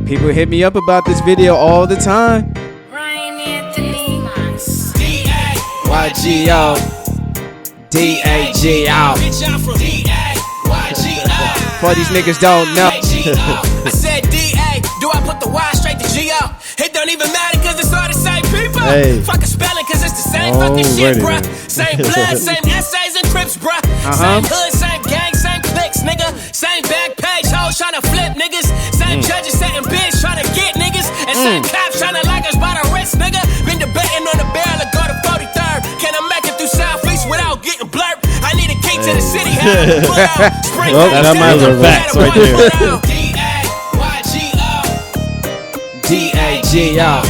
People hit me up about this video all the time. YGO DAGO. For these niggas don't know. I said DA, do I put the Y straight to GO? It don't even matter cause it's all the same people. Hey. Fucking spelling cause it's the same fucking shit, bruh. Same blood, same essays and Crips, bruh. Same hood, same gang, same clicks, nigga. Same back page, hoes tryna flip niggas. Same judges setting bids tryna get niggas. And same cops tryna lock us by the wrist, nigga. Been debating on the barrel of go to 43rd. Can I make it through Southeast without getting blurred? I need a key to the city. Well, that might be facts right there. DAGO.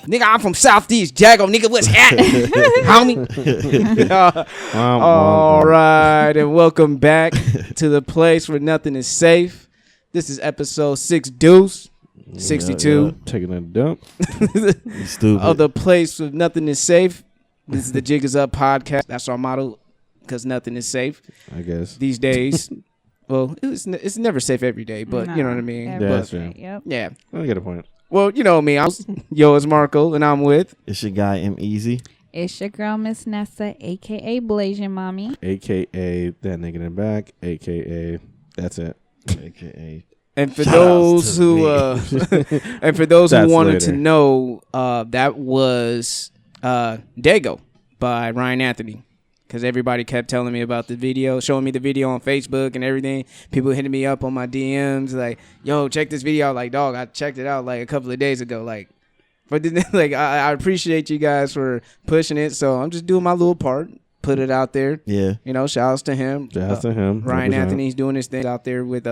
Nigga, I'm from Southeast Jago. Nigga, what's happening? Homie. All right, and welcome back to the place where nothing is safe. This is episode 6 Deuce. 62. Yeah. Taking a dump. Stupid. Of the place where nothing is safe. This is the Jig Is Up podcast. That's our motto, because nothing is safe. I guess. These days. Well, it's never safe every day, but you know what I mean? Yeah, that's true. Yep. Yeah. I get a point. Well, you know me. It's Marco, and I'm with. It's your guy, M Easy. It's your girl, Miss Nessa, a.k.a. Blasian Mommy. A.k.a. that nigga in the back. A.k.a. that's it. A.k.a. And for those who wanted to know, that was Dago by Ryan Anthony, because everybody kept telling me about the video, showing me the video on Facebook and everything. People hitting me up on my DMs like, "Yo, check this video out." Like, dog, I checked it out like a couple of days ago. Like, but like I appreciate you guys for pushing it. So I'm just doing my little part, put it out there. Yeah, you know, shout outs to him. Shout outs to him. Ryan Anthony's doing his thing out there with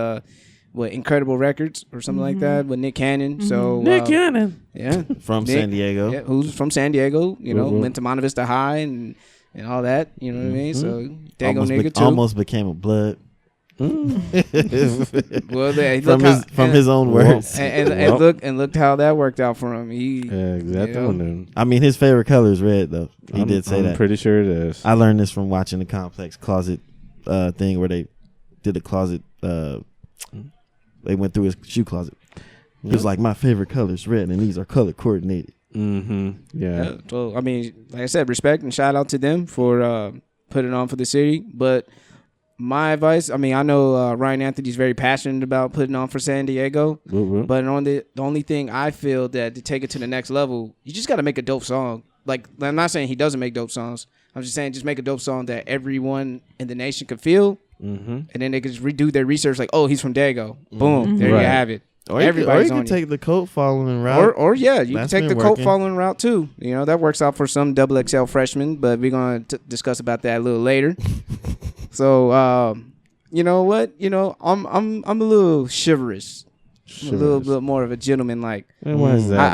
Incredible Records or something like that with Nick Cannon. So Nick Cannon, yeah, from Nick, San Diego. Yeah, who's from San Diego? You know, went to Monte Vista High and all that. You know what I mean? So Dago nigga too. Almost became a blood. Well, from his own words. And look how that worked out for him. Exactly. I mean, his favorite color is red, though. He did say that. I'm pretty sure it is. I learned this from watching the Complex Closet thing where they did the closet. They went through his shoe closet. He was like, my favorite color is red, and these are color coordinated. Mm-hmm. Yeah. So, I mean, like I said, respect and shout out to them for putting on for the city. But my advice, I mean, I know Ryan Anthony's very passionate about putting on for San Diego. But the only thing I feel that to take it to the next level, you just got to make a dope song. Like, I'm not saying he doesn't make dope songs. I'm just saying just make a dope song that everyone in the nation could feel. And then they could just redo their research like, oh, he's from Dago. Boom. There you have it. Or you can take the cult following route. Or you can take the cult following route too. You know, that works out for some XXL freshmen, but we're going to discuss about that a little later. So, you know what? You know, I'm a little chivalrous. A little bit more of a gentleman like. And why is that?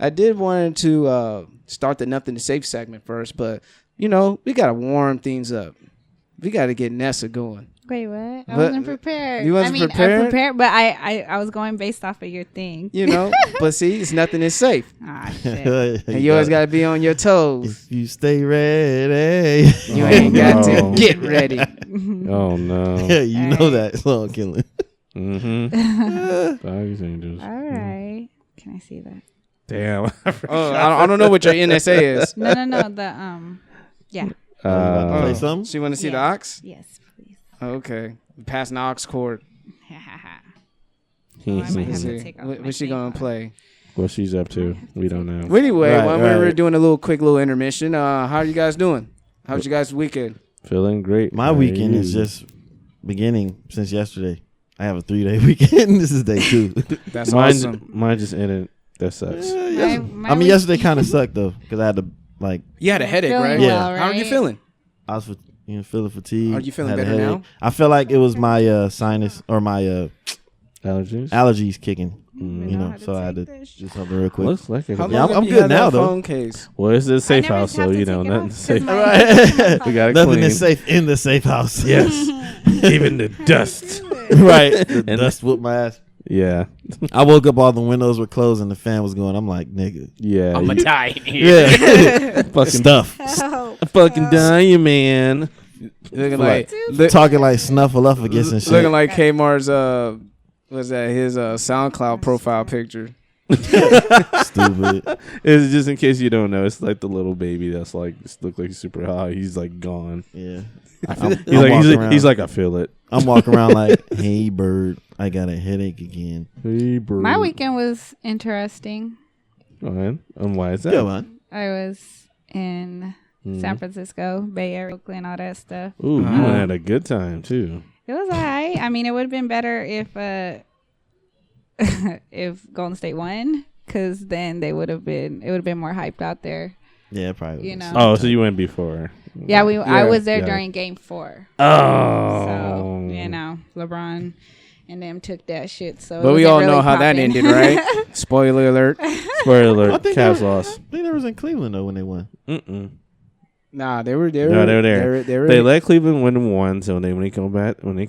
I did want to start the Nothing to Safe segment first, but you know, we got to warm things up. We got to get Nessa going. Wait, what? I wasn't prepared. You wasn't prepared? I'm prepared, but I was going based off of your thing. You know, but see, it's nothing is safe. Ah, shit. And you always got to be on your toes. If you stay ready, you ain't got to get ready. Oh, no. Yeah, you know that song, Killing. Mm-hmm. All right. Can I see that? Damn. I don't know what your NSA is. No. Yeah. Play something? So you want to see the aux? Yes, please. Okay. Passing the aux cord. What's she going to play? What she's up to, we don't know. Well, anyway, we're doing a quick little intermission. How are you guys doing? How's you guys' weekend? Feeling great. My weekend is just beginning since yesterday. I have a 3-day weekend. This is day 2. That's awesome. Mine just ended. That sucks. Yesterday kind of sucked, though, because I had to, You had a headache, right? Yeah. Well, How are you feeling? I was feeling fatigued. Are you feeling better now? I feel like it was my sinus or my allergies kicking. So I had to do something real quick. Looks like it. I'm good now, though. Phone case? Well, it's a safe house, so nothing's safe. Right. We got nothing is safe in the safe house. Yes, even the dust. Right, the dust whooped my ass. Yeah. I woke up, all the windows were closed and the fan was going. I'm like, nigga. Yeah. I'm going to die in here. Yeah. Fucking stuff. Fucking dying, man. Looking like talking like Snuffleupagus and shit. Looking like Kmart's what's that? His SoundCloud profile picture. Stupid. It's just in case you don't know. It's like the little baby that's like look like super high. He's like gone. Yeah. He's like I feel it. I'm walking around like, hey bird, I got a headache again. Hey bird. My weekend was interesting. Go ahead. Why is that? Go on. I was in San Francisco, Bay Area, Oakland, all that stuff. Ooh, you had a good time too. It was alright. I mean, it would have been better if Golden State won, because then it would have been more hyped out there. Yeah, probably. You know. Oh, so you went before? Yeah, I was there during Game 4. Oh. So LeBron and them took that shit. So, but we all know how that ended, right? Spoiler alert. Spoiler alert. Cavs lost. I think they was in Cleveland though when they won. Nah, they were there. No, they were there. They let Cleveland win one, so when they come back to the Bay,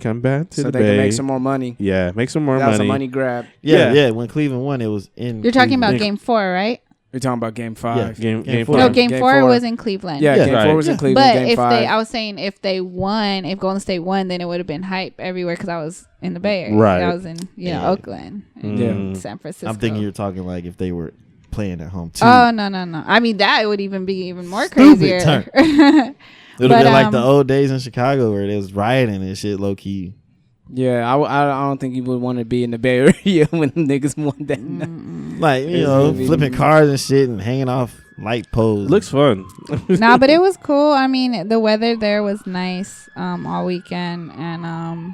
so they can make some more money. Yeah, make some more money. That was a money grab. Yeah. When Cleveland won, it was in. You're talking about Game 4, right? We're talking about Game 5. Yeah, Game 4. No, Game 4 was in Cleveland. Yeah, Game 4 was in Cleveland. But Game 5. I was saying if they won, if Golden State won, then it would have been hype everywhere because I was in the Bay Area. Right. I was in Oakland, and San Francisco. I'm thinking you're talking like if they were playing at home too. Oh no! I mean that would even be even more crazier. It would have been like the old days in Chicago where it was rioting and shit low key. Yeah, I don't think you would want to be in the Bay Area when niggas won that. Like, flipping cars and shit and hanging off light poles. Looks fun. Nah, but it was cool. I mean, the weather there was nice all weekend, and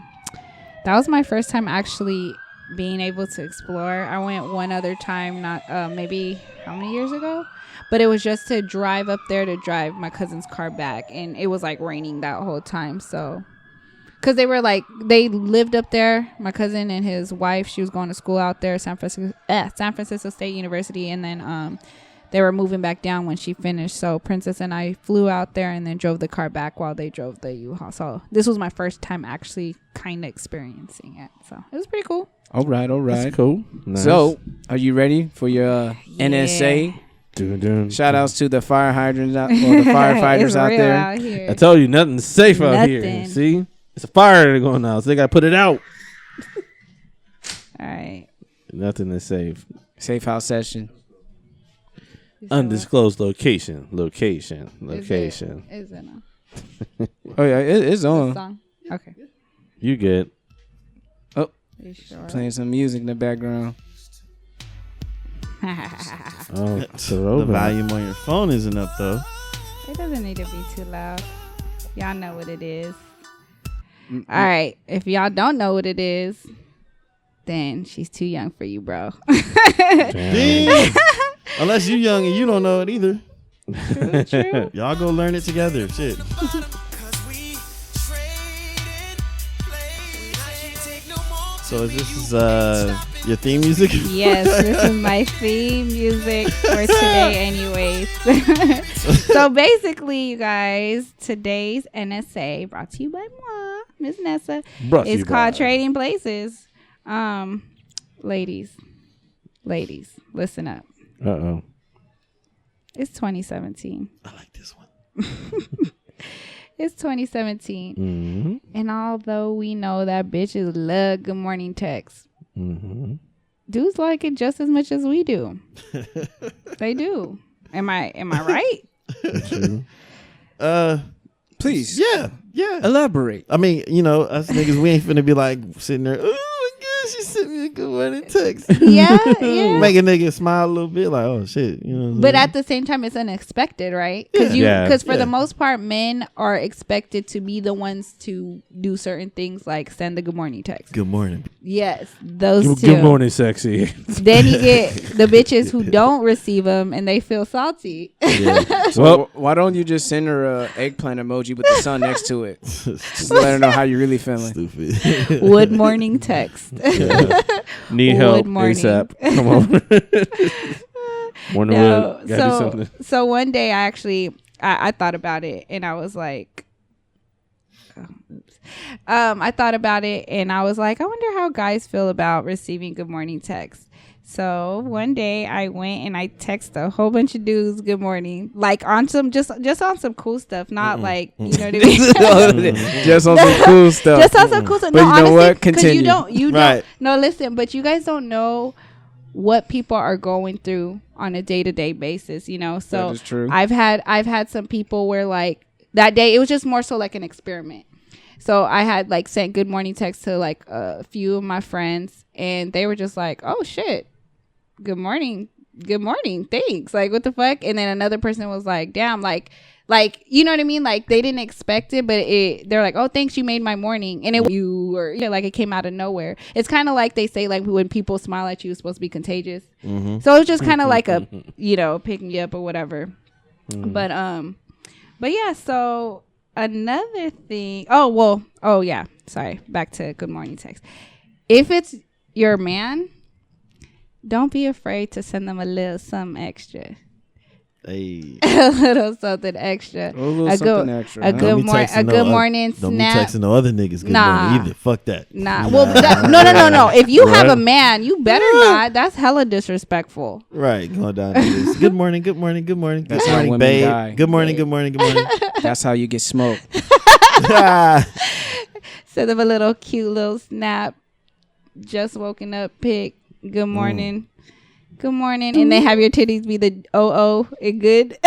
that was my first time actually being able to explore. I went one other time, not maybe how many years ago? But it was just to drive up there to drive my cousin's car back, and it was like raining that whole time, so... Because they lived up there. My cousin and his wife, she was going to school out there, San Francisco State University. And then they were moving back down when she finished. So Princess and I flew out there and then drove the car back while they drove the U-Haul. So this was my first time actually kind of experiencing it. So it was pretty cool. All right. That's cool. Nice. So are you ready for your NSA? Shout outs to the fire hydrants or the firefighters out there. I told you, nothing's safe out here. See? It's a fire going out, so they got to put it out. All right. Nothing is safe. Safe house session. Undisclosed location. Is it on? Oh, yeah, it's on. Song? Okay. You good. Oh. You sure? Playing some music in the background. The volume on your phone isn't up, though. It doesn't need to be too loud. Y'all know what it is. All right. If y'all don't know what it is, then she's too young for you, bro. Damn. Unless you young and you don't know it either. True. Y'all go learn it together. Shit. So is this your theme music? Yes, this is my theme music for today anyways. So basically, you guys, today's NSA brought to you by moi, Miss Nessa. It's called Trading Places. Ladies, listen up. Uh-oh. It's 2017. I like this one. It's 2017. Mm-hmm. And although we know that bitches love good morning texts, dudes like it just as much as we do. They do. Am I right? True. Please. Yeah. Elaborate. I mean, us niggas, we ain't finna be like sitting there, oh my God, she sent me a good morning text. Yeah. Make a nigga smile a little bit like, oh shit. But at the same time, it's unexpected, right? Because for the most part, men are expected to be the ones to do certain things like send the good morning text. Good morning. Yes, those two. Good morning, sexy. Then you get the bitches who don't receive them and they feel salty. Yeah. So why don't you just send her a eggplant emoji with the sun next to it? Just to let her know how you're really feeling. Stupid. Wood morning text. Yeah. Need help ASAP. Come on. So one day I thought about it and I was like, I thought about it and I was like, I wonder how guys feel about receiving good morning texts. So one day I went and I texted a whole bunch of dudes good morning, like on some just on some cool stuff, not like, you know what I mean? Just on some cool stuff. Just on some cool stuff. But no, you know honestly, what? Continue. You don't. No, listen, but you guys don't know what people are going through on a day-to-day basis, you know. So that is true. I've had some people where like that day it was just more so like an experiment. So I had like sent good morning texts to like a few of my friends and they were just like, oh shit, good morning, thanks, like what the fuck. And then another person was like, damn, like you know what I mean, like they didn't expect it, but they're like, oh thanks, you made my morning. And like it came out of nowhere. It's kind of like they say like when people smile at you, it's supposed to be contagious. So it's just kind of like a, you know, picking you up or whatever. But yeah, so another thing, back to good morning text. If it's your man, don't be afraid to send them a little something extra. Hey. A little something extra. A good morning snap. Don't be texting no other niggas good morning either. Fuck that. Nah. Well, no. If you have a man, you better not. That's hella disrespectful. Right. Going down to this. Good morning. That's good morning, babe. Die. Good morning. That's how you get smoked. Send them a little cute little snap. Just woken up pic. Good morning. Good morning. And they have your titties be the OO and good.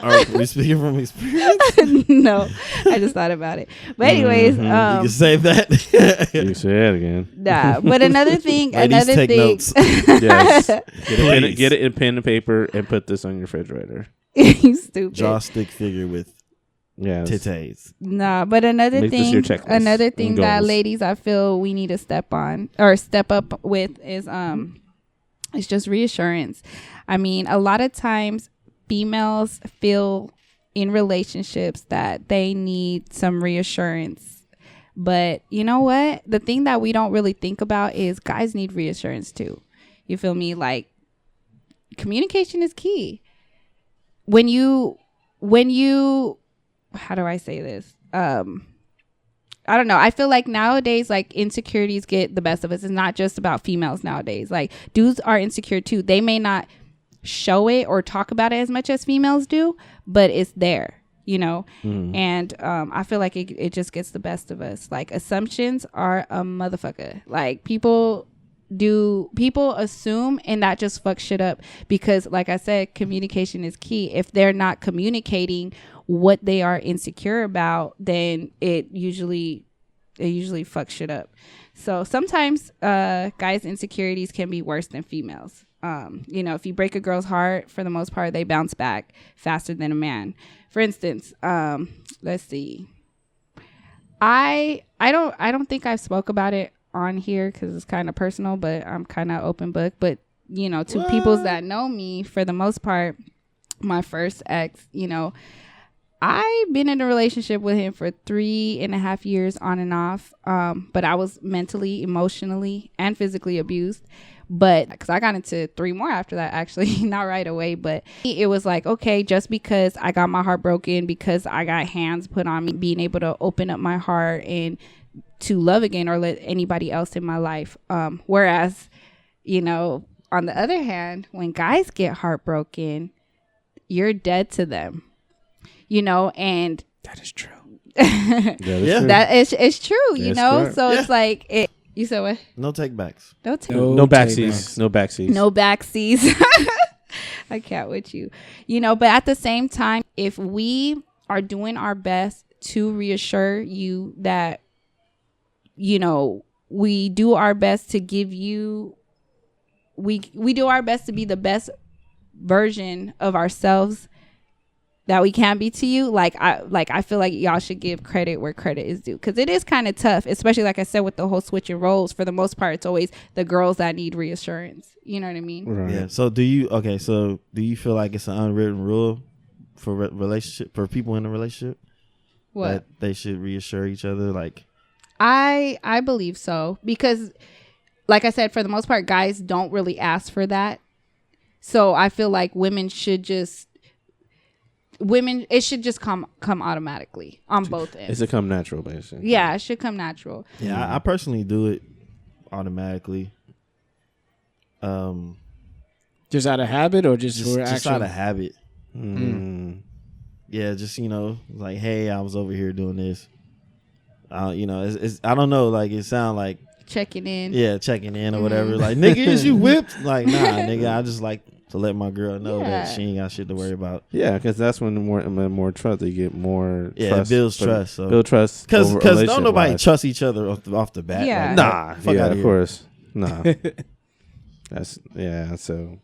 Are we speaking from experience? No, I just thought about it. But anyways, you can save that. You say it again. Nah, but another thing. Notes. Yes. Get it in pen and paper and put this on your refrigerator. You stupid. Draw a stick figure with titties. Nah, but another thing that ladies I feel we need to step up with is it's just reassurance. I mean, a lot of times females feel in relationships that they need some reassurance. But you know what? The thing that we don't really think about is guys need reassurance too. You feel me? Like communication is key. When you how do I say this? I don't know. I feel like nowadays, like insecurities get the best of us. It's not just about females nowadays. Like dudes are insecure too. They may not show it or talk about it as much as females do, but it's there, you know? And I feel like it just gets the best of us. Like assumptions are a motherfucker. Like people assume and that just fucks shit up because like I said, communication is key. If they're not communicating what they are insecure about, then it usually fucks shit up. So sometimes guys' insecurities can be worse than females. You know, if you break a girl's heart, for the most part, they bounce back faster than a man. For instance, let's see. I don't think I've spoke about it on here because it's kind of personal, but I'm kind of open book. But you know, to peoples that know me, for the most part, my first ex, you know, I've been in a relationship with him for 3.5 years on and off. But I was mentally, emotionally, and physically abused. But because I got into 3 more after that, actually, not right away. But it was like, okay, just because I got my heart broken, because I got hands put on me, being able to open up my heart and to love again or let anybody else in my life. Whereas, you know, on the other hand, when guys get heartbroken, you're dead to them. You know, and that is true. That is true, you know? Correct. So it's like, you said what? No takebacks. No backseas. No backseas. No backseas. I can't with you. You know, but at the same time, if we are doing our best to reassure you that, you know, we do our best to give you, we do our best to be the best version of ourselves that we can be to you. I feel like y'all should give credit where credit is due, because it is kind of tough, especially like I said with the whole switching roles. For the most part, it's always the girls that need reassurance. You know what I mean? Right. Yeah. So do you feel like it's an unwritten rule for for people in a relationship? What? That they should reassure each other? Like, I believe so, because like I said, for the most part, guys don't really ask for that. So I feel like women should just women, it should just come automatically on both ends. It should come natural, basically. Yeah, it should come natural. Yeah, I personally do it automatically. Just out of habit, or just out of habit. Yeah, just like, hey, I was over here doing this. It's I don't know, like it sound like checking in. Yeah, checking in or whatever. Like, nigga, is you whipped? Like, nah, nigga, I just like to let my girl know that she ain't got shit to worry about. Yeah, because that's when more trust, they get more trust. It builds trust. So. Build trust. Because don't nobody trust each other off the bat. Yeah. Like, nah. Fuck yeah, of course. Nah. So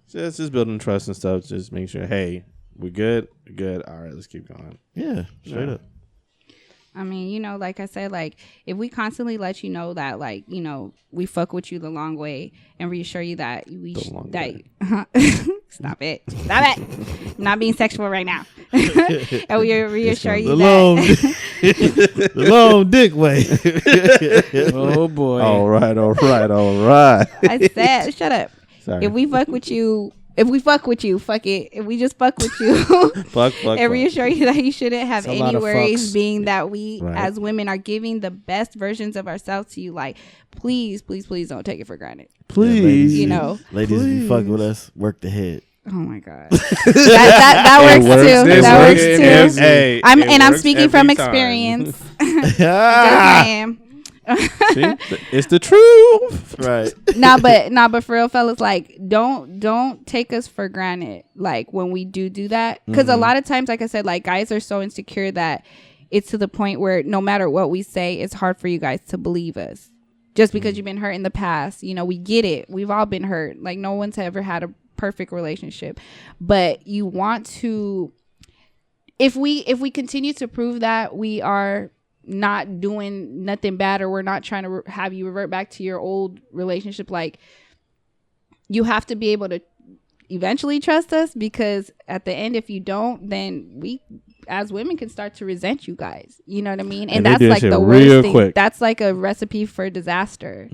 just building trust and stuff. Just make sure, hey, we good? Good. All right, let's keep going. Yeah, straight up. I mean, like I said, like, if we constantly let you know that, like, we fuck with you the long way and reassure you that stop it. I'm not being sexual right now. And we reassure you that the long dick way. Oh boy. All right. I said, shut up. Sorry. If we fuck with you, fuck it. If we just fuck with you, fuck, and reassure you that you shouldn't have any worries, being that we as women are giving the best versions of ourselves to you. Like, please don't take it for granted. Please, ladies, if you fuck with us, work the head. Oh my god, that works too. That works too. Hey, I'm speaking from experience. See, it's the truth, right? But for real, fellas, like, don't take us for granted. Like, when we do that, because a lot of times, like I said, like, guys are so insecure that it's to the point where no matter what we say, it's hard for you guys to believe us. Just because you've been hurt in the past, we get it. We've all been hurt. Like, no one's ever had a perfect relationship, but you want to. If we continue to prove that we are not doing nothing bad, or we're not trying to have you revert back to your old relationship, like, you have to be able to eventually trust us, because at the end, if you don't, then we as women can start to resent you guys. You know what I mean? And that's like the worst thing. Quick. That's like a recipe for disaster.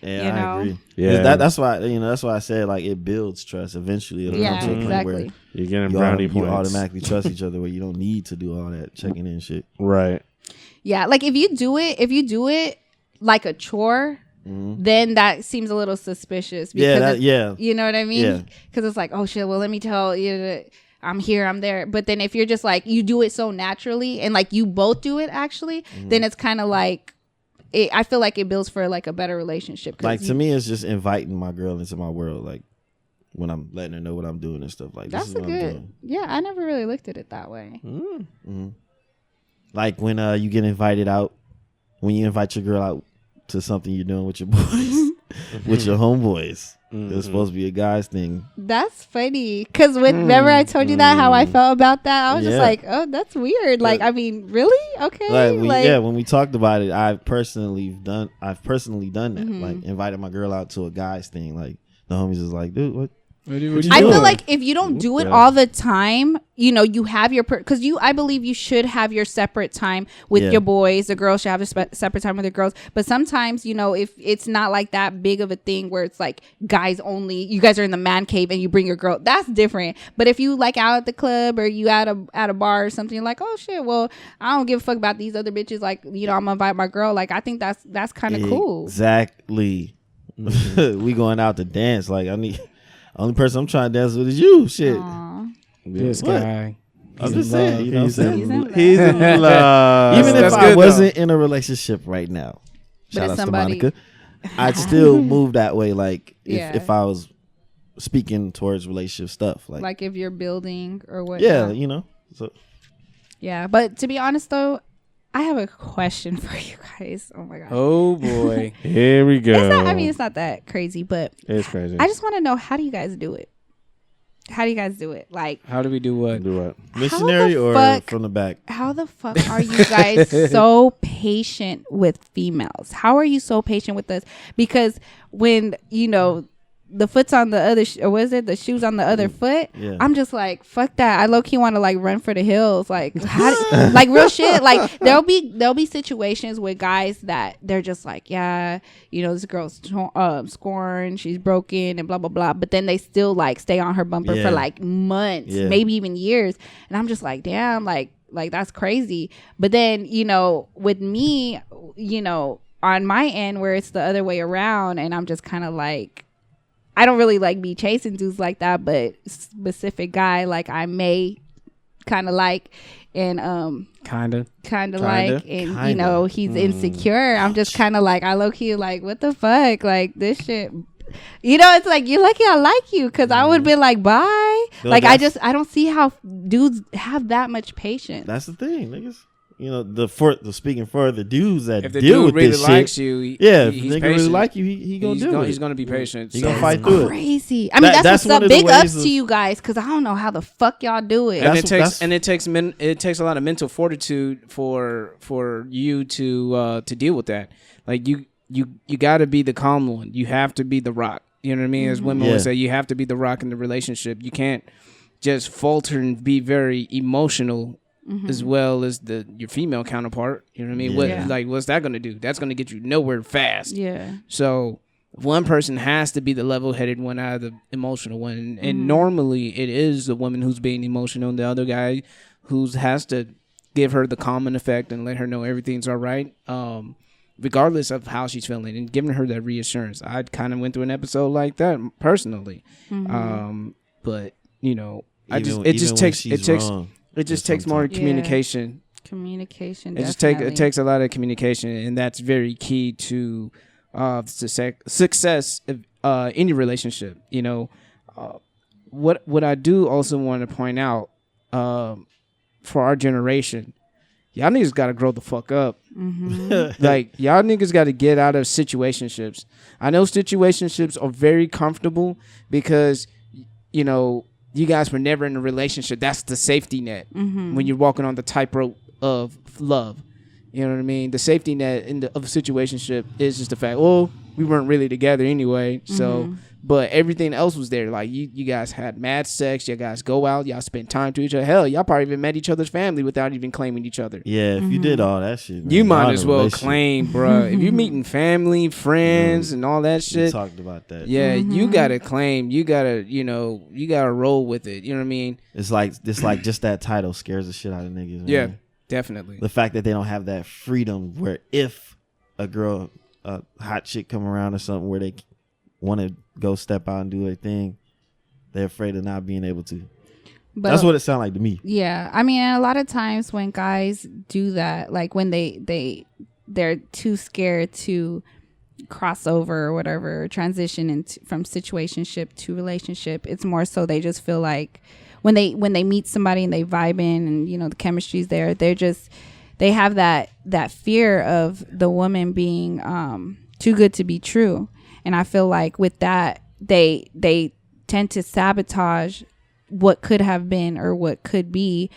Yeah, I agree. Yeah, that's why I said, like, it builds trust. Eventually, it'll come to a point where you're getting brownie points. You automatically trust each other, where you don't need to do all that checking in shit. Right. Yeah, like, if you do it like a chore, then that seems a little suspicious. Because you know what I mean? Because it's like, oh shit, well, let me tell you, I'm here, I'm there. But then if you're just like, you do it so naturally, and like you both do it actually, then it's kind of like, I feel like it builds for like a better relationship. Like, to me, it's just inviting my girl into my world, like, when I'm letting her know what I'm doing and stuff. Like, that's this is what I'm doing. Yeah, I never really looked at it that way. Like, when you get invited out, when you invite your girl out to something you're doing with your boys, with your homeboys. It's supposed to be a guy's thing. That's funny. Because remember I told you that, how I felt about that? I was just like, oh, that's weird. Like, I mean, really? Okay. When we talked about it, I've personally done that. Like, invited my girl out to a guy's thing. Like, the homies is like, dude, what? I feel like if you don't do it all the time, you have your because I believe you should have your separate time with your boys. The girls should have a separate time with the girls. But sometimes, if it's not like that big of a thing where it's like guys only, you guys are in the man cave and you bring your girl, that's different. But if you like out at the club or you at a bar or something, you're like, oh shit, well, I don't give a fuck about these other bitches. Like, I'm gonna invite my girl. Like, I think that's kind of cool. Exactly. We going out to dance. Like, only person I'm trying to dance with is you. Shit. This guy. I'm just saying. He's in love. Even if I wasn't in a relationship right now, shout out to Monica, I'd still move that way. Like, if I was speaking towards relationship stuff. Like if you're building or what. Yeah, So. Yeah, but to be honest, though, I have a question for you guys. Oh my gosh. Oh boy. Here we go. It's not that crazy, but it's crazy. I just want to know, how do you guys do it? How do you guys do it? Like, how do we do what? Missionary or from the back? How the fuck are you guys so patient with females? How are you so patient with us? Because when, the foot's on the other or was it the shoes on the other foot? Yeah. I'm just like, fuck that. I low key want to like run for the hills, like like real shit. Like there'll be situations with guys that they're just like, yeah, you know, this girl's scorned, she's broken and blah blah blah, but then they still like stay on her bumper for like months, maybe even years, and I'm just like, damn, like that's crazy. But then, you know, with me, you know, on my end where it's the other way around, and I'm just kind of like, I don't really like be chasing dudes like that, but specific guy like I may kind of like, and kind of like, and you know, he's insecure. I'm just kind of like, I low key like, what the fuck, like this shit. You know, it's like, you're lucky I like you, because I would be like, bye. No, like I don't see how dudes have that much patience. That's the thing, niggas. You know, the speaking for the dudes that if the deal dude with really this likes shit, you, if the nigga really like you, he gonna do it. He's gonna be patient. He gonna fight through it. Crazy. I mean, that's what's up. Big ups to you guys, because I don't know how the fuck y'all do it. And it takes a lot of mental fortitude for you to deal with that. Like you got to be the calm one. You have to be the rock. You know what I mean? As women would say, you have to be the rock in the relationship. You can't just falter and be very emotional as well as your female counterpart. You know what I mean? What's that going to do? That's going to get you nowhere fast. Yeah. So one person has to be the level-headed one out of the emotional one. And normally it is the woman who's being emotional, and the other guy who has to give her the calming effect and let her know everything's all right. Regardless of how she's feeling, and giving her that reassurance. I kind of went through an episode like that personally, but you know, it just takes more communication. Communication. It takes a lot of communication, and that's very key to success in your relationship. You know, what I do also want to point out for our generation. Y'all niggas got to grow the fuck up. Like, y'all niggas got to get out of situationships. I know situationships are very comfortable because, you know, you guys were never in a relationship. That's the safety net when you're walking on the tightrope of love. You know what I mean? The safety net of a situationship is just the fact, well, we weren't really together anyway. So, but everything else was there. Like, you guys had mad sex. You guys go out. Y'all spent time to each other. Hell, y'all probably even met each other's family without even claiming each other. Yeah, if you did all that shit, man, you might as well claim, bro. If you're meeting family, friends, and all that shit. We talked about that. Yeah, you got to claim. You got to, you know, you got to roll with it. You know what I mean? It's like just that title scares the shit out of niggas, man. Yeah, definitely. The fact that they don't have that freedom where if a girl, a hot chick come around or something where they want to go step out and do their thing, they're afraid of not being able to. But that's what it sounds like to me. Yeah, I mean, a lot of times when guys do that, like when they're too scared to cross over or whatever, transition from situationship to relationship, it's more so they just feel like when they meet somebody and they vibe in and, you know, the chemistry's there, they have that fear of the woman being too good to be true. And I feel like with that, they tend to sabotage what could have been or what could be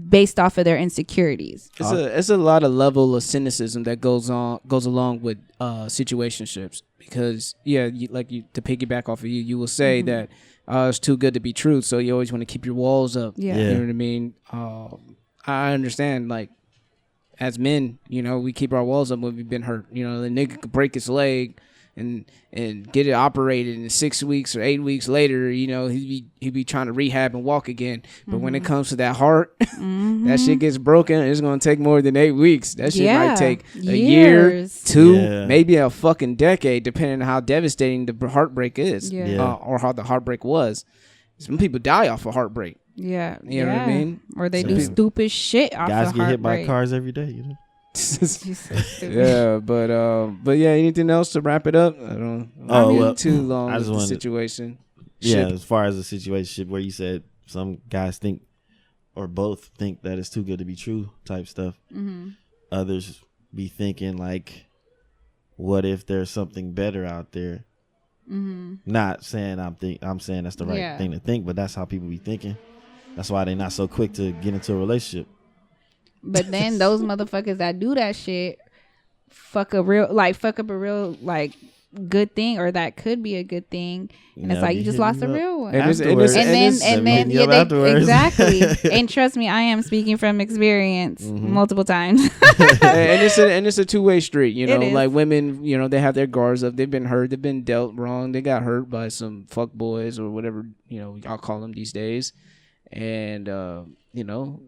based off of their insecurities. It's a lot of level of cynicism that goes along with situationships, because to piggyback off of you will say that it's too good to be true, so you always want to keep your walls up. You know what I mean? I understand, like, as men, you know, we keep our walls up when we've been hurt. You know, the nigga could break his leg and get it operated, and 6 weeks or 8 weeks later, you know, he'd be trying to rehab and walk again. But when it comes to that heart, that shit gets broken, it's gonna take more than 8 weeks. That shit might take a year, 2, maybe a fucking decade, depending on how devastating the heartbreak is, or how the heartbreak was. Some people die off of heartbreak. Yeah, you know what I mean? Or they do stupid shit off of heartbreak. Guys get hit by cars every day, you know. Yeah, but yeah, anything else to wrap it up? I don't too long with the situation. Yeah, as far as the situation where you said some guys think or both think that it's too good to be true type stuff. Others be thinking like, what if there's something better out there? Not saying I'm saying that's the right thing to think, but that's how people be thinking. That's why they're not so quick to get into a relationship. But then those motherfuckers that do that shit fuck up a real good thing, or that could be a good thing, and it's like you just lost a real one. And then exactly. And trust me, I am speaking from experience multiple times. and it's a two-way street, you know. Like women, you know, they have their guards up. They've been hurt. They've been dealt wrong. They got hurt by some fuck boys or whatever, you know, y'all call them these days. And you know,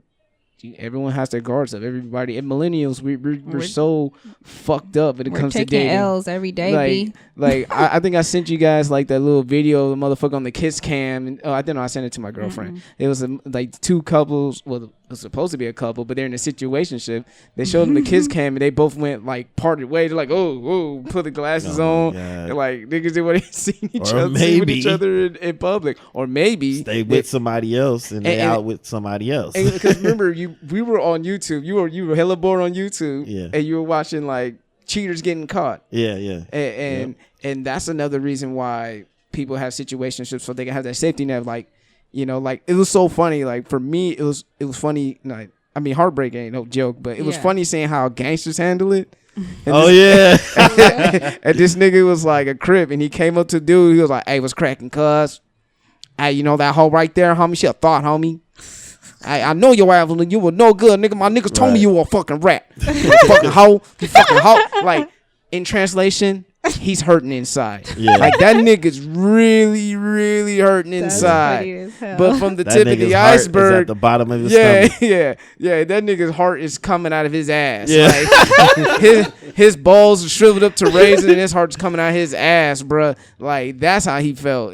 everyone has their guards up. Everybody, and millennials, we're so fucked up when it comes to dating. L's every day. I think I sent you guys like that little video of the motherfucker on the kiss cam. And, I didn't know. I sent it to my girlfriend. It was like two couples. Well, it was supposed to be a couple, but they're in a situationship. They showed them the kiss cam, and they both went like parted ways. They're like, oh, put the glasses on. They're like, niggas didn't want to see each other in public, or maybe stay with somebody else and they out with somebody else. Because remember, we were on YouTube. You were hella bored on YouTube, and you were watching like cheaters getting caught. And that's another reason why people have situationships, so they can have that safety net. Like, you know, like it was so funny. Like for me, it was funny. Like, I mean, heartbreak ain't no joke, but it was funny seeing how gangsters handle it. And and this nigga was like a crip, and he came up to dude. He was like, "Hey, what's cracking, cuz? Hey, you know that hoe right there, homie? She a thought, homie. I know your ass, you were no good, nigga. My niggas told me you were a fucking rat. You fucking hoe. You fucking hoe." Like, in translation, he's hurting inside. Like, that nigga's really, really hurting inside. But from the tip of the iceberg, is at the bottom of his stomach. That nigga's heart is coming out of his ass. Like, his balls are shriveled up to raisin, and his heart's coming out of his ass, bruh. Like, that's how he felt.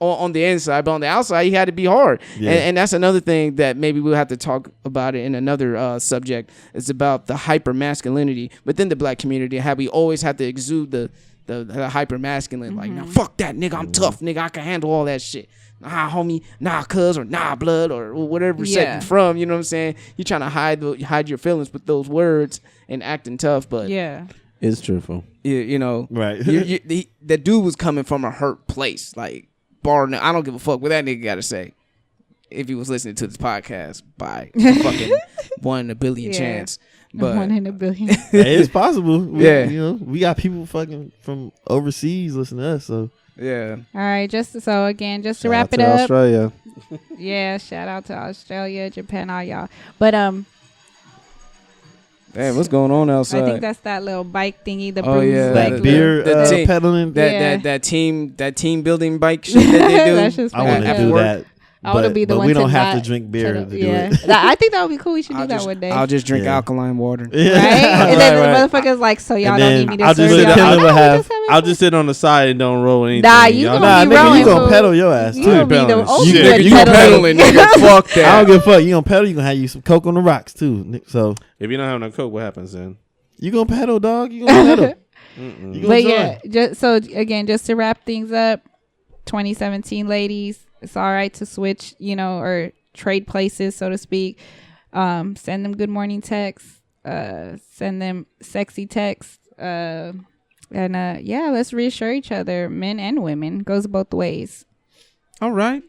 On the inside, but on the outside, he had to be hard. And that's another thing that maybe we'll have to talk about it in another subject. It's about the hyper masculinity within the black community, how we always have to exude the hyper masculine. Like, nah, fuck that, nigga, I'm tough, nigga, I can handle all that shit. Nah, homie, nah, cuz, or nah, blood, or whatever set you from. You know what I'm saying? You're trying to hide your feelings with those words and acting tough, but it's truthful. You know, right? That dude was coming from a hurt place, like. I don't give a fuck what that nigga got to say. If he was listening to this podcast, by fucking 1 in a billion chance. But 1 in a billion. It's possible. You know, we got people fucking from overseas listening to us. So all right. Just to wrap it up. Australia. Shout out to Australia, Japan, all y'all. But Hey, what's going on outside? I think that's that little bike thingy. The that beer pedaling. That team building bike shit that they do. That's just I want to do that. I want to be the one. But we don't have to drink beer to do it. I think that would be cool. We should do that one day. I'll just drink alkaline water. Right? And then the motherfucker's like, so y'all don't need me to I'll just sit on the side and don't roll anything. Nah, you gonna pedal your ass too. You gonna pedaling, nigga. Fuck that. I don't give a fuck. You gonna pedal, you gonna have you some Coke on the rocks too. So if you don't have no Coke, what happens then? You gonna pedal, dog. You gonna pedal. Just to wrap things up, 2017 ladies, it's all right to switch, or trade places, so to speak. Send them good morning texts. Send them sexy texts. Let's reassure each other, men and women. Goes both ways. All right,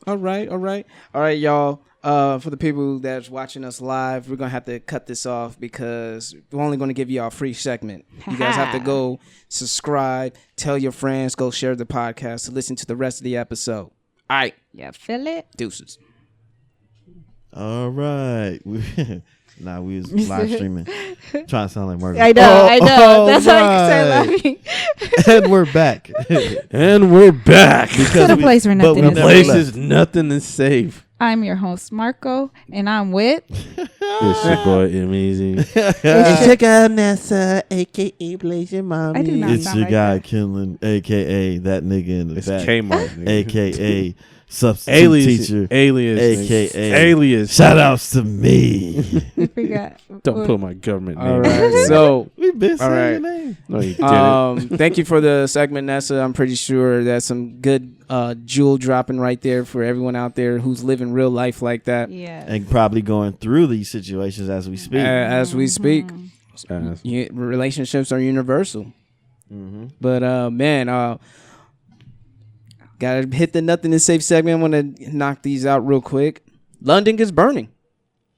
y'all. For the people that's watching us live, we're gonna have to cut this off because we're only gonna give you a free segment. You guys have to go subscribe, tell your friends, go share the podcast to listen to the rest of the episode. All right. Yeah, feel it? Deuces. All right. We was live streaming. Trying to sound like Margaret. I know. That's how I started laughing. And we're back. Because the place where nothing is safe. The place is nothing is safe. I'm your host, Marco, and I'm with... It's your boy, Amazing. It's your girl, Nessa, a.k.a. Blazing Mommy. I do not It's sound your like guy, that. Kinlan, a.k.a. that nigga in the back. It's Kmart, nigga. A.k.a. substitute teacher. Alias. A.k.a. Alias. Shout outs to me. I forgot. Don't put my government name. All right. So, We've been saying your name. No, you didn't. Thank you for the segment, Nessa. I'm pretty sure that's some good jewel dropping right there for everyone out there who's living real life like that. Yeah. And probably going through these situations as we speak. Relationships are universal. Mm-hmm. But, gotta hit the nothing is safe segment. I want to knock these out real quick. London is burning.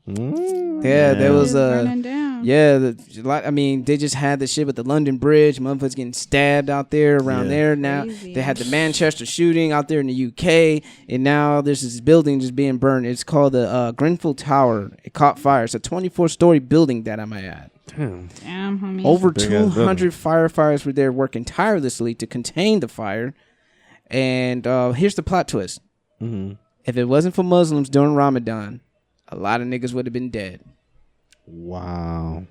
There was Yeah, they just had the shit with the London Bridge. Motherfuckers getting stabbed out there around there. Now they had the Manchester shooting out there in the UK, and now there's this building just being burned. It's called the Grenfell Tower. It caught fire. It's a 24-story building that I might add. Damn, homie. Over 200 firefighters were there working tirelessly to contain the fire. And here's the plot twist. Mm-hmm. If it wasn't for Muslims during Ramadan, a lot of niggas would have been dead. Wow.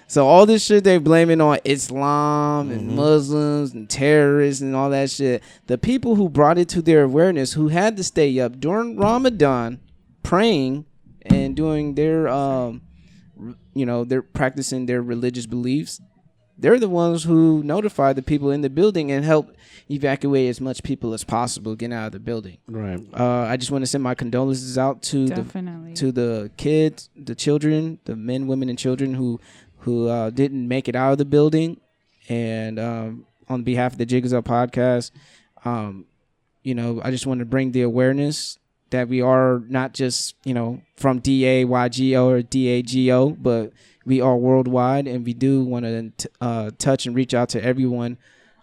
So all this shit they blaming on Islam and Muslims and terrorists and all that shit. The people who brought it to their awareness, who had to stay up during Ramadan praying and doing their, they're practicing their religious beliefs. They're the ones who notified the people in the building and helped evacuate as much people as possible getting out of the building. Right. I just want to send my condolences out to the kids, the children, the men, women, and children who didn't make it out of the building. And on behalf of the Jig Is Up podcast, I just want to bring the awareness that we are not just from DAYGO or DAGO, but we are worldwide, and we do want to touch and reach out to everyone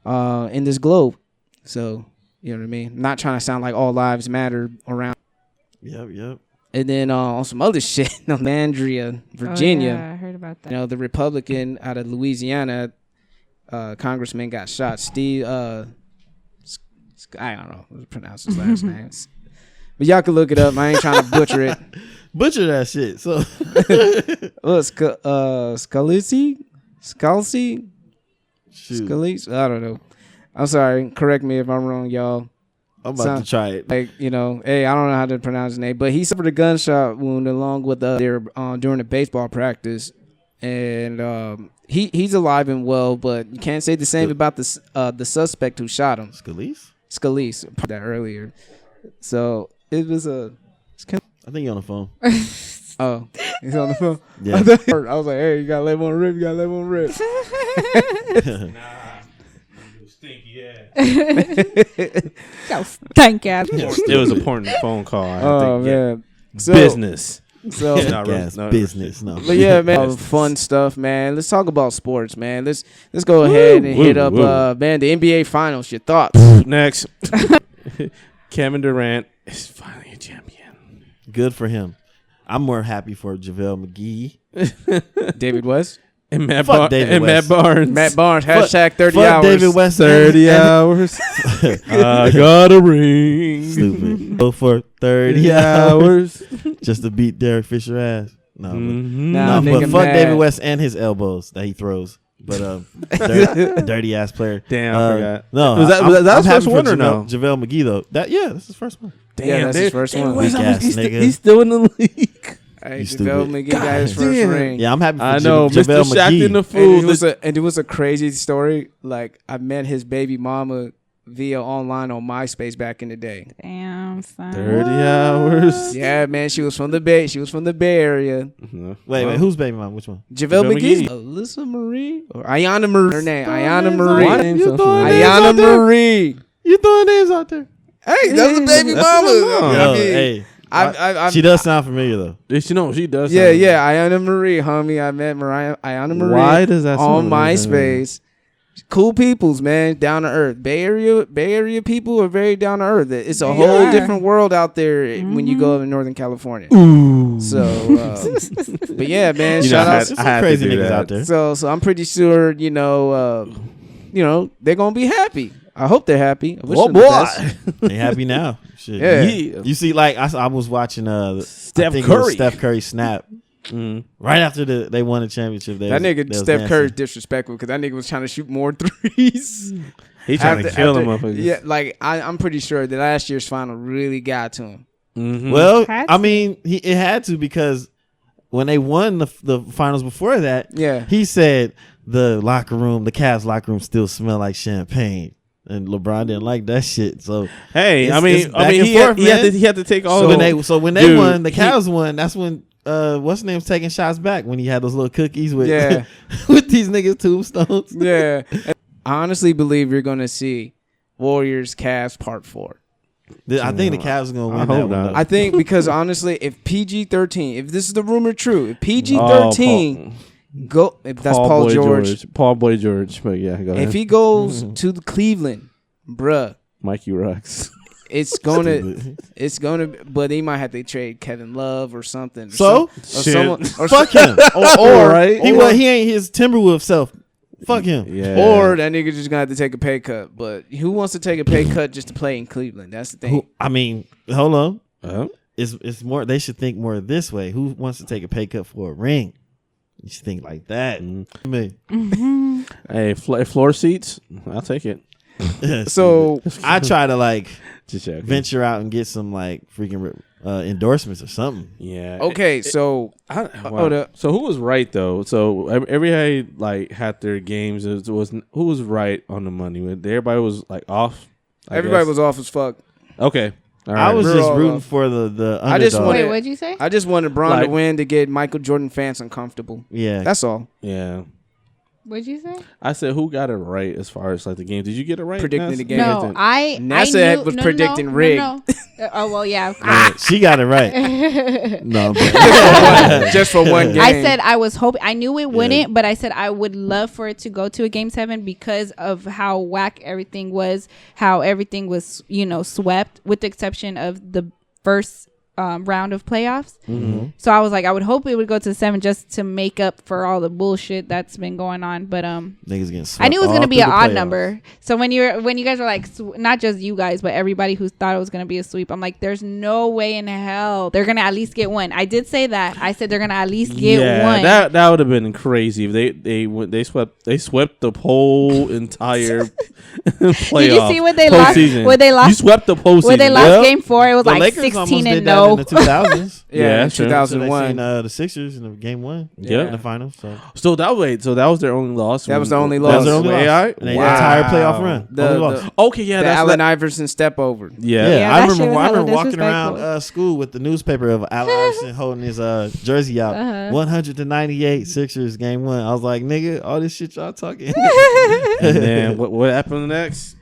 in this globe. So, you know what I mean? I'm not trying to sound like all lives matter around. Yep. And then on some other shit, Andrea, Virginia. Oh, yeah, I heard about that. The Republican out of Louisiana, congressman got shot. Steve, I don't know how to pronounce his last name. But y'all can look it up. I ain't trying to butcher it. Butcher that shit. So, Scalise? I don't know. I'm sorry. Correct me if I'm wrong, y'all. I'm about to try it. Hey, I don't know how to pronounce his name, but he suffered a gunshot wound along with during a baseball practice, and he's alive and well. But you can't say the same about the suspect who shot him. Scalise. Put that earlier. So it was I think you're on the phone. Oh, he's on the phone. Yeah. I was like, hey, you gotta let one rip. Nah, stinky ass. Yo, stank ass. It was an important phone call. Man. So, business. So business. No. But yeah, man, fun stuff, man. Let's talk about sports, man. Let's go ahead and hit up man, the NBA Finals. Your thoughts? Next. Kevin Durant is finally a champion. Good for him. I'm more happy for JaVale McGee. David West. And Matt Barnes. Matt Barnes. Hashtag 30 hours. David West. 30 hours. I got a ring. Stupid. Go for 30 hours. Just to beat Derek Fisher ass. No, but fuck David West and his elbows that he throws. But dirty ass player. Damn, I forgot. No, was that his first one or no? JaVale McGee though. That's his first one. Damn, that's his first one. Weak ass nigga. He's still in the league. Hey, JaVale McGee got his first ring. Yeah, I'm happy for I know, JaVale Mr. Shaq in the McGee. food. And it was a crazy story. Like, I met his baby mama via online on MySpace back in the day. Damn, son. 30 hours. Yeah, man, she was from the Bay. She was from the Bay Area. Wait, who's baby mama? Which one? JaVale McGee. Alyssa Marie or Ayana Marie. Her name, Ayana Marie. Ayana Marie. You throwing names out there? Hey, that's a baby mama. Hey. She does sound familiar though. She does. Yeah. Ayana Marie, homie. I met Ayana Marie. Why does that on MySpace? Cool peoples, man. Down to earth. Bay Area people are very down to earth. It's a whole different world out there when you go to Northern California. Ooh. So, but yeah, man. Shout out to some crazy niggas out there. So I'm pretty sure they're gonna be happy. I hope they're happy. Oh boy, they happy now. Shit. Yeah. You see, like I was watching Steph Curry snap right after they won the championship. That nigga Steph Curry's disrespectful because that nigga was trying to shoot more threes. He trying to kill him up. Yeah, like I'm pretty sure that last year's final really got to him. Mm-hmm. Well, I mean, it had to because when they won the finals before that, he said the Cavs locker room still smell like champagne. And LeBron didn't like that shit. So hey, he had to take all. When they won, the Cavs won. That's when what's name's taking shots back when he had those little cookies with with these niggas tombstones. Yeah, I honestly believe you're gonna see Warriors Cavs Part 4. I think the Cavs are gonna win that one. I think because honestly, if PG-13, if this is the rumor true, if PG-13 go. If that's Paul George. Paul Boy George. But yeah, go ahead. If he goes to Cleveland, bruh, Mikey Rux. It's gonna, but they might have to trade Kevin Love or something. So fuck him. Or right? He ain't his Timberwolves self. Fuck him. Yeah. Or that nigga just gonna have to take a pay cut. But who wants to take a pay cut just to play in Cleveland? That's the thing. I mean, hold on. It's more. They should think more this way. Who wants to take a pay cut for a ring? You should think like that. Mm-hmm. Hey, floor seats. I'll take it. So I try to venture out and get some freaking endorsements or something. Yeah. Okay. So So who was right though? So everybody had their games. It was who was right on the money? Everybody was off. Everybody was off as fuck. Okay. All right. I was just rooting for the underdog. Wait, what'd you say? I just wanted Bron to win to get Michael Jordan fans uncomfortable. Yeah. That's all. Yeah. What'd you say? I said who got it right as far as the game. Did you get it right? Predicting the game. No, NASA was predicting rig. No. Oh well, yeah. She got it right. No, just for one game. I said I was hoping. I knew it wouldn't, but I said I would love for it to go to a Game 7 because of how whack everything was, how everything was, swept, with the exception of the first round of playoffs. Mm-hmm. So I was like, I would hope it would go to 7 just to make up for all the bullshit that's been going on. But niggas getting swept. I knew it was gonna be an odd playoffs. number. So when you guys were not just you guys, but everybody who thought it was gonna be a sweep, I'm like, there's no way in hell they're gonna at least get one. I did say that. I said they're gonna at least get one. That would have been crazy if they swept the whole entire playoff. Did you see what they lost? You swept the postseason. When they lost Game 4, it was the like Lakers 16-0. In the 2000s. Yeah, sure. 2001. So they seen the Sixers in the Game 1. Yeah, in the finals. So that was their only loss. That was the only loss. That was their only loss. And the entire playoff run. The Allen Iverson step over. Yeah, I remember walking around school with the newspaper of Allen Iverson holding his jersey out. 100-98 Sixers Game 1. I was like, nigga, all this shit y'all talking. And then what happened next?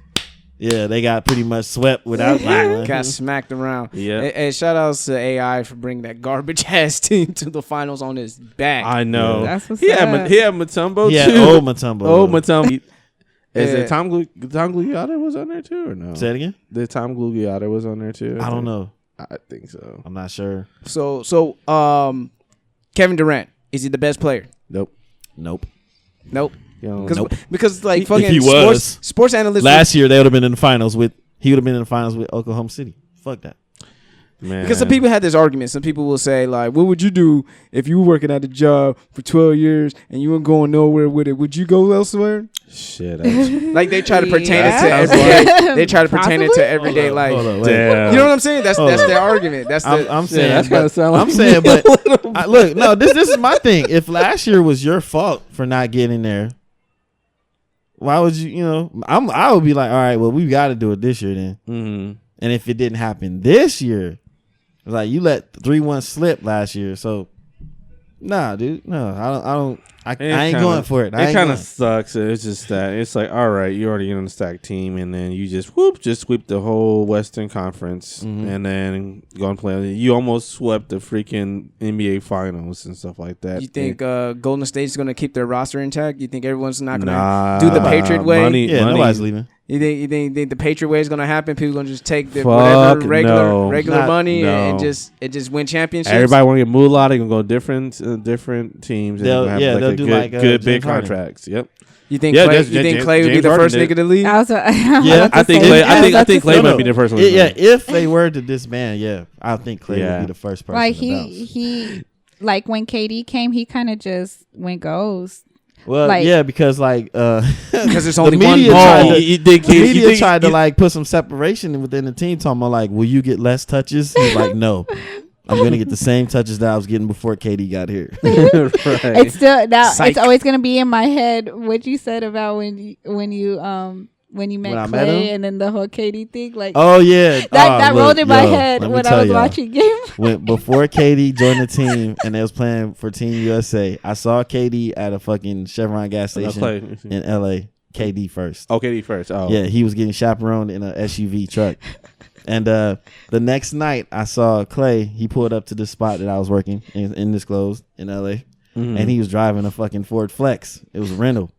Yeah, they got pretty much swept without got smacked around. Yeah. And shout outs to AI for bringing that garbage ass team to the finals on his back. I know. That's what's he had Mutombo too. Old Mutombo. Old Mutombo. Is it Tom Gugliotta was on there too or no? Say it again? The Tom Gugliotta was on there too. I don't know. I think so. I'm not sure. So Kevin Durant, is he the best player? Nope. Because fucking if he was, sports analysts last year they would have been in the finals with Oklahoma City. Fuck that. Man. Because some people had this argument. Some people will say, what would you do if you were working at a job for 12 years and you weren't going nowhere with it? Would you go elsewhere? Shit. They try to pertain it to everyday. They try to pertain it to everyday life. Damn. You know what I'm saying? That's their argument. I'm saying. That's kind of sound like I'm saying, but look, no, this is my thing. If last year was your fault for not getting there, why would you? I would be like, all right, well, we got to do it this year then. Mm-hmm. And if it didn't happen this year, you let 3-1 slip last year, so nah, dude, no, I ain't going for it. It kind of sucks. It's just that it's all right, you already in a stacked team, and then you just sweep the whole Western Conference, and then go and play. You almost swept the freaking NBA Finals and stuff like that. You think Golden State's going to keep their roster intact? You think everyone's not going to do the Patriot way? Money. Nobody's leaving. You think the Patriot way is going to happen? People going to just take whatever regular money and just win championships? Everybody want to get moolah. They're going to go different teams. They'll do good big James Harden. contracts. Yep. You think Clay would be the first nigga to leave? I think Clay might be the first one. Yeah, if they were to disband, I think Clay would be the first person. He when KD came, he kind of just went ghost. Well, because because there's only one ball. The media tried to put some separation within the team, talking about will you get less touches? He's like, no, I'm gonna get the same touches that I was getting before KD got here. Right. It's still now. Psych. It's always gonna be in my head what you said about when you met Clay and then the whole KD thing. That rolled in my head when I was watching games. Before KD joined the team and they was playing for Team USA, I saw KD at a fucking Chevron gas station in LA. KD first. Oh, KD first. Oh. Yeah, he was getting chaperoned in an SUV truck. And the next night I saw Clay. He pulled up to the spot that I was working in Disclosed in LA. and he was driving a fucking Ford Flex. It was a rental.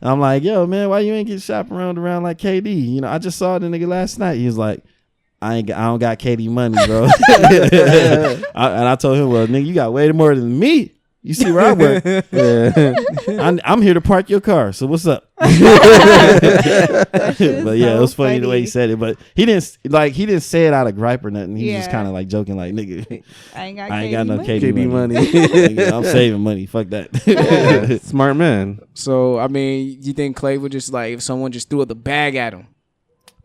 I'm like, yo, man, why you ain't get chaperoned around like KD? You know, I just saw the nigga last night. He was like, I don't got KD money, bro. And I told him, well, nigga, you got way more than me. You see where I work. I'm here to park your car. So what's up? But yeah, it was funny the way he said it. But he didn't say it out of gripe or nothing. He was just kind of like joking, like, nigga, I ain't got no KD money. Nigga, I'm saving money. Fuck that. Smart man. So I mean, you think Clay would just like if someone just threw the bag at him?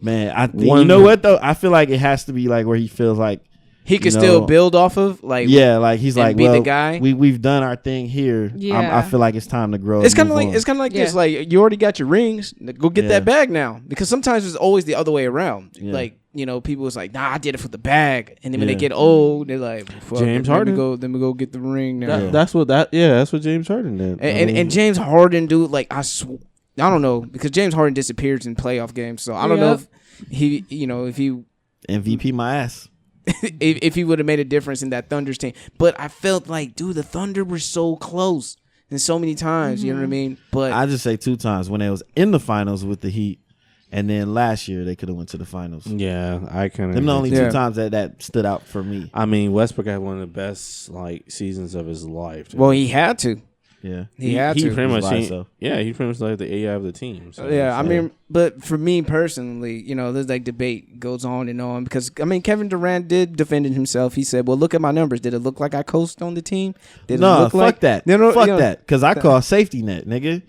Man, I think you know what though? I feel like it has to be like where he feels like he could still build off of, like, yeah, like he's like, be well, the guy. We've done our thing here. Yeah. I feel like it's time to grow. It's kind of like this. Like, you already got your rings. Go get that bag now. Because sometimes it's always the other way around. Yeah. Like, you know, people was like, nah, I did it for the bag, and then when they get old, they're like, fuck, James Harden. Let me go get the ring now. That's what James Harden did. And James Harden, dude, like I don't know, because James Harden disappears in playoff games, so I don't know if he, you know, if he MVP my ass. if he would have made a difference in that Thunder's team. But I felt like, dude, the Thunder were so close and so many times. You know what I mean? But I just say 2 times when they was in the finals with the Heat, and then last year they could have went to the finals. Yeah, I kind of. Them the only 2 times that stood out for me. I mean, Westbrook had one of the best seasons of his life. Well, he had to. Yeah, he had to. He pretty much, he pretty much like the AI of the team. So yeah, I mean, but for me personally, you know, there's like debate goes on and on because I mean, Kevin Durant did defend himself. He said, "Well, look at my numbers. Did it look like I coached on the team? Did it look fuck like that? Fuck that. Because I call safety net, nigga.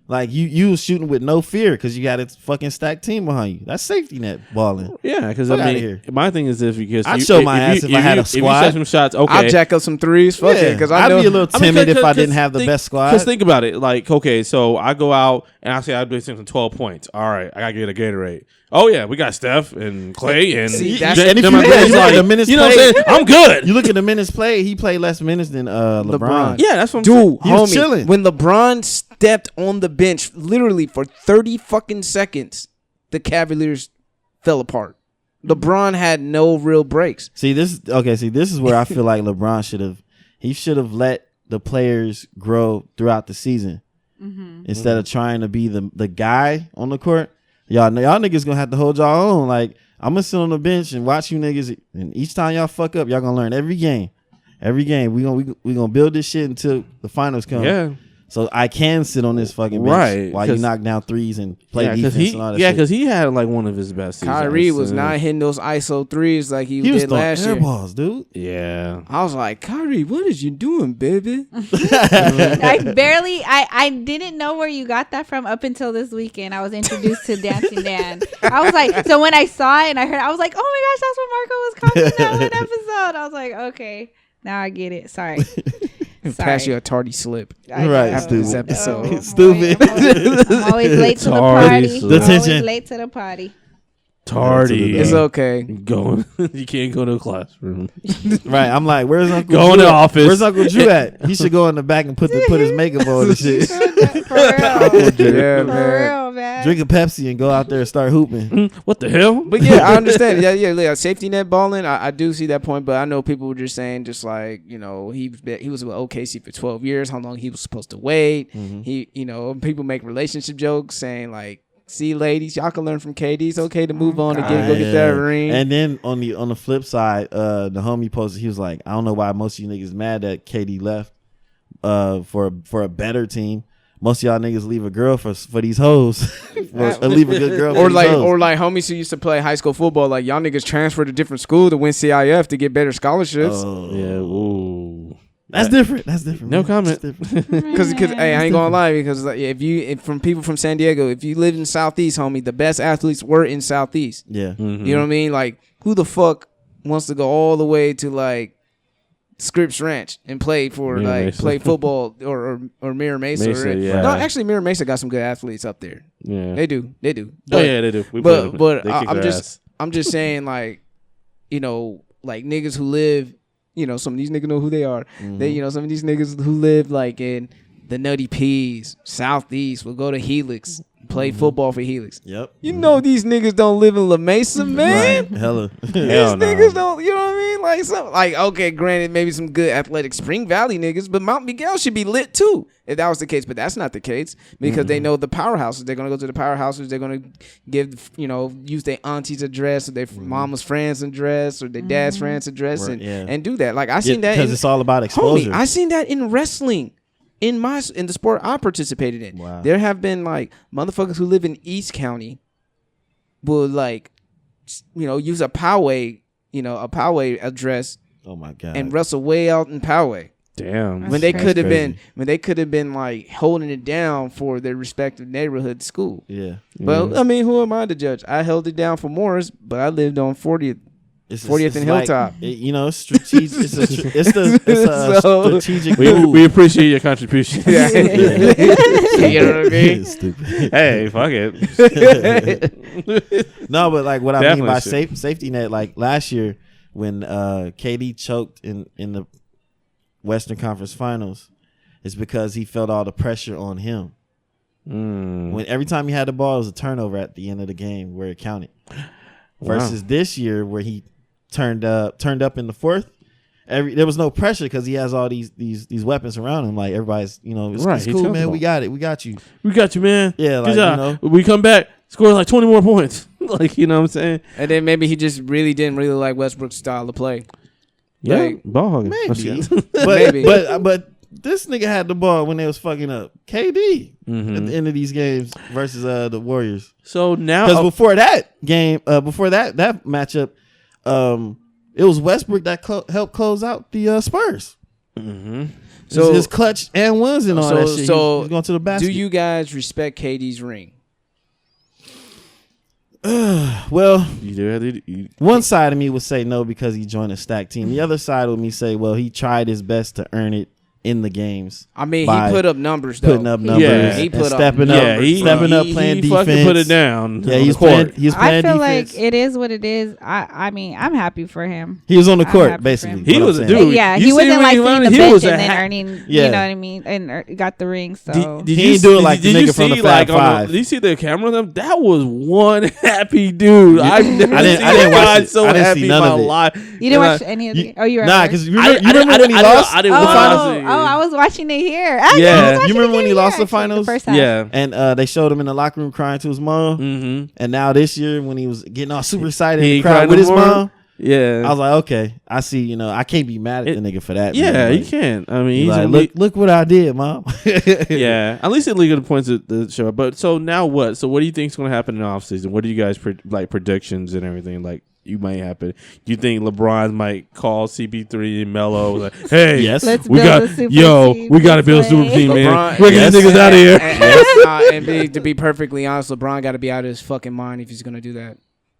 Like you was shooting with no fear because you got a fucking stacked team behind you. That's safety net balling. Yeah, because I mean, my thing is I'd show my ass if I had a squad. If you set some shots, okay, I'd jack up some threes. Fuck it, because I'd be a little timid if I didn't have the best squad. Because think about it, like, okay, so I go out and I say I'd be some 12 points. All right, I gotta get a Gatorade. Oh yeah, we got Steph and Clay and and if you look at the minutes, you know what I'm saying? I'm good. You look at the minutes played, he played less minutes than LeBron. Yeah, that's what I'm saying. He was chilling. When LeBron stepped on the bench, literally for 30 fucking seconds, the Cavaliers fell apart. LeBron had no real breaks. This is where I feel like LeBron should have let the players grow throughout the season instead of trying to be the guy on the court. Y'all niggas gonna have to hold y'all own. Like, I'm gonna sit on the bench and watch you niggas, and each time y'all fuck up, y'all gonna learn every game. Every game we gonna build this shit until the finals come. Yeah. So I can sit on this fucking bench while you knock down threes and play defense and all that shit. Yeah, because he had like one of his best seasons. Kyrie was not hitting those ISO threes like he did last year. He was throwing air balls, dude. Yeah. I was like, Kyrie, what is you doing, baby? I didn't know where you got that from up until this weekend. I was introduced to Dancing Dan. I was like, so when I saw it and I heard it, I was like, oh my gosh, that's what Marco was commenting on an episode. I was like, okay, now I get it. Sorry. Pass you a tardy slip. Right, after this episode. Stupid. I'm always late to the party. Detention. Late to the party. Tardy. It's okay. You can't go to a classroom. Right. I'm like, where's Uncle Drew? Go in the office. Where's Uncle Drew at? He should go in the back and put his makeup on and shit. For real. Yeah, man. Drink a Pepsi and go out there and start hooping. What the hell? But yeah, I understand. Yeah. Safety net balling. I do see that point, but I know people were just saying, just like, you know, he was with OKC for 12 years. How long he was supposed to wait? He, you know, people make relationship jokes saying like, see, ladies, y'all can learn from KD. It's okay to move on and go get that ring. And then on the flip side, the homie posted, he was like, I don't know why most of you niggas mad that KD left for a better team. Most of y'all niggas leave a girl for these hoes. Or leave a good girl for these hoes. Or like homies who used to play high school football, like y'all niggas transfer to different school to win CIF to get better scholarships. Oh. Yeah, ooh. That's different. No comment. Because hey, I ain't gonna lie, because like, if from people from San Diego, if you live in Southeast, homie, the best athletes were in Southeast. Yeah, you know what I mean. Like, who the fuck wants to go all the way to like Scripps Ranch and play for play football or Mira Mesa? Yeah. No, actually, Mira Mesa got some good athletes up there. Yeah, they do. But, they do. But I'm just saying, like, you know, like niggas who live. You know, some of these niggas know who they are. They, you know, some of these niggas who live like in the Nutty Peas, Southeast will go to Helix, play football for Helix. Yep. You know these niggas don't live in La Mesa, man. Right. Hella. These niggas don't, you know what I mean? Like okay, granted, maybe some good athletic Spring Valley niggas, but Mount Miguel should be lit too if that was the case. But that's not the case because they know the powerhouses. They're gonna go to the powerhouses. They're gonna give, use their auntie's address or their mama's friend's address or their dad's friend's address and do that. Like I seen that because it's all about exposure. Homie, I seen that in wrestling. In the sport I participated in, wow. There have been like motherfuckers who live in East County will like, use a Poway, a Poway address. Oh my god! And wrestle way out in Poway. Damn. When they could have been like holding it down for their respective neighborhood school. Yeah. Well, I mean, who am I to judge? I held it down for Morris, but I lived on 40th. 40th and Hilltop. It's strategic. It's a strategic. We appreciate your contribution. Yeah. You know what I mean? Stupid. Hey, fuck it. No, but like what I mean by Definitely safety net, like last year when KD choked in the Western Conference Finals, it's because he felt all the pressure on him. When every time he had the ball, it was a turnover at the end of the game where it counted. Versus this year where he turned up in the fourth. There was no pressure because he has all these weapons around him. Like everybody's, it's cool, man. We got it. We got you. We got you, man. Yeah, good job. We come back, score like 20 more points. Like, you know what I'm saying? And then maybe he just really didn't really like Westbrook's style of play. Yeah, like, ball hogging. Maybe. Maybe. But this nigga had the ball when they was fucking up KD at the end of these games versus the Warriors. So now, because before that game, before that matchup, it was Westbrook that helped close out the Spurs. So his clutch and ones and all that shit. So he's going to the basket. Do you guys respect KD's ring? Well, you one side of me would say no because he joined a stacked team. The other side of me say, well, he tried his best to earn it in the games. I mean, he put up numbers, though. Putting up numbers. Yeah, he put up stepping numbers. Up, playing defense. Fucking put it down. Yeah, he's playing defense. I feel like it is what it is. I mean, I'm happy for him. He was on the court, basically. He was a dude. Yeah, he wasn't like sitting the bench and then earning, you know what I mean, and got the ring. So he didn't do it like the nigga from the Fab Five. Did you see the camera? That was one happy dude. I didn't watch it. So happy in my life. You didn't watch any of the? Oh, you were nah, because you remember when he lost. I didn't watch it. Oh, I was watching it here. Yeah, you remember when he lost the finals? The first half. Yeah, and they showed him in the locker room crying to his mom. And now this year, when he was getting all super excited, he cried with his mom. Yeah, I was like, okay, I see. I can't be mad at the nigga for that. Yeah, man. You can't. I mean, he's like, look what I did, mom. Yeah, at least it legal points at the show. But so now what? So what do you think is going to happen in the offseason? What do you guys like predictions and everything like? You might happen. Do you think LeBron might call CP3 and Melo like, "Hey, yes, we got to build a super team, man. We're getting these niggas out of here." And to be perfectly honest, LeBron got to be out of his fucking mind if he's gonna do that.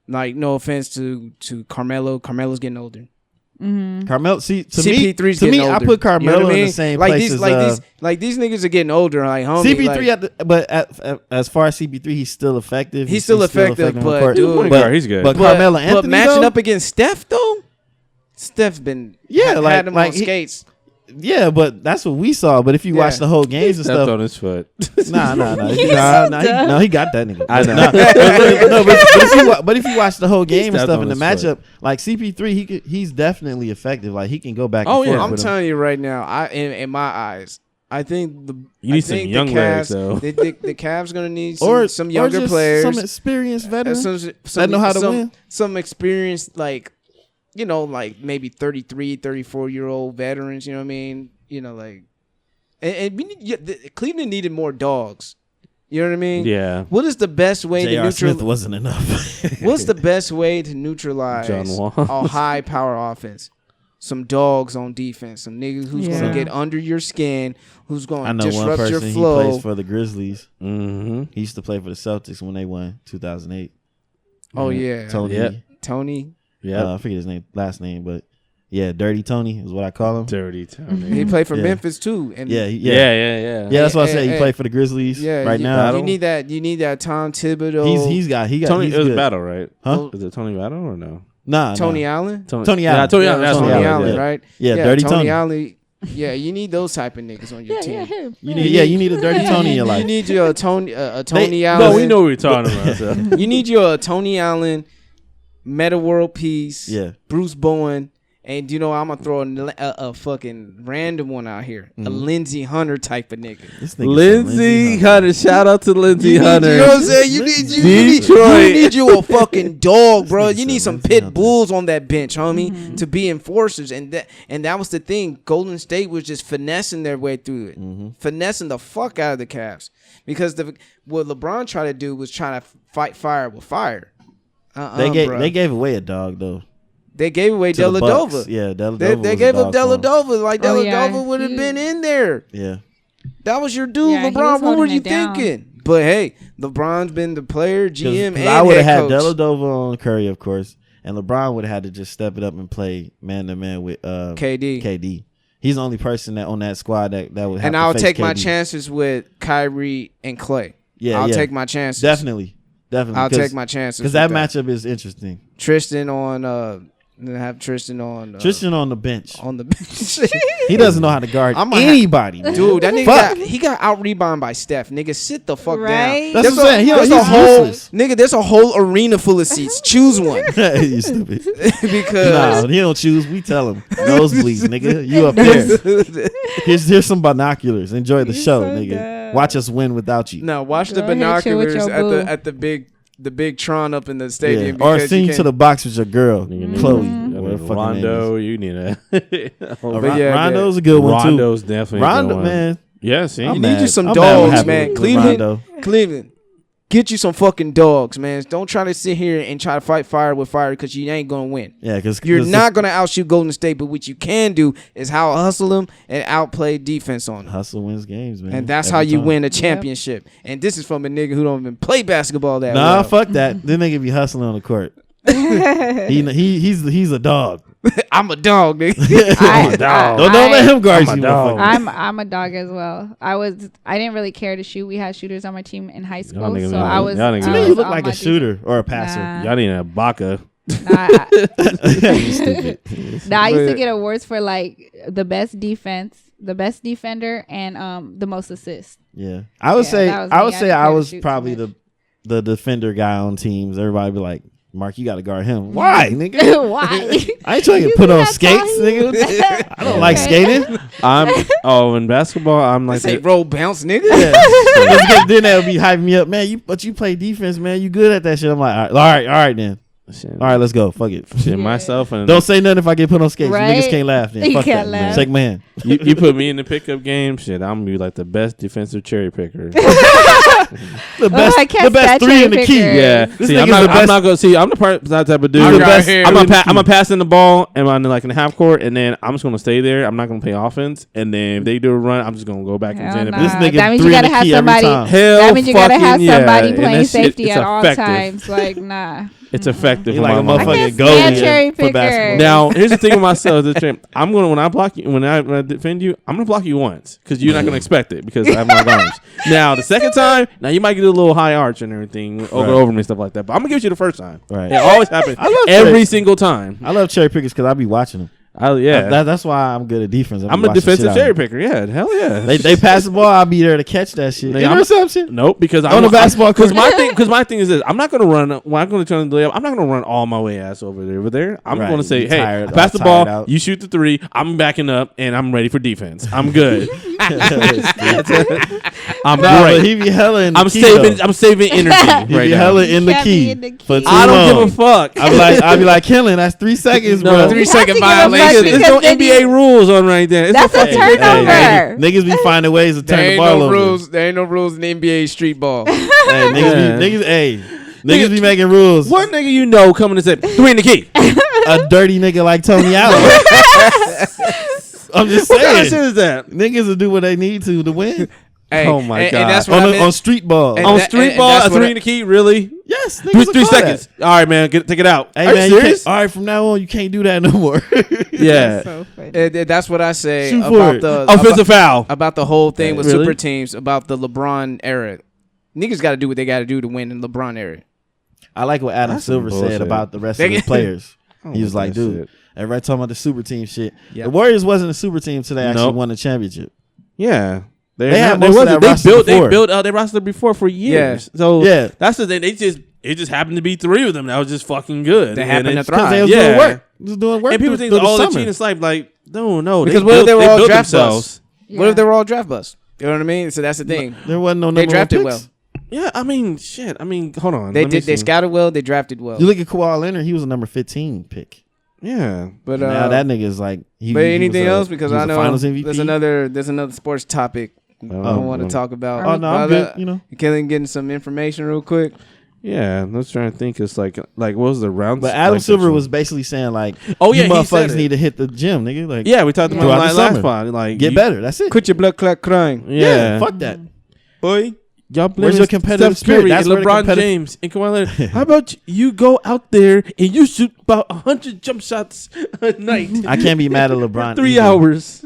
Like, no offense to Carmelo. Carmelo's getting older. Carmelo, see, CP3's to me, older. I put Carmelo in the same place as these niggas are getting older. Like, homie, CP3 as far as CP3, he's still effective. He's still effective, but he's good. But Carmelo Anthony, but matching up against Steph though, Steph's been had him on skates. Yeah, but that's what we saw. But if you watch the whole games and stuff, on his foot. Nah, he got that nigga. I know. But if you watch the whole game and stuff in the matchup, like CP3, he's definitely effective. Like he can go back. Oh and forth. I'm telling you right now, in my eyes, I think you need some young legs though. The Cavs gonna need some younger players, some experienced veterans that know how to win. Some experienced like maybe 33, 34-year-old veterans, you know what I mean? And we need, Cleveland needed more dogs. You know what I mean? Yeah. What is the best way to neutralize? Smith wasn't enough. What's the best way to neutralize a high power offense? Some dogs on defense, some niggas who's gonna get under your skin, who's gonna disrupt your flow. He plays for the Grizzlies. He used to play for the Celtics when they won 2008. Oh yeah, Tony. Yeah, I forget his last name, but yeah, Dirty Tony is what I call him. Dirty Tony. He played for Memphis too, and yeah. Yeah, that's what I said. He played for the Grizzlies. Right now. You need that Tom Thibodeau. He got. Tony is Battle, right? Huh? Is it Tony Battle or no? Nah, Tony Allen. Tony Allen. Tony Allen, right? Yeah, Dirty Tony Allen. Yeah, you need those type of niggas on your team. You need a dirty Tony in your life. You need your Tony Allen. No, we know what we're talking about. So. You need your Tony Allen, Meta World Peace, Bruce Bowen. And I'm gonna throw a fucking random one out here, a Lindsey Hunter type of nigga. Lindsey Hunter, shout out to Lindsey Hunter. You know what I'm saying? You need you a fucking dog, bro. You need some pit bulls on that bench, homie, to be enforcers. And that was the thing. Golden State was just finessing their way through it, finessing the fuck out of the Cavs, because what LeBron tried to do was trying to fight fire with fire. They gave away a dog though. They gave away Dellavedova. Yeah, Dellavedova. They gave up Dellavedova. Like, Dellavedova would have been in there. Yeah. That was your dude, LeBron. What were you thinking? But, hey, LeBron's been the player, GM, and I would have had coach. Dellavedova on Curry, of course. And LeBron would have had to just step it up and play man-to-man with KD. He's the only person that on that squad that would have to face KD. And I'll take my chances with Kyrie and Klay. Yeah, I'll take my chances. Definitely. I'll take my chances. Because that matchup is interesting. Tristan on... have Tristan on the bench. On the bench. He doesn't know how to guard anybody. Dude, that nigga got out rebounded by Steph. Nigga, sit the fuck down. That's what I'm saying. He's useless. Nigga, there's a whole arena full of seats. Choose one. You stupid. Because he don't choose. We tell him. Nosebleeds, nigga. You up there. Here's some binoculars. Enjoy the show, nigga. Dumb. Watch us win without you. No, watch the binoculars at the big Tron up in the stadium. Or sing to the box with your girl, Chloe. Rondo, you need Rondo's a good one too. Rondo's definitely Rondo, a good one. man. Yes, you need you some dogs, man. Cleveland, get you some fucking dogs, man. Don't try to sit here and try to fight fire with fire because you ain't gonna win. Yeah, because you're not gonna outshoot Golden State. But what you can do is how hustle them and outplay defense on them. Hustle wins games, man. And that's how you win a championship. Yep. And this is from a nigga who don't even play basketball that well. Nah, fuck that. This nigga be hustling on the court. He's a dog. I'm a dog, nigga. I'm a dog. Don't let him guard you. I'm a dog as well. I didn't really care to shoot. We had shooters on my team in high school, so I was. To me, you look like a shooter or a passer. Y'all need a Baca. You stupid. I used to get awards for like the best defense, the best defender, and the most assists. Yeah, I would say I was probably the defender guy on teams. Everybody be like, Mark, you got to guard him. Why, nigga? Why? I ain't trying to get put on skates, nigga. I don't like skating. In basketball, I'm like say roll bounce, nigga. Yeah. Then that would be hyping me up, man. But you play defense, man. You good at that shit. I'm like, all right, then. Shit. All right, let's go. Fuck it. Shit, myself and don't say nothing if I get put on skates. Right? Niggas can't laugh. Then. Fuck can't that. laugh. Shake my hand. You put me in the pickup game. Shit, I'm gonna be like the best defensive cherry picker. the best three in the key. Yeah. See, I'm not gonna see. I'm the type of dude. I'm gonna pass in the ball and I'm like in the half court, and then I'm just gonna stay there. I'm not gonna play offense, and then if they do a run, I'm just gonna go back and stand. This nigga that means three you in gotta the have key somebody. every time. That means you gotta have somebody playing safety it's at all effective. times. Like, nah. It's effective. You're like a motherfucking cherry picker. Now, here's the thing with myself. I'm going to when I defend you, I'm going to block you once because you're not going to expect it because I have long arms. Now, the second time, now you might get a little high arch and everything over me and stuff like that. But I'm going to give you the first time. Right. It always happens every single time. I love cherry pickers because I be watching them. That's why I'm good at defense. I'm a defensive cherry picker. Yeah, hell yeah. They pass the ball, I'll be there to catch that shit. Interception? Nope, because I'm on the basketball. Because my thing is this: I'm not gonna run. When I'm gonna turn the layup, I'm not gonna run all my way ass over there. I'm gonna say, hey, pass the ball. Out. You shoot the three. I'm backing up and I'm ready for defense. I'm good. I'm great. He be hella in the I'm key. I'm saving energy. He be hella in the key. I don't give a fuck. I'll be like, killing. That's 3 seconds, bro. 3 second violation. There's no NBA rules on right there. That's a turnover. Niggas be finding ways to turn the ball over. There ain't no rules in NBA street ball. Niggas be making rules. What nigga you know coming to say 3 in the key? A dirty nigga like Tony Allen. I'm just saying. What kind of shit is that? Niggas will do what they need to win. Hey, oh my god! And that's what on street ball. On street ball, a 3 in the key, really? Yes. 3 seconds. All right, man, take it out. Hey, are man, you serious? All right, from now on, you can't do that no more. Yeah, so funny. That's what I say about the offensive foul. About the whole thing with really? super teams, about the LeBron era. Niggas got to do what they got to do to win in LeBron era. I like what Adam Silver said about the rest of the players. He was like, dude, Everybody talking about the super team shit. Yep. The Warriors wasn't a super team until they actually won the championship. Yeah. They built out their roster before for years. Yeah. So that's the thing. It just happened to be 3 of them that was just fucking good. They happened to thrive. They was doing work. Just doing work. And people think all the cheating slipe, like, no. Because what if they were all draft busts? Yeah. What if they were all draft busts? You know what I mean? So that's the thing. There wasn't no number. They drafted well. Yeah, I mean, shit. I mean, hold on. They scouted well. They drafted well. You look at Kawhi Leonard. He was a number 15 pick. Yeah, but now that nigga is like. But anything else? Because I know there's another sports topic I don't want to talk about. Oh no, I'm good. You know, Killing getting some information real quick. Yeah, let's try and think. It's like what was the round? But Adam Silver was basically saying like, you motherfuckers need to hit the gym, nigga. Like, we talked about last spot. Like, get better. That's it. Quit your blood clot crying. Yeah, fuck that, boy. Y'all where's your competitive spirit? That's LeBron James and Kawhi Leonard. How about you go out there and you shoot about 100 jump shots a night? I can't be mad at LeBron. 3 hours.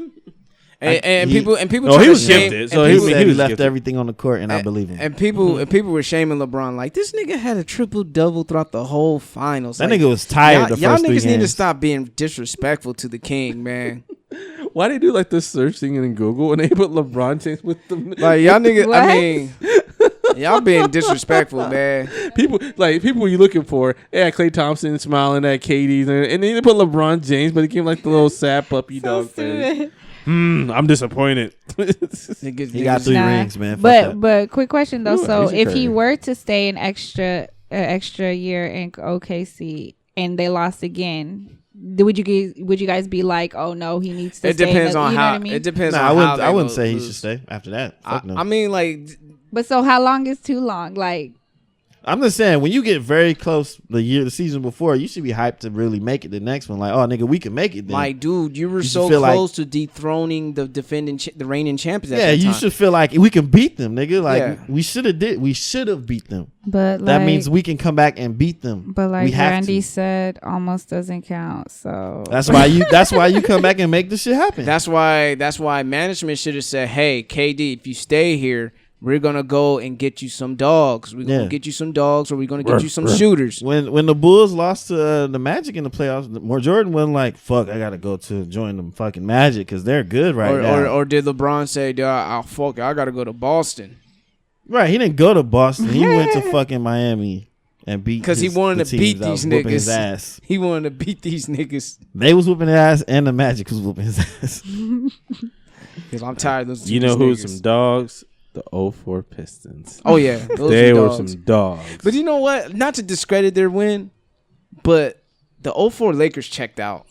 And people. No, he was gifted. So he left everything on the court, and I believe him. And people were shaming LeBron like this nigga had a triple double throughout the whole finals. That nigga was tired. Y'all niggas need to stop being disrespectful to the king, man. Why they do like this search thing in Google and they put LeBron James with them? Like y'all niggas, I mean, y'all being disrespectful, man. People you looking for? Yeah, Klay Thompson smiling at KD, and then they put LeBron James, but he came like the little sad puppy dog thing. I'm disappointed. He got 3 rings, man. But quick question though. So if he were to stay an extra year in OKC and they lost again, would you guys be like, oh no, he needs to stay? It depends on how. I mean? It depends on how. I wouldn't say he should stay after that. Fuck no. I mean, like. But so how long is too long? Like. I'm just saying, when you get very close the season before, you should be hyped to really make it the next one. Like, oh, nigga, we can make it then. Like, dude, you were so close to dethroning the the reigning champions. Yeah, you should feel like we can beat them, nigga. Like, we should have beat them. But that means we can come back and beat them. But like Randy said, almost doesn't count. So that's why you come back and make this shit happen. That's why management should have said, hey, KD, if you stay here, we're gonna go and get you some dogs. We're gonna get you some dogs, or we're gonna get you some shooters. When the Bulls lost to the Magic in the playoffs, Jordan wasn't like, "Fuck, I gotta go to join them fucking Magic because they're good now." Or did LeBron say, "Fuck, I gotta go to Boston"? Right, he didn't go to Boston. He went to fucking Miami and beat because he wanted to beat these niggas. His ass. He wanted to beat these niggas. They was whooping his ass, and the Magic was whooping his ass. Because I'm tired of those. You know who's some dogs? The 04 Pistons. Oh, yeah. They were some dogs. But you know what? Not to discredit their win, but the 04 Lakers checked out.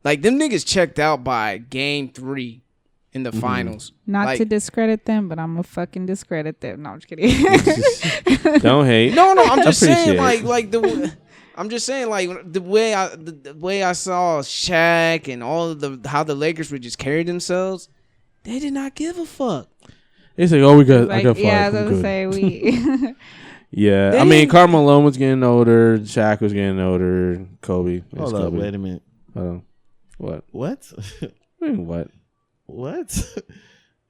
Like, them niggas checked out by game 3 in the finals. Not to discredit them, but I'm going to fucking discredit them. No, I'm just kidding. Don't hate. No, I'm just saying, I'm just saying, like, the way I saw Shaq and all of how the Lakers would just carry themselves, they did not give a fuck. They say, "Oh, I got fired." Yeah, I was gonna say we. Yeah, I mean, Carmelo was getting older. Shaq was getting older. Kobe. Hold up, wait a minute. What? What? I mean, what?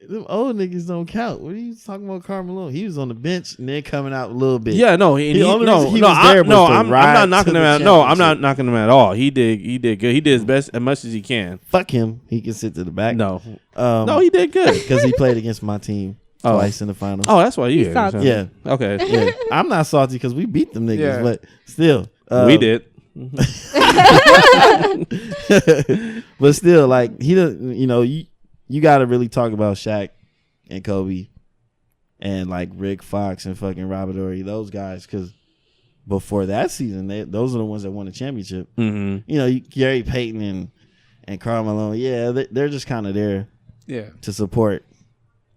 Them old niggas don't count. What are you talking about, Carmelo? He was on the bench and then coming out a little bit. Yeah, no, I'm not knocking him out. No, I'm not knocking him at all. He did good. He did his best as much as he can. Fuck him. He can sit to the back. No, he did good because he played against my team twice in the finals. Oh, that's why you. Yeah. Okay. Yeah. I'm not salty because we beat them niggas, but still, we did. But still, like he doesn't. You know, you got to really talk about Shaq and Kobe and like Rick Fox and fucking Robert Horry, those guys, because before that season, those are the ones that won the championship. Mm-hmm. You know, Gary Payton and Carmelo, they're just kind of there to support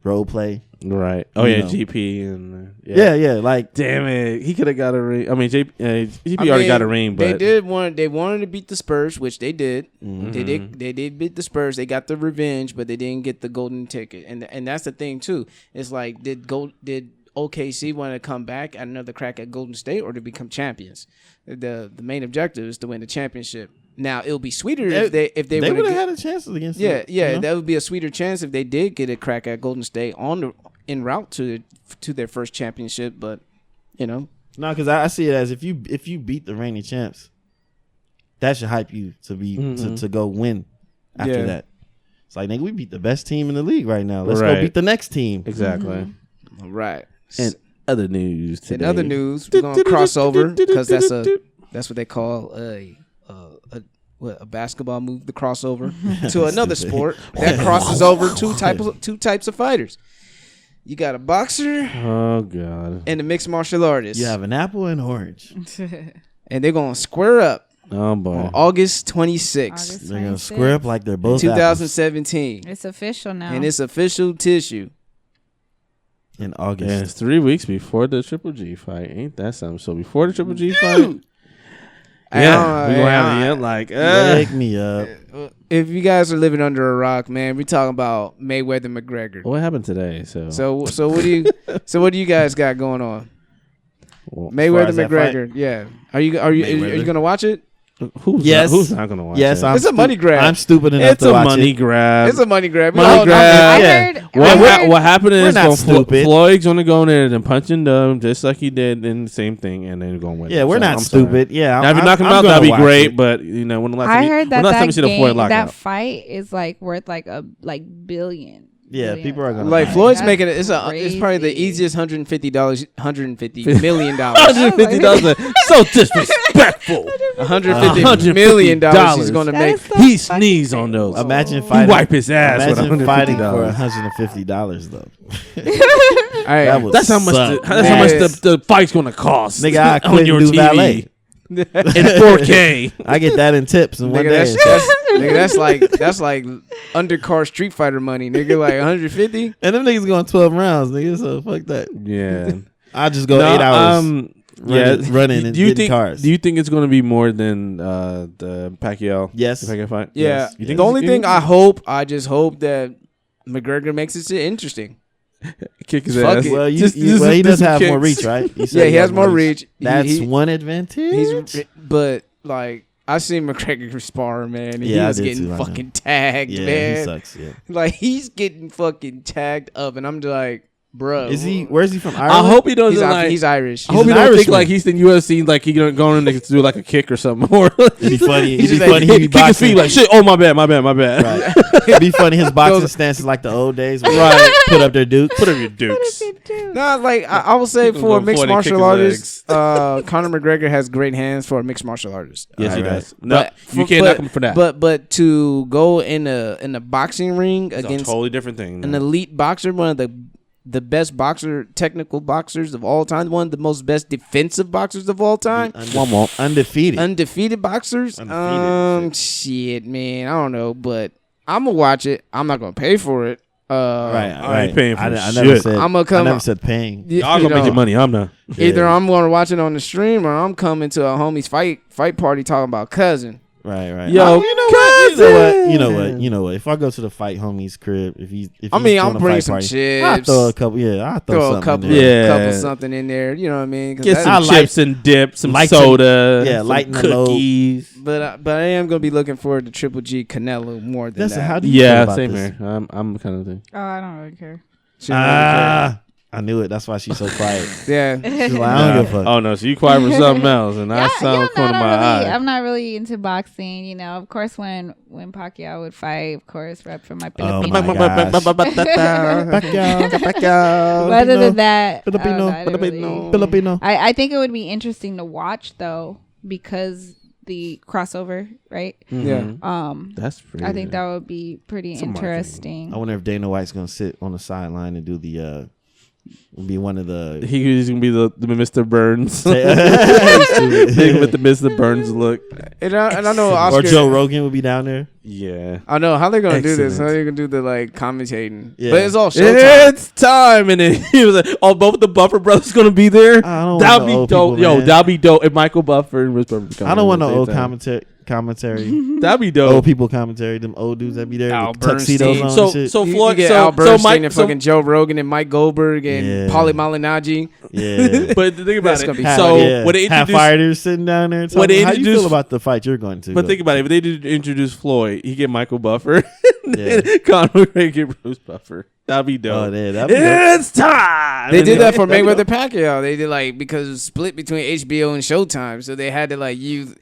role play. Right. Oh, yeah, GP. And yeah. Like, damn it. He could have got a ring. I mean, GP already got a ring, but they wanted to beat the Spurs, which they did. Mm-hmm. They did beat the Spurs. They got the revenge, but they didn't get the golden ticket. And that's the thing, too. It's like, did OKC want to come back at another crack at Golden State or to become champions? The main objective is to win the championship. Now it'll be sweeter if they would have had a chance against them. Yeah, that would be a sweeter chance if they did get a crack at Golden State en route to their first championship. But no, because I see it as if you beat the reigning champs, that should hype you to be to go win after that. It's like, nigga, we beat the best team in the league right now. Let's go beat the next team. Exactly. All right. And other news today. In other news, we're gonna cross over because that's what they call a basketball move, the crossover to another sport that crosses over two types of fighters. You got a boxer, oh god, and a mixed martial artist. You have an apple and orange, and they're gonna square up. Oh boy, on August 26th. They're gonna square up like they're both 2017. It's official now, and it's official tissue. In August, and it's 3 weeks before the Triple G fight. Ain't that something? So before the Triple G fight. Yeah, we're gonna have the end like wake me up. If you guys are living under a rock, man, we're talking about Mayweather McGregor. What happened today? So what do you guys got going on? Well, Mayweather McGregor, yeah. Are you gonna watch it? Who's not gonna watch it? It's a money grab. I'm stupid enough to watch it. It's a money grab. It's a money grab. Money grab. I heard What happened is Floyd's gonna go in there and punch him down just like he did in the same thing, and then go win. Yeah, we're not stupid. Yeah, now if you knock him out, that'd be great. But you know, when the last I heard that that fight is like worth like billion. Yeah, people are gonna like Floyd's making it. It's probably the easiest $150 million. $150 so disrespectful. $150 million he's gonna make. He sneeze on those. Imagine fighting. He wipe his ass. Imagine fighting for $150 though. That's how much. That's how much the fight's gonna cost. Nigga, I on your do TV. Valet. In 4K. I get that in tips in one day. That's like undercard Street Fighter money, nigga. Like 150. And them niggas going 12 rounds, nigga. So fuck that. Yeah, I just go 8 hours. Running and getting cars. Do you think it's going to be more than the Pacquiao? Yes. The Pacquiao fight. Yeah. Yes. You think the only thing I just hope that McGregor makes it interesting. Kick his ass. Well, he does have more reach, right? Yeah, he has more reach. That's one advantage. But like I seen McGregor spar, man. And he was getting fucking tagged, man. He sucks. Yeah, like he's getting fucking tagged up, and I'm just like, bro, where's he from? Ireland? I hope he doesn't he's Irish. I hope he don't think like he's in UFC, like he gonna go in to do like a kick or something. Or it'd be funny. It'd be funny. He'd be kick his feet like shit. Oh my bad. Right. It'd be funny. His boxing stance is like the old days. Right. Put up their dukes. Put up your dukes. No, like I will say for a mixed martial artist, Conor McGregor has great hands for a mixed martial artist. Yes, he does. No, you can't knock him for that. But to go in a boxing ring against a totally different thing. An elite boxer, one of the best technical boxers of all time, one of the most best defensive boxers of all time. Undefeated boxers. Shit, man, I don't know, but I'm gonna watch it. I'm not gonna pay for it. I ain't paying for I shit. never said paying. Y'all gonna make your money. I'm not. Either I'm gonna watch it on the stream or I'm coming to a homie's fight party talking about cousin. Right. Yo, you know what? If I go to the fight homie's crib, I'm bringing some chips. I throw a couple. Yeah, I throw a couple something in there. You know what I mean? Get some chips and dip, some soda. Yeah, light cookies. But I am gonna be looking forward to Triple G Canelo more than that. How do you feel about same this? here. I'm kind of thing. Oh, I don't really care. I knew it. That's why she's so quiet. Yeah. She's like, I don't give a fuck. Oh no, so you quiet for something else, and I saw the corner of my eye. I'm not really into boxing. You know, of course, when Pacquiao would fight, of course, rep for my Filipino. Pacquiao. Other than that, Filipino. I think it would be interesting to watch though, because the crossover, right? Mm-hmm. Yeah. That's pretty. I think that would be pretty interesting. I wonder if Dana White's gonna sit on the sideline and do the. Be one of the. He's gonna be the Mr. Burns. With the Mr. Burns look. And I know Oscar or Joe Rogan would be down there. Yeah, I know how they're gonna do this. How they're gonna do the like commentating. Yeah. But it's all showtime. It's time, and then he was like, "Oh, both the Buffer brothers gonna be there. That'll be dope. People, that'll be dope. If Michael Buffer and Rich Buffer. I don't want no old commentary. That'd be dope. Old people commentary. Them old dudes that be there. Al with tuxedos on. So Floyd, get Al Bernstein and fucking Joe Rogan and Mike Goldberg and Paulie Malignaggi. Yeah, but think about it. When they introduce fighters sitting down there, how do you feel about the fight you're going to? But think about it. If they did introduce Floyd, he get Michael Buffer. Conor McGregor get Bruce Buffer. That'd be dope. It's time. They did that for Mayweather Pacquiao. They did because it was split between HBO and Showtime, so they had to use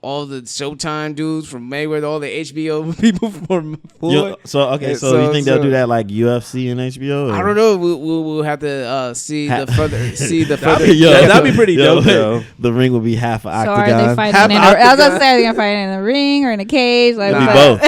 all the Showtime dudes from Mayweather, all the HBO people from Floyd. So you think they'll do that like UFC and HBO? Or? I don't know. We'll have to see the further. That'd be pretty dope. Though. The ring will be half an octagon. So are they fighting I was gonna say, are they gonna fight in the ring or in a cage? Like, it'll be both.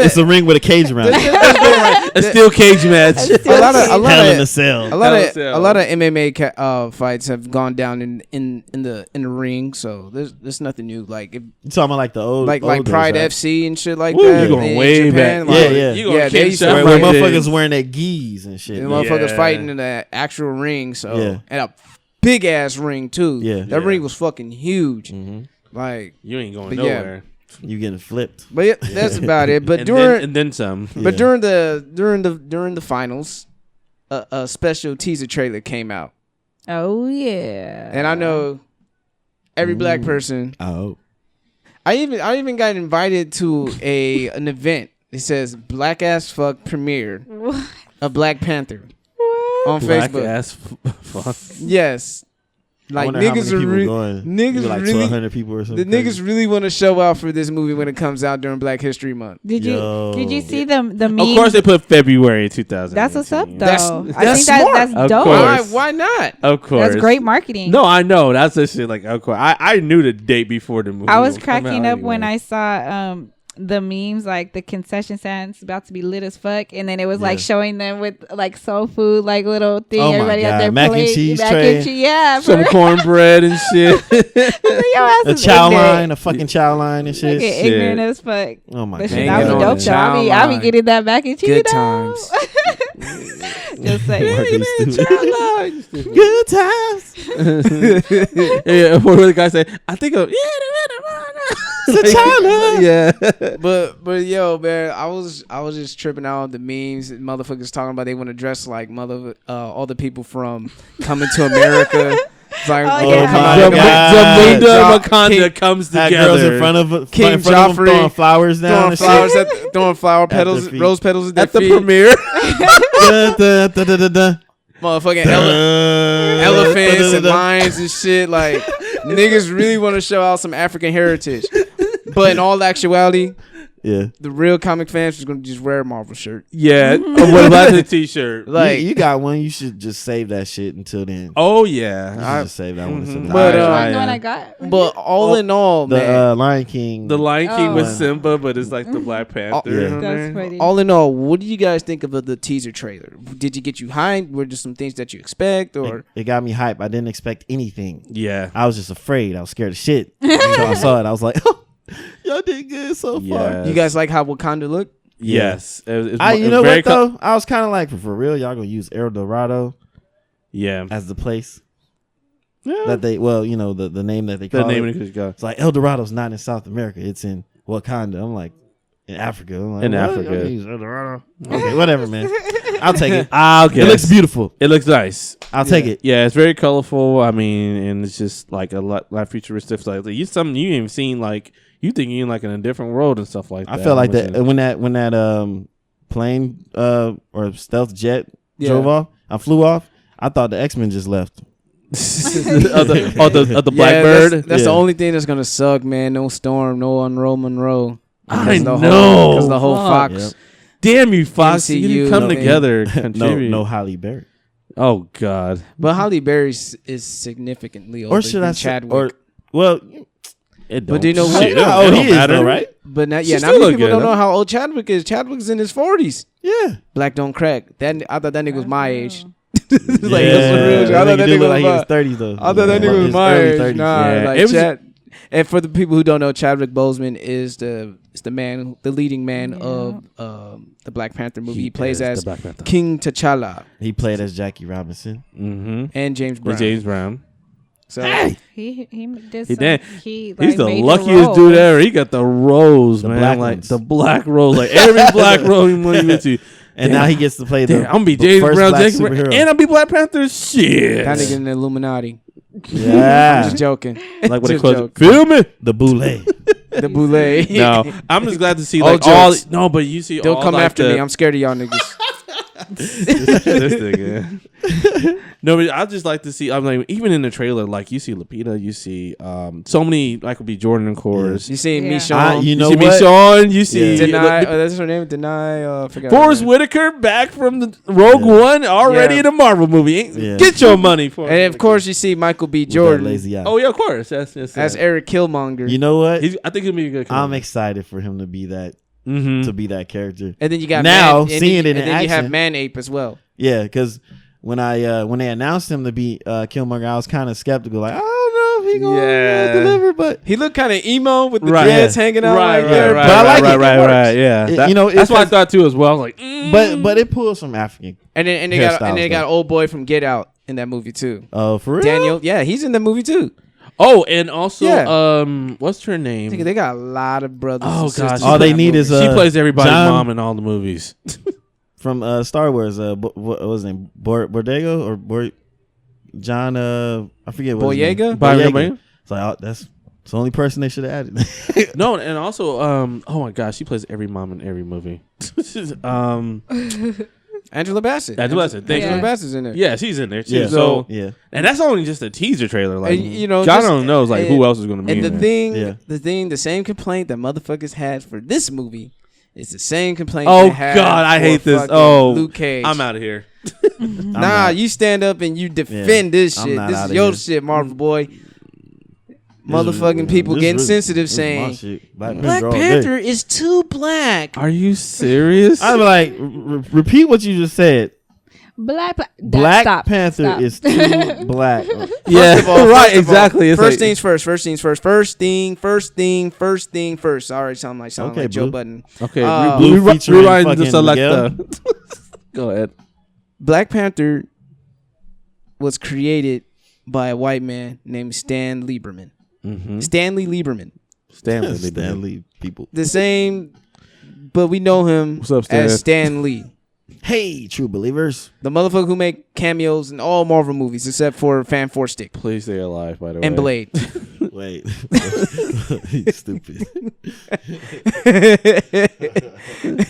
It's a ring with a cage around it. A steel cage match. A lot of MMA fights have gone down in the ring. So there's nothing new. Like you talking about like the old like Pride FC and shit like that. You're going way back. Yeah. They used to where motherfuckers wearing their gis and shit. And motherfuckers fighting in the actual ring. So and a big ass ring too. Yeah, that ring was fucking huge. Mm-hmm. Like you ain't going nowhere. You getting flipped. But that's about it. But and then some. But during the finals, a special teaser trailer came out. Oh yeah. And I know every black person. Oh. I even got invited to an event. It says Black Ass Fuck premiere of Black Panther on Black Facebook. Ass fuck. Yes. Like niggas are niggas like really 100 people or something. The niggas really want to show out for this movie when it comes out during Black History Month. Did you see the meme? Of course they put February 2000. That's what's up though. That's smart. That's dope. Why not? Of course. That's great marketing. No, I know. That's the shit. Like, of course. I knew the date before the movie. I was cracking up when I saw the memes, like the concession stands about to be lit as fuck, and then it was like showing them with like soul food, like little thing. Oh everybody my God. at their Mac plate, and cheese mac tray. and cheese, yeah, some cornbread and shit. A chow line, a fucking chow line and shit. Fucking ignorant as fuck. Oh my But God. shit, that was dope though. I be getting that mac and cheese. Good times. Just saying. Good times. Yeah, what did the guy say? I think of yeah. But yo, man, I was just tripping out on the memes. Motherfuckers talking about they want to dress like all the people from Coming to America. It's like, Zamunda Wakanda comes together. Girls in front of King Joffrey throwing flowers down, throwing flower petals, rose petals at the premiere. Motherfucking elephants and lions and shit. Like niggas really want to show out some African heritage, but in all actuality, the real comic fans is gonna just wear a Marvel shirt. Yeah, what about the T-shirt? Like you got one, you should just save that shit until then. Oh yeah, I just save that one. Until then. But I got. But all in all, the man, Lion King. The Lion King with Simba, but it's like the Black Panther. That's funny. All in all, what do you guys think of the teaser trailer? Did you get you hyped? Were there some things that you expect, or it got me hyped? I didn't expect anything. Yeah, I was just afraid. I was scared of shit. So I saw it. I was like, oh, y'all did good so far. You guys like how Wakanda looked? Yes. You know what though? I was kind of like, for real, y'all gonna use El Dorado? Yeah, as the place. Yeah. That they, the name that they call it. It's like El Dorado's not in South America. It's in Wakanda. I'm like, in Africa. I'm like, in Africa. Use El Dorado. Okay, whatever, man. I'll take it. It looks beautiful. It looks nice. I'll take it. Yeah, it's very colorful. I mean, and it's just like a lot futuristic. Like something you ain't seen. Like you think you're like in a different world and stuff like that. I felt like that when that plane or stealth jet drove off. I flew off. I thought the X-Men just left. the Blackbird. That's the only thing that's gonna suck, man. No Storm, no Monroe Monroe. I know because the whole Fox. Yep. Damn you, Fox! You didn't come together. No Halle Berry. Oh God! But Halle Berry is significantly older than Chadwick. But do you know what? How old he is, though, right? But not many people don't know how old Chadwick is. Chadwick's in his 40s. Yeah. Black don't crack. I thought that nigga was my age. I thought that nigga was like he was 30s though. I thought that nigga was my age. 30s. Nah, and for the people who don't know, Chadwick Boseman is the leading man of the Black Panther movie. He plays as King T'Challa. He played as Jackie Robinson. Mm-hmm. And James Brown. So he did. He's like, the luckiest dude ever. He got the rose, man. Like the black rose, like every black rose he went into. And now he gets to play I'm gonna be James Brown, and I'll be Black Panther. Shit, that nigga in the Illuminati. Yeah, I'm just joking. Like what they call it? Feel me? The boule. The boule. No, I'm just glad to see like all. No, but you see, they'll come after me. I'm scared of y'all niggas. This nigga. No, but I just like to see. I'm like, even in the trailer, like you see Lupita, you see so many. Like would be Jordan, of course. You see Michonne. You know see what? Michonne. You see Denai. That's her name. Denai. Forgot. Forrest Whitaker back from the Rogue One already in a Marvel movie. Get your money for. And of course, you see Michael B. Jordan. Lazy eye. Oh yeah, of course. That's Eric Killmonger. You know what? I think he'll be a good. I'm excited for him to be that. To be that character. And then you got seeing it in action. You have Man-Ape as well. Yeah, because when they announced him to be Killmonger, I was kind of skeptical. Like, I don't know if he gonna deliver, but he looked kind of emo with the dreads hanging out there. But I like it. Right. Yeah, that's what I thought too as well. I was like, but it pulls from African. And they got old boy from Get Out in that movie too. Oh, for real? Daniel, yeah, he's in the movie too. Oh, and also, what's her name? They got a lot of brothers. Oh gosh, all they need is she plays everybody's mom in all the movies. From Star Wars, what was his name? Bordego or John? I forget what Boyega. Boyega. It's like that's the only person they should have added. No, and also, oh my gosh, she plays every mom in every movie. Angela Bassett. Angela Bassett's in there. Yeah, she's in there too. Yeah. So yeah, and that's only just a teaser trailer. Like God just, don't knows like who else is going to be. And the same complaint that motherfuckers had for this movie is the same complaint. Oh they had God, I hate this. Luke Cage. I'm out of here. Nah, you stand up and you defend this shit. This is your shit, Marvel boy. Motherfucking people getting sensitive saying Black Panther is too black. Are you serious? I'm like, repeat what you just said. Black Panther is too black. Yeah, right, exactly. First things first. First thing first. Sorry, sound like Joe Budden. Okay, rewind the selector. Go ahead. Black Panther was created by a white man named Stan Lieberman. Mm-hmm. Stanley Lieberman. Stanley people. The same, but we know him as Stan Lee. Hey, true believers. The motherfucker who made cameos in all Marvel movies except for Fan Four Stick. Please stay alive, by the way. And Blade. Wait. He's stupid.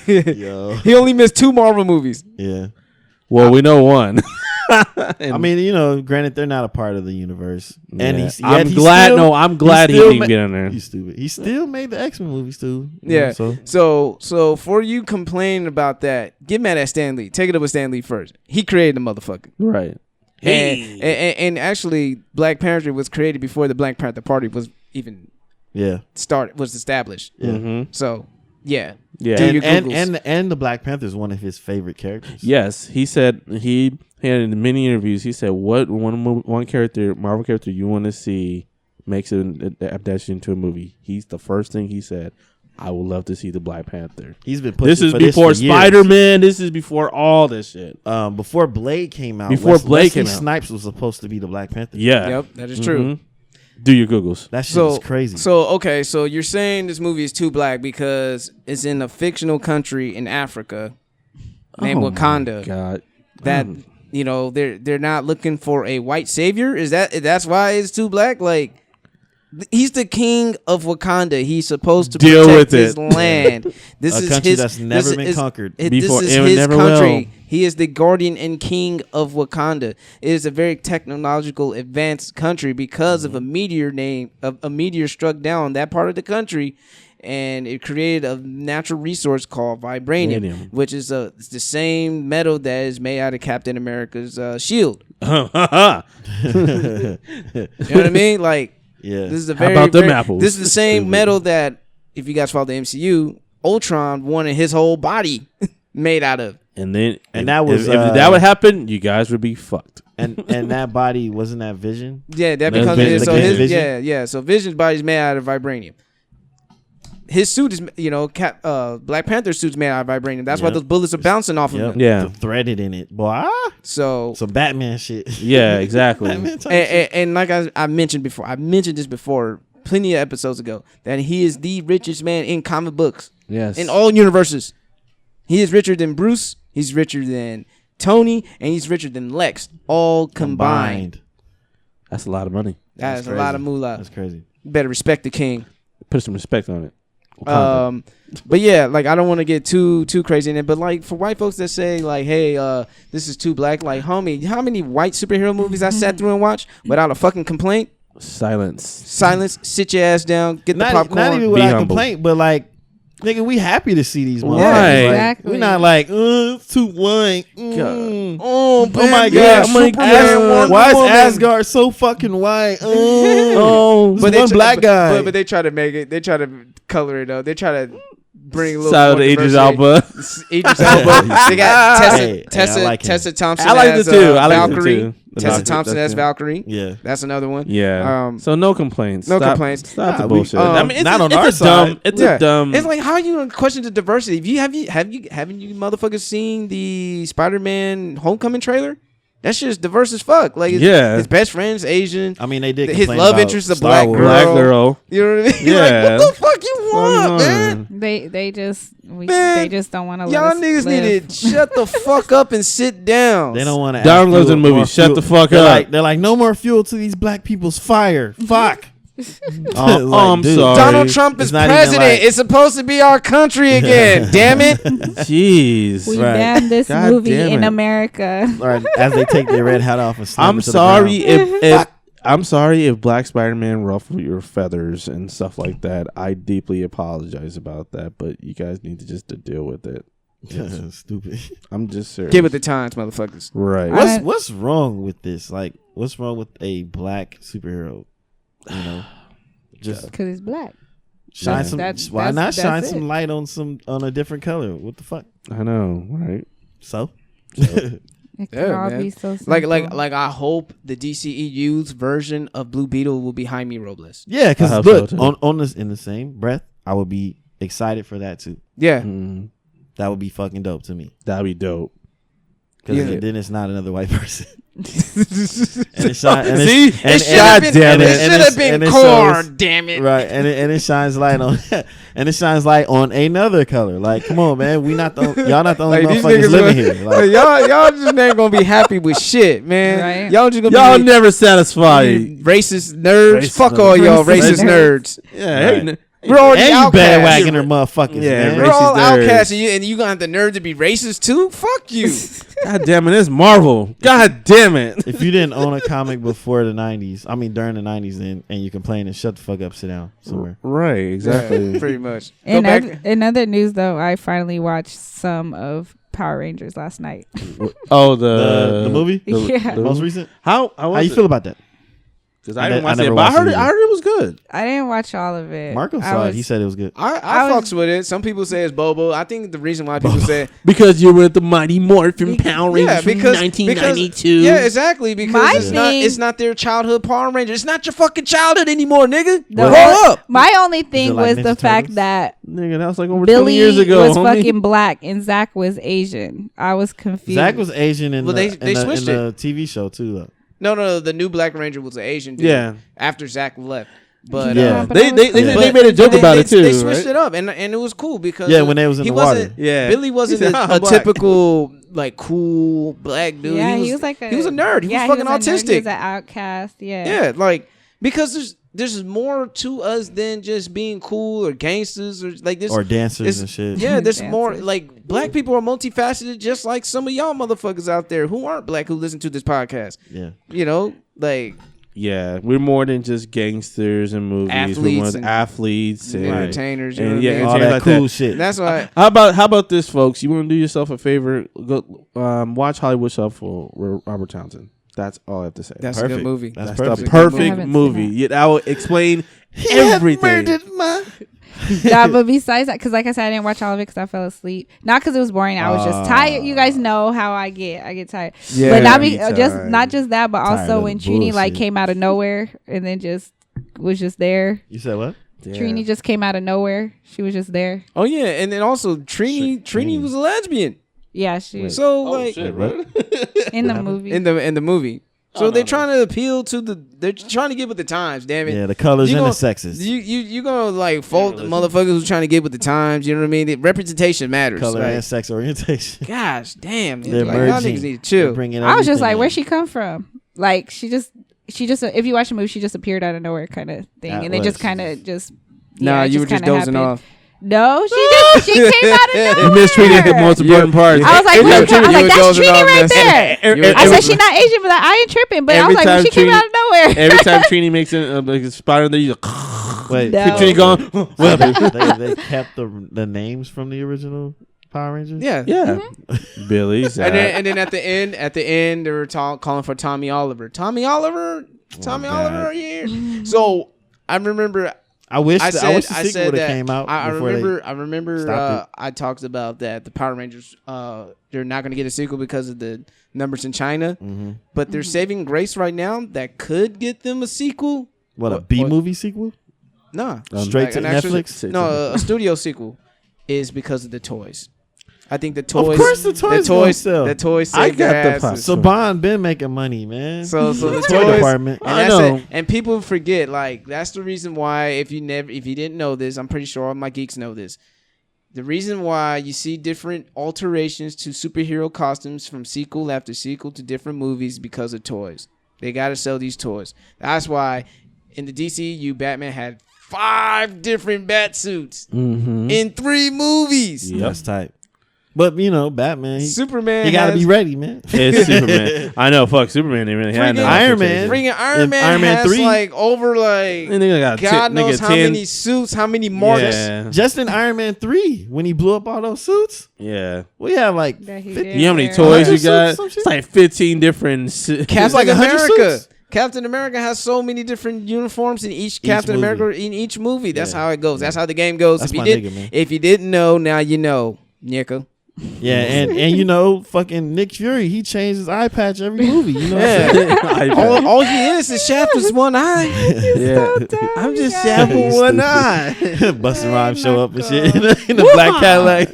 Yo. He only missed 2 Marvel movies. Yeah. Well, we know one. I mean, granted, they're not a part of the universe. Yeah. And I'm glad he didn't get in there. He's stupid. He still made the X-Men movies too. Yeah. So for you complaining about that, get mad at Stan Lee. Take it up with Stan Lee first. He created the motherfucker. Right. And actually, Black Panther was created before the Black Panther Party was even was established. Yeah. Mm-hmm. So yeah. Yeah. And the Black Panther is one of his favorite characters. Yes, he said he had in many interviews. He said, "What one character, Marvel character, you want to see makes an adaptation into a movie?" He's the first thing he said. I would love to see the Black Panther. He's been pushing this is for before this for Spider-Man. This is before all this shit. Before Blade came out. Wesley Snipes was supposed to be the Black Panther. Yeah. Yep, that is true. Mm-hmm. Do your Googles. That shit is crazy. So you're saying this movie is too black because it's in a fictional country in Africa named Wakanda. God. That they're not looking for a white savior? That's why it's too black? Like, he's the king of Wakanda. He's supposed to deal protect with his land. This is country his that's never been conquered before. This is his country. He is the guardian and king of Wakanda. It is a very technological, advanced country because of a meteor struck down that part of the country, and it created a natural resource called vibranium. Which is it's the same metal that is made out of Captain America's shield. You know what I mean? Like. Yeah. This is apples? This is the same metal that, if you guys follow the MCU, Ultron wanted his whole body made out of. And then, and that was if that would happen, you guys would be fucked. And that body wasn't that Vision. Yeah, that becomes Vision. So Vision's body's made out of vibranium. His suit is, Black Panther's suit's made out of vibranium. That's why those bullets are bouncing off of him. Yeah, threaded in it, boy. So some Batman shit. Yeah, exactly. and like I mentioned before, this before plenty of episodes ago, that he is the richest man in comic books. Yes, in all universes, he is richer than Bruce. He's richer than Tony, and he's richer than Lex, all combined. That's a lot of money. That's a lot of moolah. That's crazy. You better respect the king. Put some respect on it. But yeah, like I don't want to get too crazy in it. But like for white folks that say like, hey, this is too black. Like, homie, how many white superhero movies I sat through and watched without a fucking complaint? Silence. Sit your ass down. Get the popcorn. Not even without complaint, but like, nigga, we happy to see these movies. Right. Exactly. We're not like, it's too white. Oh my God. Why is Asgard so fucking white? But one black guy. But they try to make it. They try to color it up. They try to bring a little shout out to Idris Elba. Idris Elba. They got like Tessa Thompson. I like as, it too. Valkyrie. Tessa Thompson as Valkyrie. Yeah, that's another one. Yeah. So no complaints. Stop the bullshit. I mean, not on our side. It's a dumb. It's like, how are you gonna question the diversity? Haven't you motherfuckers seen the Spider-Man Homecoming trailer? That shit's diverse as fuck. Like, his best friend's Asian. I mean, they did. His love interest is a black girl. Black girl. You know what I mean? Yeah. Like, what the fuck you want, man? They just don't want to. Y'all niggas need to shut the fuck up and sit down. They don't want to. Down goes in the movie. Shut the fuck up. They're like, no more fuel to these black people's fire. Fuck. I'm sorry. Donald Trump is president. It's supposed to be our country again. Damn it. Jeez. We banned this movie in America. Right, as they take their red hat off and slam I'm sorry if Black Spider-Man ruffled your feathers and stuff like that. I deeply apologize about that, but you guys need to just deal with it. Yeah, stupid. I'm just serious. Give it the times, motherfuckers. Right. What's wrong with this? Like, what's wrong with a black superhero? You know, just because he's black. Shine some. Why not shine some light on a different color? What the fuck? I know, right? So it could all be so simple. Like I hope the DCEU's version of Blue Beetle will be Jaime Robles. Yeah, because look, on this in the same breath, I would be excited for that too. Yeah, that would be fucking dope to me. That'd be dope. Because then it's not another white person. It should have been corn, damn it. Right, and it shines light on and it shines light on another color. Like, come on, man, y'all not the only motherfuckers living here. Like, y'all just ain't gonna be happy with shit, man. Right. Y'all never satisfied. Racist nerds. Fuck all y'all racist nerds. Yeah. Right. We're already outcasts. Bandwagoner motherfuckers. Yeah, man. We're all outcasts, and you gonna have the nerve to be racist too? Fuck you. God damn it, it's Marvel. God damn it. If you didn't own a comic before the 90s, I mean during the 90s, and you complain, and shut the fuck up, sit down somewhere. Right, exactly. Yeah, pretty much. In other news, though, I finally watched some of Power Rangers last night. Oh, the movie? The most recent? How you feel about that? Because I didn't watch it, but I heard it was good. I didn't watch all of it. Marco saw it. He said it was good. I fucks with it. Some people say it's Bobo. I think the reason why people say because you were the Mighty Morphin Power Rangers from 1992. Yeah, exactly. Because it's not their childhood Power Ranger. It's not your fucking childhood anymore, nigga. Grow up. My only thing was the fact that nigga, that was like over Billy 20 years ago. Was fucking black and Zach was Asian. I was confused. Zach was Asian in they switched the TV show too, though. No. The new Black Ranger was an Asian dude. Yeah. After Zach left. But yeah, they made a joke about it too. They switched it up, and it was cool because when they was in the water. Yeah, Billy wasn't a typical like cool black dude. Yeah, he was like he was a nerd. He was fucking autistic. He was an outcast. Yeah, like because there's more to us than just being cool or gangsters or like this or dancers and shit. Yeah, there's more like black people are multifaceted, just like some of y'all motherfuckers out there who aren't black who listen to this podcast. Yeah, you know, like. Yeah, we're more than just gangsters and movies. We're more than athletes and entertainers, and all that cool shit. That's why. How about this, folks? You want to do yourself a favor? Go watch Hollywood Shuffle with Robert Townsend. That's all I have to say. That's a good movie. That's the perfect movie. I will explain everything. That, but besides that, because like I said, I didn't watch all of it because I fell asleep. Not because it was boring. I was just tired. You guys know how I get. I get tired. Yeah, but not just that, but also when Trini like came out of nowhere and then just was just there. You said what? Trini just came out of nowhere. She was just there. Oh yeah, and then also Trini was a lesbian. Yeah, she was. So in the movie. In the movie. So they're trying to appeal to they're trying to get with the times, damn it. Yeah, the colors and the sexes. You gonna like fault the motherfuckers who's trying to get with the times, you know what I mean? The representation matters. Color and sex orientation. Gosh, damn. They're like, y'all niggas need to chill. I was just like, where'd she come from? Like she just if you watch the movie, she just appeared out of nowhere kind of thing. And then just kind of just you were just dozing off. No, she came out of nowhere. You mistreated the most important part. I was like, that's Trini right there. I said she's not Asian, but I ain't tripping. But I was like, she came out of nowhere. Every time Trini makes a spot in there, you go, wait, Trini going. They kept the names from the original Power Rangers. Yeah. Mm-hmm. Billy, Zach. and then at the end, they were calling for Tommy Oliver. Tommy Oliver, yeah. So I remember. I wish the sequel would have came out. I remember. I talked about that the Power Rangers. They're not going to get a sequel because of the numbers in China. Mm-hmm. But they're saving grace right now that could get them a sequel. What, a B movie sequel? Nah, straight to Netflix. No, a studio sequel is because of the toys. I think the toys. Of course, the toys sell. The toys. I got the So Bond been making money, man. So the toy department. And people forget, like, that's the reason why if you didn't know this, I'm pretty sure all my geeks know this. The reason why you see different alterations to superhero costumes from sequel after sequel to different movies because of toys. They got to sell these toys. That's why in the DCU, Batman had 5 different bat suits in 3 movies. Yep. That's tight. But, Batman. Superman. He got to be ready, man. It's Superman. I know. Fuck Superman. They really had Iron Man. Freaking Iron Man has 3, like over like God knows how many suits, how many marks. Yeah. Just in Iron Man 3, when he blew up all those suits. Yeah. We have like 50. You know how many toys you got? It's like 15 different suits. Captain America. Captain America has so many different uniforms in each Captain America in each movie. That's how it goes. That's how the game goes. That's if you didn't know, now you know, Nicko. Yeah, and fucking Nick Fury, he changed his eye patch every movie. All he is Shaft with one eye. I'm just Shaft with one eye. Busta Rhymes show up and shit in the black Cadillac.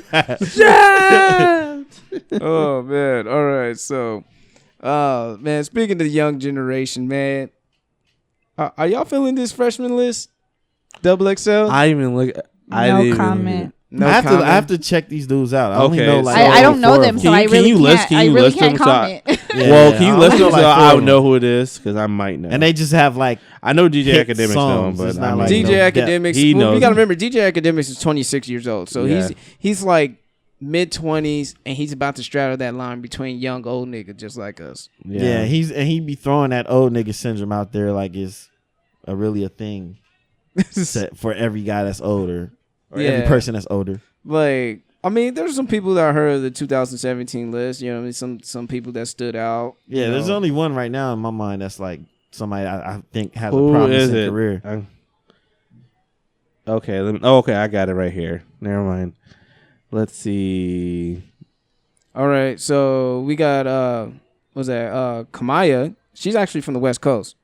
Shaft. Oh man! All right, so, man, speaking to the young generation, man, are y'all feeling this freshman list? XXL? I even look. No comment. I have to check these dudes out. I only know I don't know them, so I really can't comment. Well, can you list them so I would know who it is? Because I might know. And they just have like I know DJ Academics know him, but not like DJ Academics. He knows. You got to remember, DJ Academics is 26 years old, so he's like mid-20s, and he's about to straddle that line between young old nigga just like us. Yeah, he be throwing that old nigga syndrome out there like it's really a thing for every guy that's older. Or every person that's older. Like, I mean, there's some people that heard of the 2017 list. You know what I mean? Some people that stood out. Yeah, there's only one right now in my mind that's like somebody I think has a promising career. Okay, I got it right here. Never mind. Let's see. All right, so we got Kamaya. She's actually from the West Coast.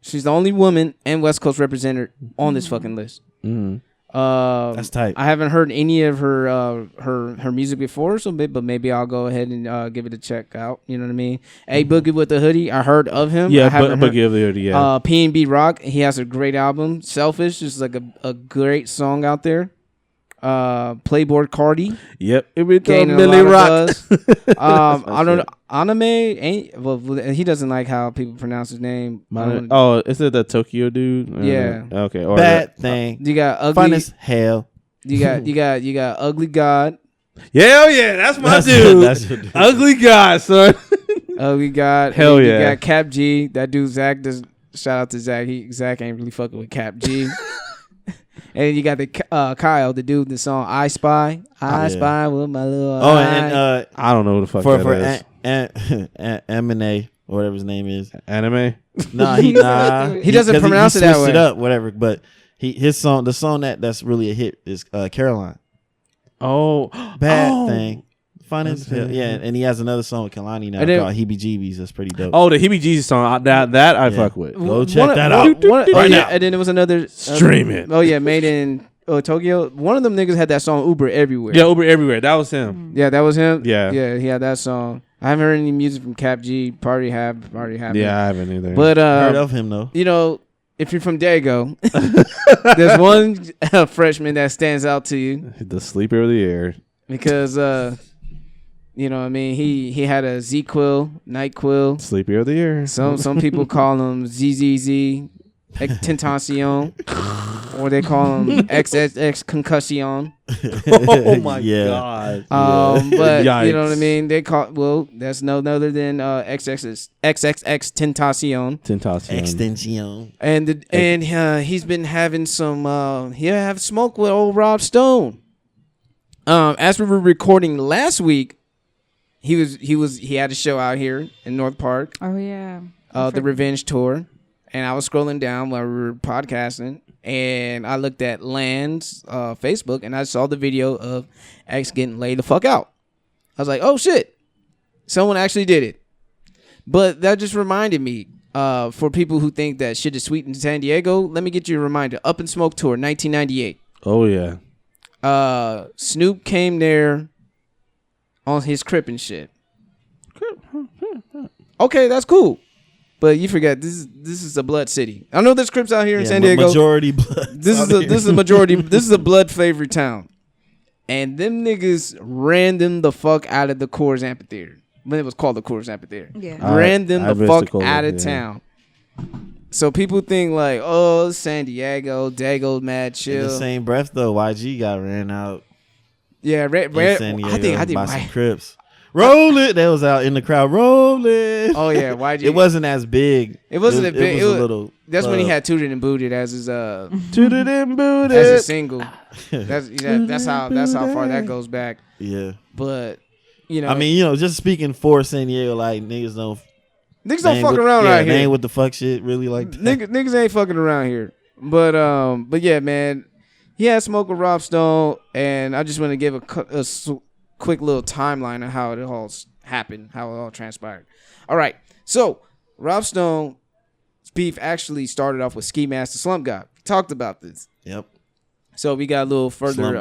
She's the only woman and West Coast representative on this fucking list. Mm-hmm. That's tight. I haven't heard any of her music before, but maybe I'll go ahead and give it a check out. You know what I mean? A Boogie with the Hoodie, I heard of him. Yeah, Boogie with the Hoodie. Yeah. P&B Rock, he has a great album. Selfish is like a great song out there. Playboy Cardi. Yep. Gaining Millie Rock. I don't know. Anime ain't. Well, he doesn't like how people pronounce his name. Is it the Tokyo dude? Yeah. Okay. Bad thing. You got ugly. Fun as hell. You got Ugly God. Yeah, that's my dude. That's dude. Ugly God, son. Ugly God. Hell yeah. You got Cap G. That dude Zach. Shout out to Zach. Zach ain't really fucking with Cap G. And you got the Kyle, the dude, the song "I Spy." I spy with my little eye. And I don't know who the fuck that is. Eminem, or whatever his name is. Anime? He doesn't pronounce it that way. He switched it up, whatever. But the song that's really a hit is Caroline. Oh, Bad Thing. Fun as hell. Yeah, and he has another song with Kalani now called Heebie Jeebies. That's pretty dope. Oh, the Heebie Jeebies song. That I fuck with. Go check that out right now. And then there was another. Stream it. Oh, yeah, made in Tokyo. One of them niggas had that song Uber Everywhere. Yeah, Uber Everywhere. That was him. Yeah, that was him? Yeah. Yeah, he had that song. I haven't heard any music from Cap G. Party haven't. Yeah, I haven't either. But heard of him, though. You know, if you're from Dago, there's one freshman that stands out to you. The sleeper of the year. Because... you know what I mean? He had a Z-Quill, NyQuil. Sleeper of the year. Some people call him ZZZ, Tentacion. or they call him XXX Concussion. Oh my god! But you know what I mean. They call that's no other than XXX Tentacion. Extension. And he's been having some have smoke with old Rob Stone. As we were recording last week, he had a show out here in North Park. Oh yeah. The Revenge Tour. And I was scrolling down while we were podcasting, and I looked at Land's Facebook, and I saw the video of X getting laid the fuck out. I was like, oh shit, someone actually did it. But that just reminded me, for people who think that shit is sweet in San Diego, let me get you a reminder. Up in Smoke Tour, 1998. Oh yeah. Snoop came there on his Crip and shit. Okay, that's cool. But you forget this is a blood city. I know there's Crips out here in San Diego. Majority blood. This is a majority. This is a blood flavored town, and them niggas ran them the fuck out of the Coors Amphitheater when it was called the Coors Amphitheater. Yeah, ran them the fuck out of town. So people think like, oh, San Diego, Dago, mad chill. In the same breath though, YG got ran out. Yeah, San Diego, I think by some Crips. Roll it. That was out in the crowd. Roll it. Oh yeah, YG. It wasn't as big. It wasn't as big. It was a little. That's when he had Tooted and Booted as his Tooted and Booted as a single. That's how far that goes back. Yeah. But you know, I mean, just speaking for San Diego, like niggas don't fuck around out here. They ain't with the fuck shit really like that. Niggas ain't fucking around here. But yeah, man. He had smoke with Rob Stone, and I just want to give a quick little timeline of how it all happened, how it all transpired. All right, so Rob Stone's beef actually started off with Ski Mask the Slump God. We talked about this. Yep. So we got a little further.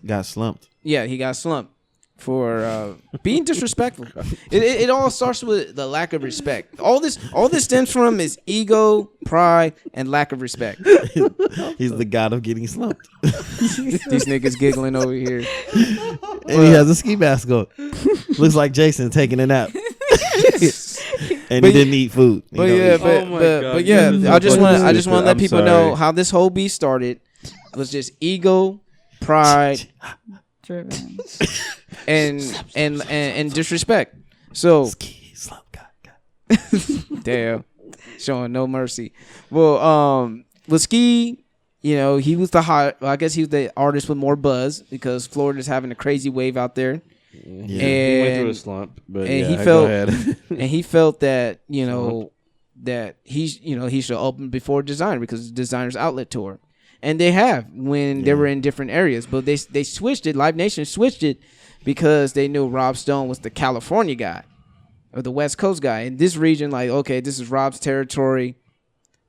Got slumped. Yeah, he got slumped for being disrespectful. It all starts with the lack of respect. All this stems from his ego, pride, and lack of respect. He's the god of getting slumped. These niggas giggling over here. And he has a ski mask on. Looks like Jason taking a nap. And he didn't eat food. But yeah, I just want to let people know how this whole beef started. It was just ego, pride, driven, and disrespect. So damn, showing no mercy. Well, with Ski, he was I guess he was the artist with more buzz because Florida's having a crazy wave out there. Yeah, he went through a slump, but he felt and he felt that that he should open before Designer because it's Designer's outlet tour, and they have when they were in different areas, but they switched it. Live Nation switched it because they knew Rob Stone was the California guy or the West Coast guy in this region. Like, okay, this is Rob's territory.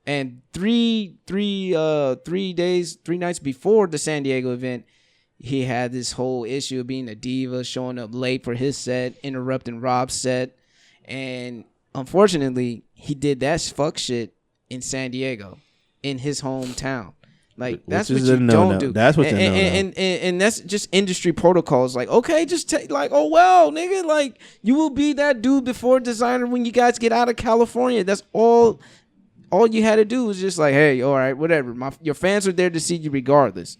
And three nights before the San Diego event, he had this whole issue of being a diva, showing up late for his set, interrupting Rob's set. And unfortunately, he did that fuck shit in San Diego, in his hometown. Like, that's what you don't do. That's what you know. And that's just industry protocols. Like, okay, just take, like, oh, well, nigga, like, you will be that dude before Designer when you guys get out of California. That's all you had to do was just like, hey, all right, whatever. Your fans are there to see you regardless.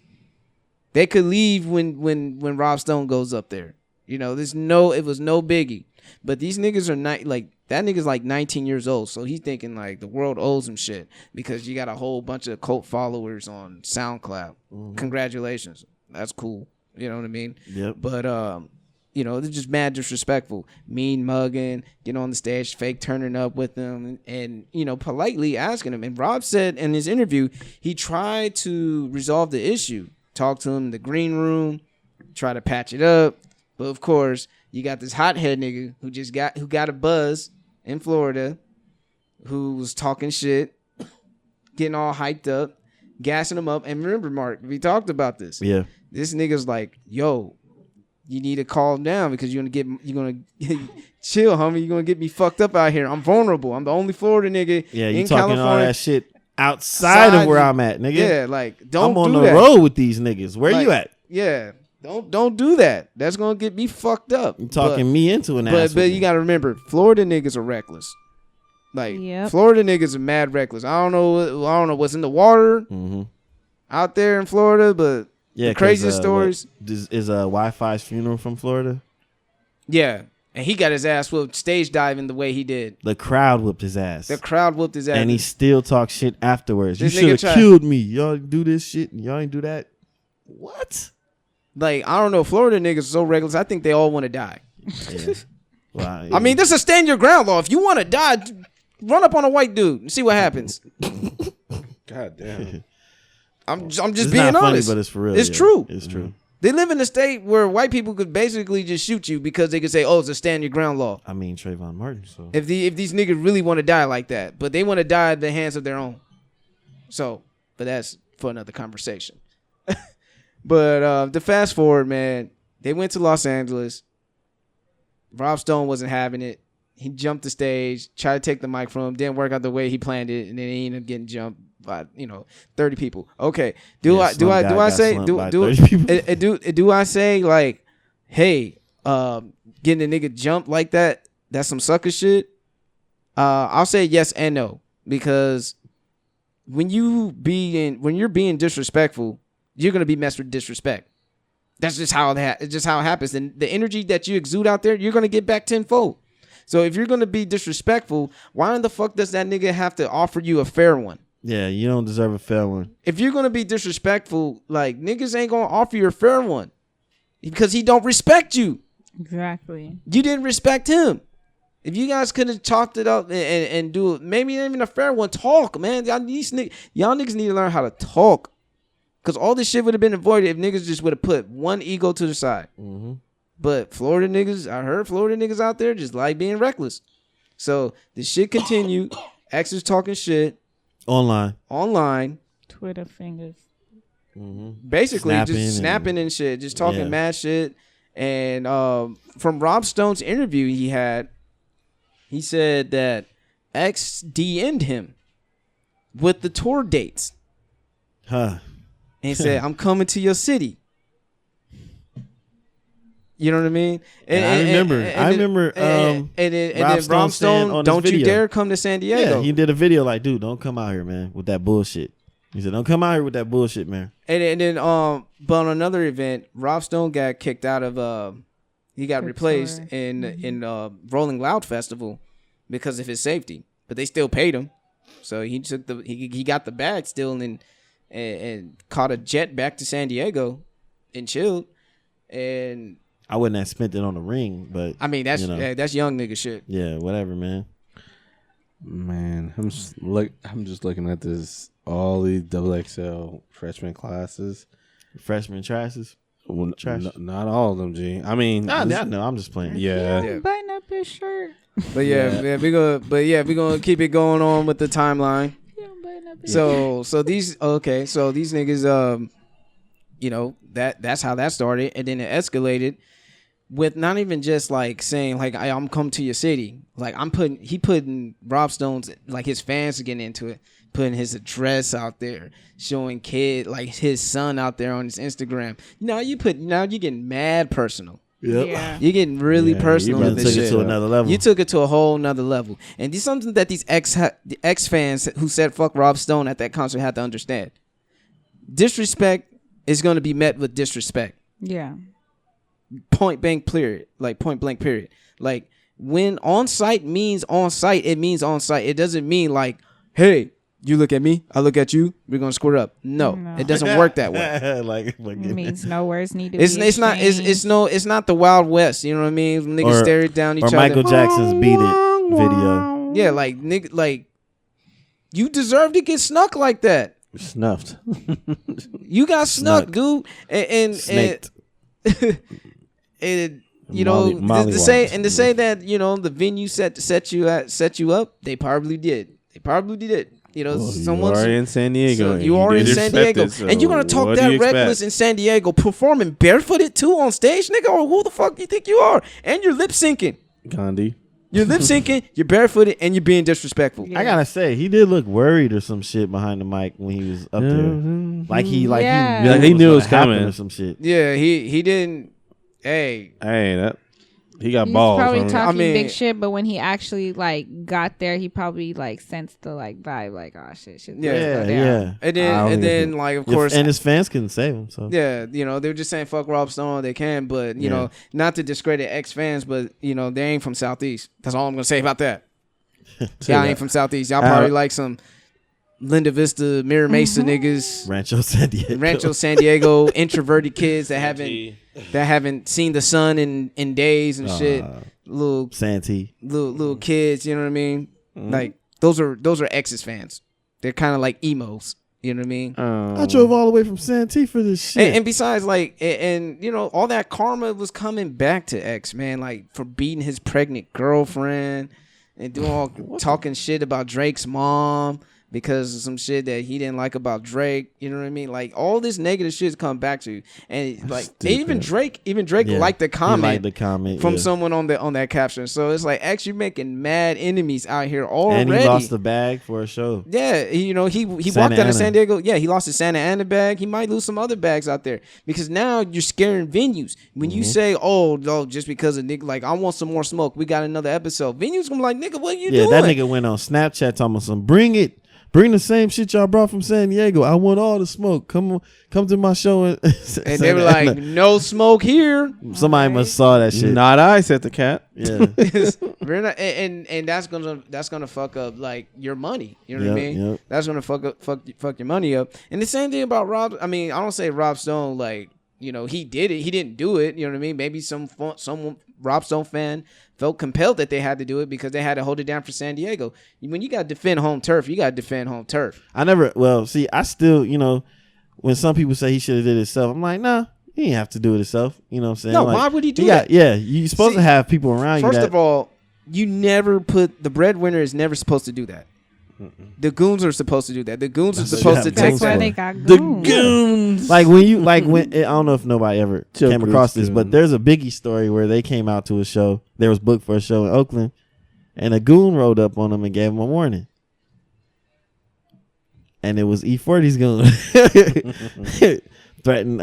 They could leave when Rob Stone goes up there. It was no biggie. But these niggas are not like that. Nigga's like 19 years old, so he's thinking like the world owes him shit because you got a whole bunch of cult followers on SoundCloud. Mm-hmm. Congratulations, that's cool. You know what I mean? Yep. But they're just mad disrespectful, mean mugging, get on the stage, fake turning up with them, and politely asking him. And Rob said in his interview he tried to resolve the issue, talk to him in the green room, try to patch it up, but of course. You got this hothead nigga who got a buzz in Florida, who was talking shit, getting all hyped up, gassing him up. And remember, Mark, we talked about this. Yeah. This nigga's like, yo, you need to calm down because you're gonna chill, homie. You're gonna get me fucked up out here. I'm vulnerable. I'm the only Florida nigga. Yeah, you talking California. All that shit outside of where I'm at, nigga. Yeah, like I'm on the road with these niggas. Where you at? Yeah. Don't do that. That's gonna get me fucked up. You talking me into an ass. But you gotta remember, Florida niggas are reckless. Like Florida niggas are mad reckless. I don't know what's in the water. Mm-hmm. out there in Florida, but the craziest stories. Is Wi-Fi's funeral from Florida? Yeah. And he got his ass whooped stage diving the way he did. The crowd whooped his ass. And he still talked shit afterwards. You should have killed me. Y'all do this shit and y'all ain't do that. What? Like, I don't know. Florida niggas are so reckless. I think they all want to die. Yeah. Well, yeah. I mean, this is a stand your ground law. If you want to die, run up on a white dude and see what happens. God damn. I'm just being honest. Funny, but it's for real. It's true. It's true. They live in a state where white people could basically just shoot you because they could say, "Oh, it's a stand your ground law." I mean, Trayvon Martin. So if these niggas really want to die like that, but they want to die at the hands of their own. So, but that's for another conversation. But the fast forward, man, they went to Los Angeles. Rob Stone wasn't having it. He jumped the stage, tried to take the mic from him, didn't work out the way he planned it, and then he ended up getting jumped by 30 people. Okay, do I say like, hey, getting a nigga jumped like that? That's some sucker shit. I'll say yes and no, because when you're being disrespectful, you're gonna be messed with disrespect. That's just how it happens. And the energy that you exude out there, you're gonna get back tenfold. So if you're gonna be disrespectful, why in the fuck does that nigga have to offer you a fair one? Yeah, you don't deserve a fair one. If you're gonna be disrespectful, like, niggas ain't gonna offer you a fair one because he don't respect you. Exactly. You didn't respect him. If you guys could have talked it up and do maybe not even a fair one, talk, man. Y'all niggas need to learn how to talk. Because all this shit would have been avoided if niggas just would have put one ego to the side. Mm-hmm. But Florida niggas, I heard Florida niggas out there just like being reckless. So the shit continued. X is talking shit. Online. Twitter fingers. Mm-hmm. Basically just snapping and shit. Just talking mad shit. And from Rob Stone's interview he said that X DM'd him with the tour dates. Huh. And he said, I'm coming to your city. You know what I mean? I remember. And then Rob Stone, don't you dare come to San Diego. Yeah, he did a video like, dude, don't come out here, man, with that bullshit. He said, don't come out here with that bullshit, man. And then but on another event, Rob Stone got kicked out of he got replaced in Rolling Loud Festival because of his safety. But they still paid him. So he took he got the bag still and caught a jet back to San Diego and chilled. And I wouldn't have spent it on the ring, but I mean that's young nigga shit. Yeah, whatever, man. Man, I'm just looking at this, all these XXL freshman classes. Freshman trashes? Well, not all of them, G. I mean, I know. I'm just playing. Yeah. Button up his shirt. But we're gonna keep it going on with the timeline. So these niggas, that's how that started, and then it escalated with not even just like saying like I'm come to your city. Like he putting Rob Stone's, like, his fans getting into it, putting his address out there, showing like his son out there on his Instagram. You're getting mad personal. Yep. Yeah. You're getting really personal with this shit. You took it to another level. You took it to a whole nother level. And this is something that these X fans who said fuck Rob Stone at that concert had to understand. Disrespect is going to be met with disrespect. Yeah. Point blank period. Like, when on site means on site, it means on site. It doesn't mean like, hey, you look at me, I look at you, we're gonna square up. No. It doesn't work that way. like it means no words need to be it's not it's not the Wild West, you know what I mean? When niggas stare down each other. Or Michael Jackson's Beat It video. Yeah, like nigga, like, you deserve to get snuck like that. Snuffed. You got snuck, dude. And you know, to say that, you know, the venue set you up, they probably did. You know, someone's already in San Diego. You are in San Diego, and you're gonna talk that reckless in San Diego, performing barefooted too on stage, nigga. Or who the fuck you think you are? And you're lip syncing, Gandhi. You're lip syncing, you're barefooted, and you're being disrespectful. Yeah. I gotta say, he did look worried or some shit behind the mic when he was up there. Like he knew it was coming or some shit. Yeah, he didn't. Hey, that. He got balls. Probably talking big shit, but when he actually like got there, he probably like sensed the like vibe, like oh shit. Yeah. And then like of course, and his fans couldn't save him. So yeah, you know they were just saying fuck Rob Stone, they can, but you know not to discredit ex fans, but you know they ain't from Southeast. That's all I'm gonna say about that. Y'all ain't from Southeast. Y'all probably like some Linda Vista, Mira Mesa niggas, Rancho San Diego, introverted kids that haven't seen the sun in days and shit. Little Santee, little kids, you know what I mean? Like those are X's fans. They're kind of like emos, you know what I mean? I drove all the way from Santee for this shit. And besides, like, and you know, all that karma was coming back to X, man, like for beating his pregnant girlfriend and doing all talking shit about Drake's mom. Because of some shit that he didn't like about Drake, you know what I mean? Like all this negative shit's come back to you, and like even Drake liked the comment, from someone on that caption. So it's like actually making mad enemies out here already. And he lost the bag for a show. Yeah, you know he walked out of San Diego. Yeah, he lost his Santa Ana bag. He might lose some other bags out there because now you're scaring venues when you say, "Oh, no, just because of nigga, like I want some more smoke. We got another episode." Venues gonna be like, "Nigga, what are you doing?" Yeah, that nigga went on Snapchat talking about some bring it. Bring the same shit y'all brought from San Diego. I want all the smoke. Come to my show. And they were like, no smoke here. Somebody must saw that shit. Not I, said the cat. Yeah. and that's gonna fuck up like your money. You know what I mean? Yep. That's gonna fuck your money up. And the same thing about Rob. I mean, I don't say Rob Stone like, you know, he did it. He didn't do it. You know what I mean? Maybe some Rob Stone fan felt compelled that they had to do it because they had to hold it down for San Diego. When you got to defend home turf, you got to defend home turf. I still, you know, when some people say he should have did it himself, I'm like, nah, he didn't have to do it himself. You know what I'm saying? No, like, why would he do that? Yeah, you're supposed to have people around you. First of all, you never the breadwinner is never supposed to do that. The goons are supposed to do that. The goons are supposed to take that. That's why they got goons. The goons. Like when I don't know if nobody ever came across this, but there's a Biggie story where they came out to a show. They was booked for a show in Oakland, and a goon rolled up on them and gave them a warning. And it was E40's goon. Threatened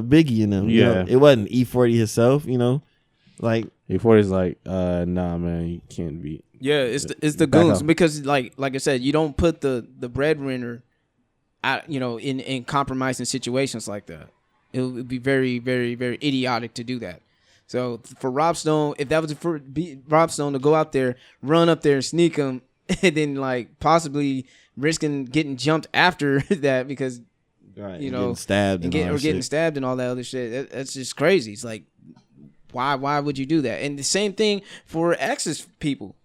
Biggie and them. Yeah. You know, it wasn't E40 himself, you know. Like E40's like, nah, man, you can't be. Yeah, it's the goons because like I said, you don't put the breadwinner out, you know, in compromising situations like that. It would be very, very, very idiotic to do that. So for Rob Stone, if that was for Rob Stone to go out there, run up there and sneak him, and then like possibly risking getting jumped after that because you know getting stabbed getting stabbed and all that other shit, that's just crazy. It's like why would you do that? And the same thing for X's people.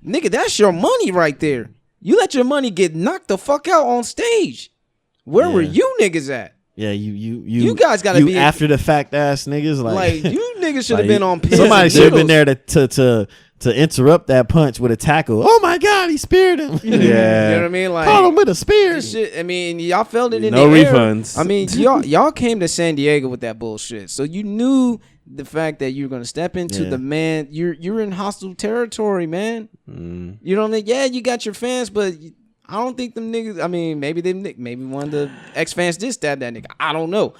Nigga, that's your money right there. You let your money get knocked the fuck out on stage. Where were you niggas at? Yeah, you guys gotta be after the fact ass niggas. Like you niggas should have been on piss. Somebody should have been there to interrupt that punch with a tackle. Oh my God, he speared him. Yeah, you know what I mean. Like call him with a spear. Shit, I mean, y'all felt it in no the air. refunds. I mean, y'all came to San Diego with that bullshit, so you knew the fact that you're gonna step into the man. You're in hostile territory, man. You know what I mean? Yeah, you got your fans, but I don't think them niggas. I mean, maybe one of the X fans did stab that nigga. I don't know,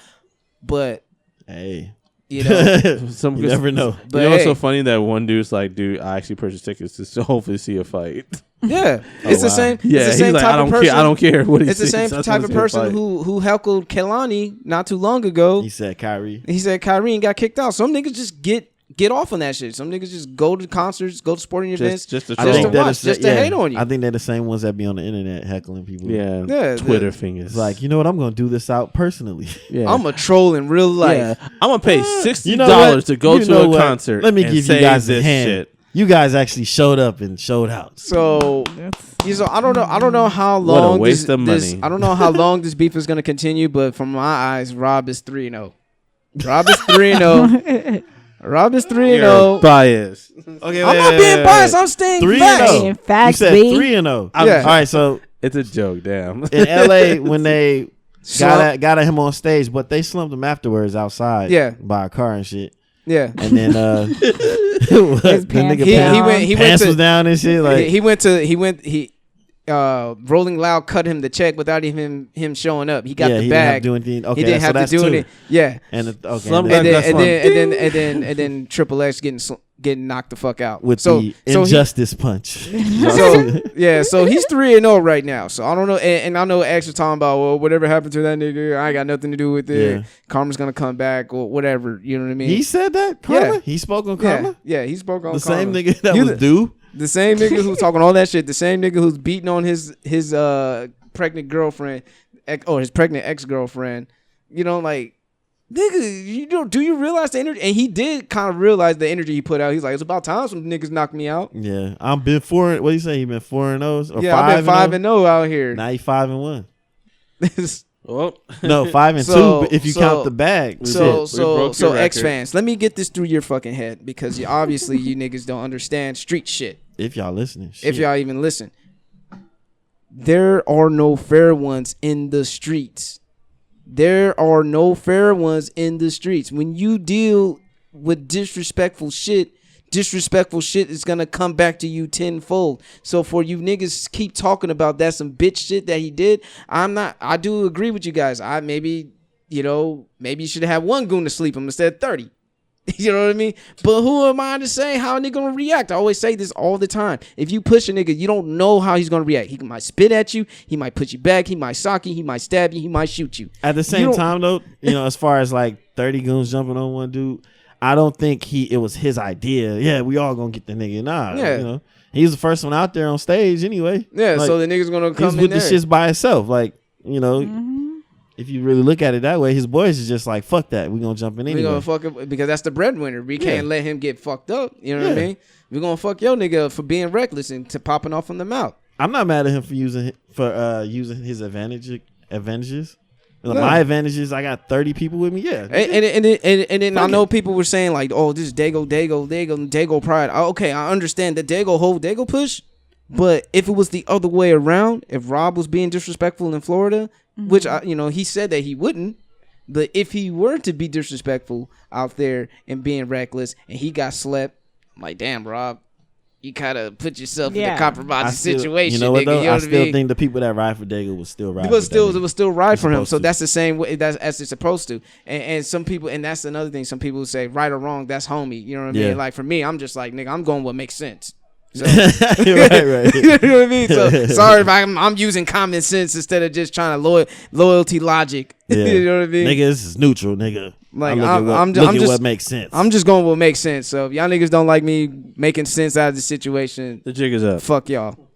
but hey. You know, you never know. But you know what's so funny? That one dude's like, dude, I actually purchased tickets to hopefully see a fight. Yeah, it's the same. Yeah, it's the same he's like, type of person. I don't care what he It's the same type of person who heckled Kehlani not too long ago. He said Kyrie and got kicked out. Some niggas just get off on that shit. Some niggas just go to concerts, go to sporting events, just to watch, just to hate on you. I think they're the same ones that be on the internet heckling people. Yeah, Twitter fingers. It's like, you know what? I'm gonna do this out personally. Yeah. I'm a troll in real life. Yeah. I'm gonna pay $60 to go to a concert. Let me give you guys this hand. Shit. You guys actually showed up and showed out. So I don't know how long. What a waste of money. I don't know how long this beef is gonna continue, but from my eyes, Rob is 3-0. Rob is 3-0. Rob is 3-0. Biased. Okay, I'm not being biased. I'm staying 3-0. Facts. You said 3-0. Yeah. All right, so it's a joke. Damn. In LA, when they got at him on stage, but they slumped him afterwards outside. Yeah. By a car and shit. Yeah. And then his pants pants was down and shit. Like Rolling Loud cut him the check without even him showing up. He got the bag. He didn't have to do anything. Okay, he didn't have to do anything. Yeah. And then Triple X getting getting knocked the fuck out with the injustice punch. So he's 3-0 right now. So I don't know, and I know X was talking about, well, whatever happened to that nigga, I ain't got nothing to do with it. Yeah. Karma's gonna come back or whatever. You know what I mean? He said that. Karma? Yeah, he spoke on Karma. Yeah, he spoke on the Karma. Same nigga that was due. The same nigga who's talking all that shit. The same nigga who's beating on his pregnant girlfriend, or his pregnant ex-girlfriend. You know, like, nigga, do you realize the energy? And he did kind of realize the energy he put out. He's like, it's about time some niggas knock me out. Yeah, I've been 4. What do you say? He been 4-0 or yeah, I've been 5-0 out here. Now he 5-1. Well, no, 5-2 if you count the bag. So X fans, let me get this through your fucking head, because obviously you niggas don't understand street shit. If y'all listening, if y'all even listen, there are no fair ones in the streets. There are no fair ones in the streets. When you deal with disrespectful shit is gonna come back to you tenfold. So for you niggas keep talking about that some bitch shit that he did, I do agree with you guys. Maybe you should have one goon to sleep him instead of 30. You know what I mean? But who am I to say how a nigga gonna react? I always say this all the time. If you push a nigga, you don't know how he's gonna react. He might spit at you, he might put you back, he might sock you, he might stab you, he might shoot you. At the same time though, as far as like 30 goons jumping on one dude, I don't think it was his idea. Yeah, we all gonna get the nigga. Nah, yeah. He's the first one out there on stage anyway. Yeah, like, so the nigga's gonna come in with there. the shit by himself. Like, if you really look at it that way, his boys is just like, fuck that. We gonna jump in anyway. We gonna fuck him because that's the breadwinner. We can't let him get fucked up. You know what I mean? We gonna fuck your nigga up for being reckless and to popping off from the mouth. I'm not mad at him for using his advantages. My advantages, I got 30 people with me. Yeah, and then I know people were saying like, oh, this is Dago pride. Okay, I understand that Dago push, but if it was the other way around, if Rob was being disrespectful in Florida, which he said that he wouldn't, but if he were to be disrespectful out there and being reckless and he got slept, I'm like, damn, Rob, you kind of put yourself in a compromising situation. You know what, though? I still think the people that ride for Dago will still ride. It will still ride for him. So that's the same way that's as it's supposed to. And some people, and that's another thing. Some people say right or wrong, that's homie. You know what I mean? Like for me, I'm just like, nigga, I'm going what makes sense. So, right. You know what I mean? So sorry if I'm using common sense instead of just trying to loyalty logic. Yeah. You know what I mean? Nigga, this is neutral, nigga. Like I'm just what makes sense. I'm just going what makes sense. So if y'all niggas don't like me making sense out of the situation, the jig is up. Fuck y'all.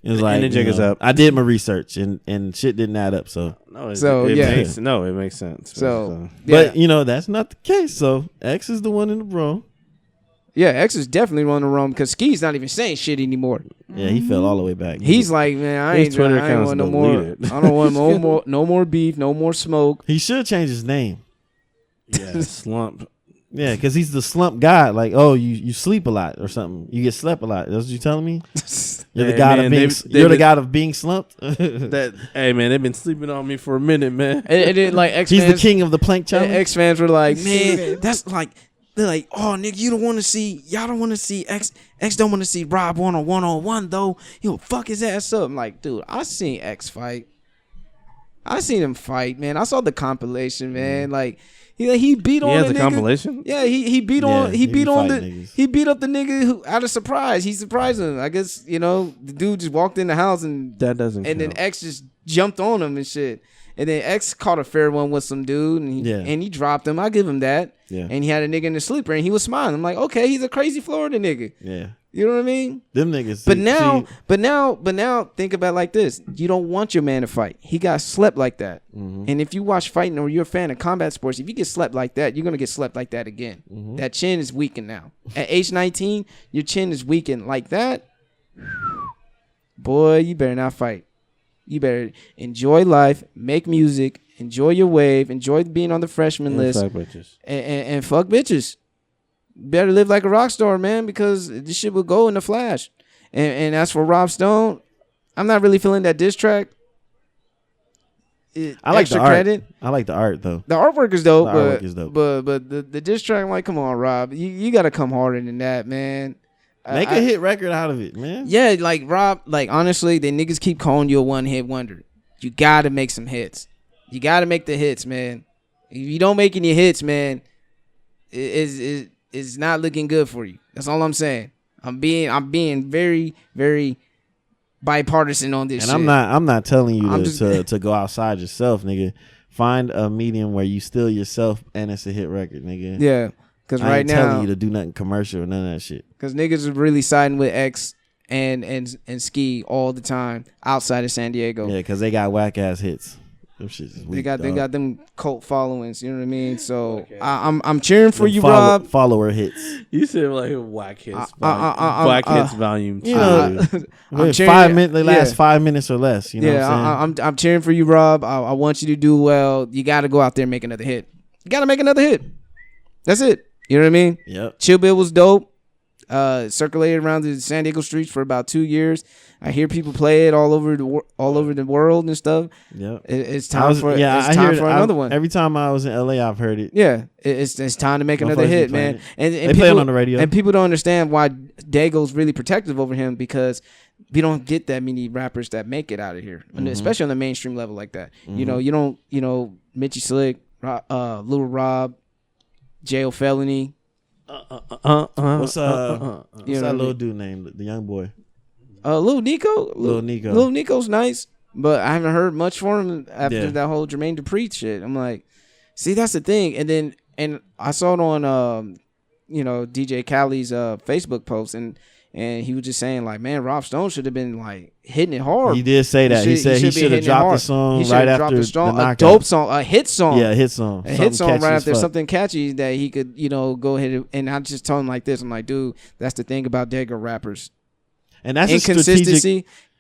It's like the jig is up. I did my research and shit didn't add up. So it makes sense. But that's not the case. So X is the one in the room. Yeah, X is definitely one in the room because Ski's not even saying shit anymore. Yeah, he fell all the way back. He's like, man, I ain't want no more. I don't want no more beef, no more smoke. He should change his name. Yeah, slump. Yeah, because he's the slump guy. Like, oh, you sleep a lot or something. You get slept a lot. That's what you telling me? You're the god of being. You're the god of being slumped. Hey man, they've been sleeping on me for a minute, man. And then like X he's the king of the plank challenge. X fans were like, man, that's like. They're like, oh, nigga, y'all don't want to see X don't want to see Rob on a one-on-one, though. He'll fuck his ass up. I'm like, dude, I seen X fight. I seen him fight, man. I saw the compilation, man. Like, he beat on the nigga. Compilation? Yeah, he beat up the nigga who out of surprise. He surprised him. I guess, the dude just walked in the house and then X just jumped on him and shit. And then X caught a fair one with some dude, and he dropped him. I give him that. Yeah. And he had a nigga in the sleeper, and he was smiling. I'm like, okay, he's a crazy Florida nigga. Yeah. You know what I mean? Them niggas. But now, think about it like this: you don't want your man to fight. He got slept like that. Mm-hmm. And if you watch fighting or you're a fan of combat sports, if you get slept like that, you're gonna get slept like that again. Mm-hmm. That chin is weakened now. At age 19, your chin is weakened like that. Boy, you better not fight. You better enjoy life, make music, enjoy your wave, enjoy being on the freshman list. Fuck bitches. And fuck bitches. Better live like a rock star, man, because this shit will go in a flash. And as for Rob Stone, I'm not really feeling that diss track. I like the art. Credit. I like the art, though. The artwork is dope. But the diss track, I'm like, come on, Rob. You got to come harder than that, man. Make a hit record out of it, man. Yeah, like Rob, like honestly, the niggas keep calling you a one-hit wonder. You gotta make some hits. You gotta make the hits, man. If you don't make any hits, man, is not looking good for you. That's all I'm saying. I'm being very, very bipartisan on this. And shit. I'm not telling you to go outside yourself, nigga. Find a medium where you still yourself and it's a hit record, nigga. Yeah, because right right now, now, telling you to do nothing commercial or none of that shit. Because niggas are really siding with X and Ski all the time outside of San Diego. Yeah, because they got whack ass hits. Them shits is weak, they got them cult followings. You know what I mean? So okay. I'm cheering for you, Rob. Follower hits. You said like whack hits. Whack hits volume 2. I'm cheering, 5 minutes. They last 5 minutes or less. You know what I'm saying? I'm cheering for you, Rob. I want you to do well. You got to go out there and make another hit. You got to make another hit. That's it. You know what I mean? Yep. Chill Bill was dope. Circulated around the San Diego streets for about 2 years. I hear people play it all over the world and stuff. Yeah, it's time for another one. Every time I was in LA, I've heard it. Yeah, it's time to make another hit, man. And they play it on the radio, and people don't understand why Dago's really protective over him because we don't get that many rappers that make it out of here, especially on the mainstream level like that. You know, you don't. You know, Mitchie Slick, Lil Rob, Jail Felony. What's that little dude named the young boy? Lil Nico. Lil Nico. Lil Nico's nice, but I haven't heard much from him after that whole Jermaine Dupri shit. I'm like, see, that's the thing. And I saw it on DJ Khaled's Facebook post, and he was just saying like, man, Rob Stone should have been like hitting it hard. He did say that. He said he should have dropped the song right after the knockout. A dope song, a hit song. Yeah, a hit song. A hit song right after something catchy that he could, go ahead and I just told him like this. I'm like, dude, that's the thing about Dago rappers. And that's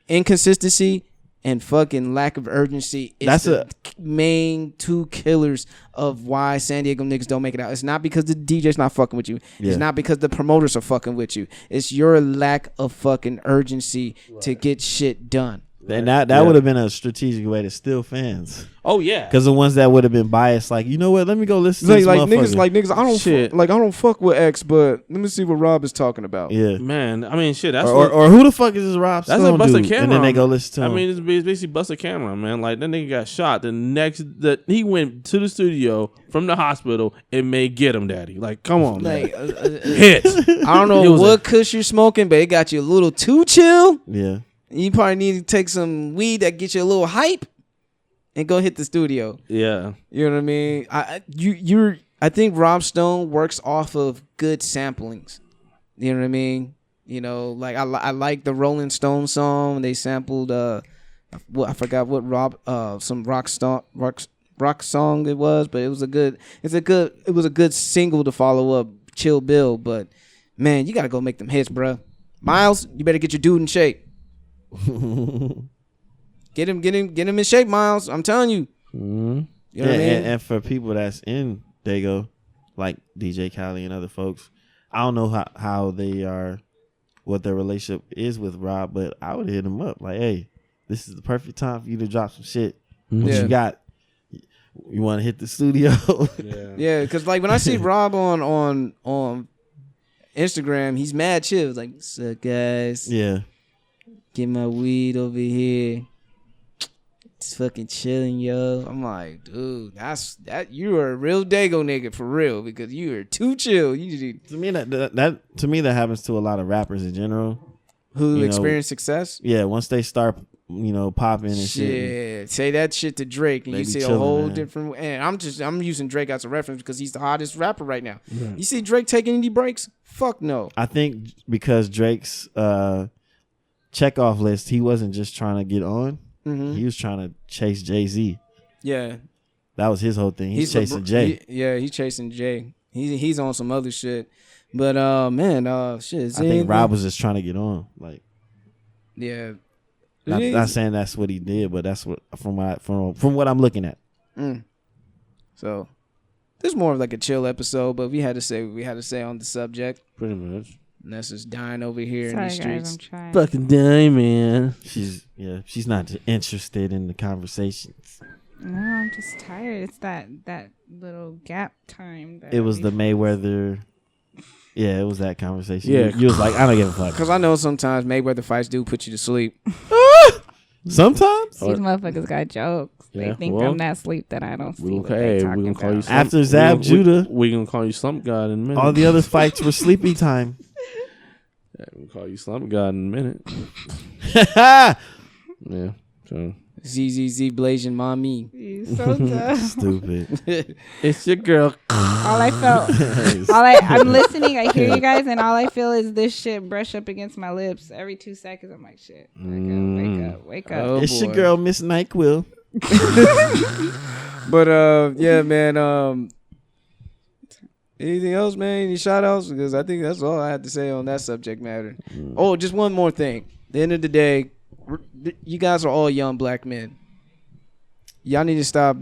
inconsistency and fucking lack of urgency is the main two killers of why San Diego niggas don't make it out. It's not because the DJ's not fucking with you. Yeah. It's not because the promoters are fucking with you. It's your lack of fucking urgency to get shit done. And that would have been a strategic way to steal fans. Oh yeah, because the ones that would have been biased, like, you know what? Let me go listen to this niggas. I don't fuck with X, but let me see what Rob is talking about. Yeah, man. I mean, shit. That's or who the fuck is this Rob? That's a Busta Cameron. And then they go listen to him. I mean, it's basically Busta Cameron, man. Like that nigga got shot. He went to the studio from the hospital and made Get Him Daddy. Like, come on, man. Hits. I don't know what kush you're smoking, but it got you a little too chill. Yeah. You probably need to take some weed that gets you a little hype and go hit the studio. Yeah. You know what I mean? I think Rob Stone works off of good samplings. You know what I mean? Like I like the Rolling Stone song. They sampled I forgot what some rock song it was, but it was a good single to follow up Chill Bill, but man, you got to go make them hits, bro. Miles, you better get your dude in shape. Get him in shape, Miles. I'm telling you. Mm-hmm. You know what I mean? And for people that's in Dago, like DJ Khaled and other folks, I don't know how they are, what their relationship is with Rob, but I would hit him up like, hey, this is the perfect time for you to drop some shit. What you got? You want to hit the studio? Yeah, because like when I see Rob on Instagram, he's mad chill. Like, what's up, guys? Yeah. Get my weed over here. It's fucking chilling, yo. I'm like, dude, you are a real Dago nigga for real because you are too chill. To me that happens to a lot of rappers in general who experience success. Yeah, once they start, popping and shit. Say that shit to Drake and you see a whole different. And I'm using Drake as a reference because he's the hottest rapper right now. Right. You see Drake taking any breaks? Fuck no. I think because Drake's checkoff list, he wasn't just trying to get on. Mm-hmm. He was trying to chase Jay-Z. Yeah, that was his whole thing. He's chasing Jay. He's chasing Jay. He's on some other shit. But shit. I think Rob was just trying to get on. Like, yeah. Not saying that's what he did, but that's what from what I'm looking at. So, this is more of like a chill episode, but we had to say on the subject. Pretty much. Nessa's dying over here in the streets. Guys, I'm trying. Fucking dying, man. She's not interested in the conversations. No, I'm just tired. It's that little gap time. It was the Mayweather. Yeah, it was that conversation. Yeah, you was like, I don't give a fuck. Because I know sometimes Mayweather fights do put you to sleep. Sometimes these motherfuckers got jokes. They think I'm that sleep that I don't see. Okay, we're gonna call you after Zab Judah. We're gonna call you Slump God in a minute. All the other fights were sleepy time. Yeah, we'll call you Slump God in a minute. Yeah. So. ZZZ Blasian Mommy. You so dumb. Stupid. It's your girl. All I felt, I'm listening. I hear you guys, and all I feel is this shit brush up against my lips every 2 seconds. I'm like, shit. Wake up. Oh, it's your girl, Miss NyQuil. But yeah, man. Anything else, man? Any shout outs? Because I think that's all I had to say on that subject matter. Oh, just one more thing. At the end of the day, you guys are all young black men. Y'all need to stop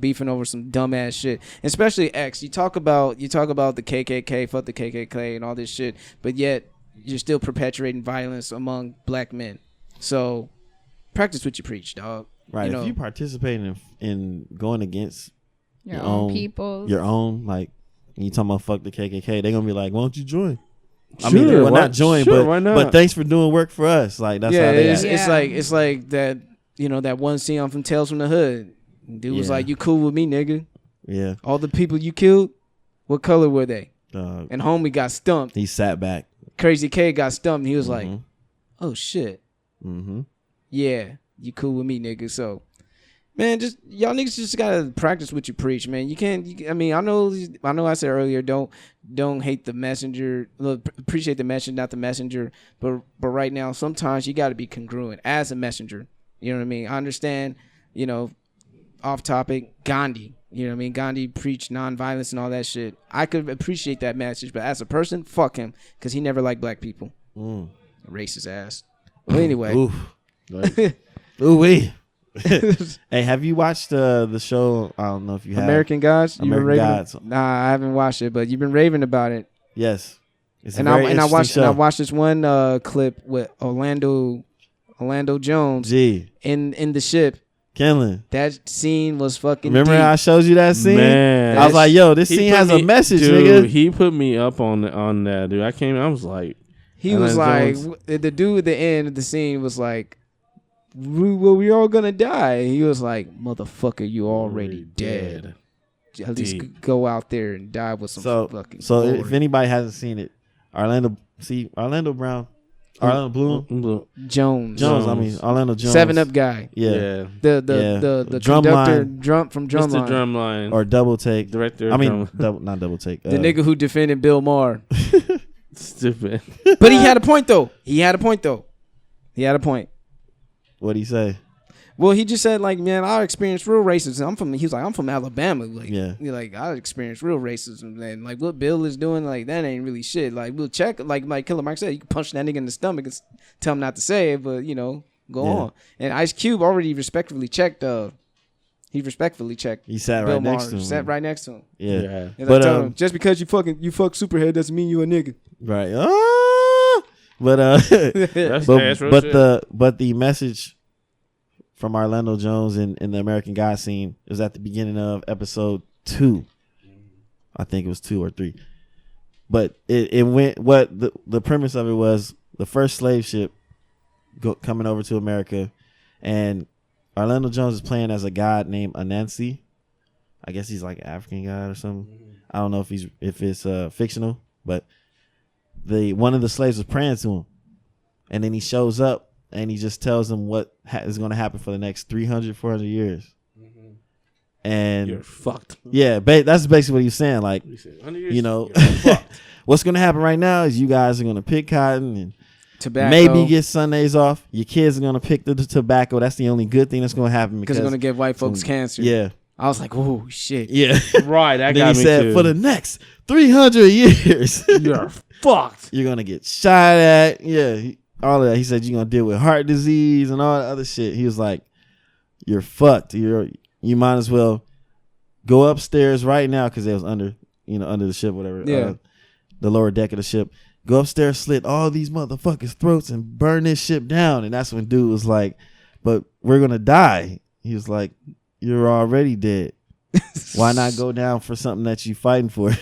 beefing over some dumbass shit. Especially X. You talk about the KKK, fuck the KKK and all this shit, but yet you're still perpetuating violence among black men. So practice what you preach, dog. Right. If you participate in going against your own people, like, you talking about fuck the KKK, they're gonna be like, why don't you join? Sure, I mean, well, not join, but thanks for doing work for us. Like, that's how they it's like that, that one scene from Tales from the Hood. Dude was like, you cool with me, nigga? Yeah. All the people you killed, what color were they? And homie got stumped. He sat back. Crazy K got stumped. And he was like, oh shit. Yeah, you cool with me, nigga. So, man, just y'all niggas just gotta practice what you preach, man. You can't. I mean, I know. I said earlier, don't hate the messenger. Appreciate the message, not the messenger. But right now, sometimes you got to be congruent as a messenger. You know what I mean? I understand. Off topic, Gandhi. You know what I mean? Gandhi preached nonviolence and all that shit. I could appreciate that message, but as a person, fuck him, because he never liked black people. Racist ass. Well, anyway. Ooh wee. Hey, have you watched the show? I don't know if you have. American Gods? American Gods. Nah, I haven't watched it, but you've been raving about it. Yes. I watched this one clip with Orlando Jones in the ship. Killing. That scene was fucking Remember deep. how I showed you that scene? Man. I was like, yo, this scene has a message, dude, nigga. He put me up on that, dude. I was like... He was like, the dude at the end of the scene was like, we all gonna die. He was like, motherfucker, you already dead. At least go out there and die with some fucking glory. If anybody hasn't seen it, Orlando Jones. I mean, Orlando Jones. 7-Up guy. Yeah. The Drum conductor line. from Mr. Drumline. Drumline. Or Double Take. Director. Not Double Take. The nigga who defended Bill Maher. Stupid. But he had a point though. He had a point. What'd he say? Well, he just said, like, man, I experienced real racism. He was like, I'm from Alabama. Like, yeah. Like, I experienced real racism. And, like, what Bill is doing, like, that ain't really shit. Like, we'll check. Like Killer Mike said, you can punch that nigga in the stomach and tell him not to say it, but, go on. And Ice Cube already respectfully checked. He sat Bill right Maher, next to him. Sat right next to him. Yeah. But him, just because you fuck Superhead doesn't mean you a nigga. Right. But the message from Orlando Jones in the American God scene is at the beginning of episode 2. I think it was 2 or 3. But it went, what the premise of it was, the first slave ship coming over to America, and Orlando Jones is playing as a god named Anansi. I guess he's like an African god or something. I don't know if it's fictional, but one of the slaves was praying to him, and then he shows up and he just tells them what is going to happen for the next 300, 400 years. And you're fucked. Yeah, that's basically what he's saying. Like, what's going to happen right now is you guys are going to pick cotton and tobacco. Maybe get Sundays off. Your kids are going to pick the tobacco. That's the only good thing that's going to happen. Because it's going to give white folks cancer. Yeah. I was like, oh, shit. Yeah. Right. That then got he me said, too. for the next 300 years, you're fucked. You're going to get shot at. Yeah. All of that. He said, you're going to deal with heart disease and all that other shit. He was like, you're fucked. You might as well go upstairs right now, because they was under the ship, whatever. Yeah. The lower deck of the ship. Go upstairs, slit all these motherfuckers' throats and burn this ship down. And that's when dude was like, but we're going to die. He was like, you're already dead. Why not go down for something that you fighting for?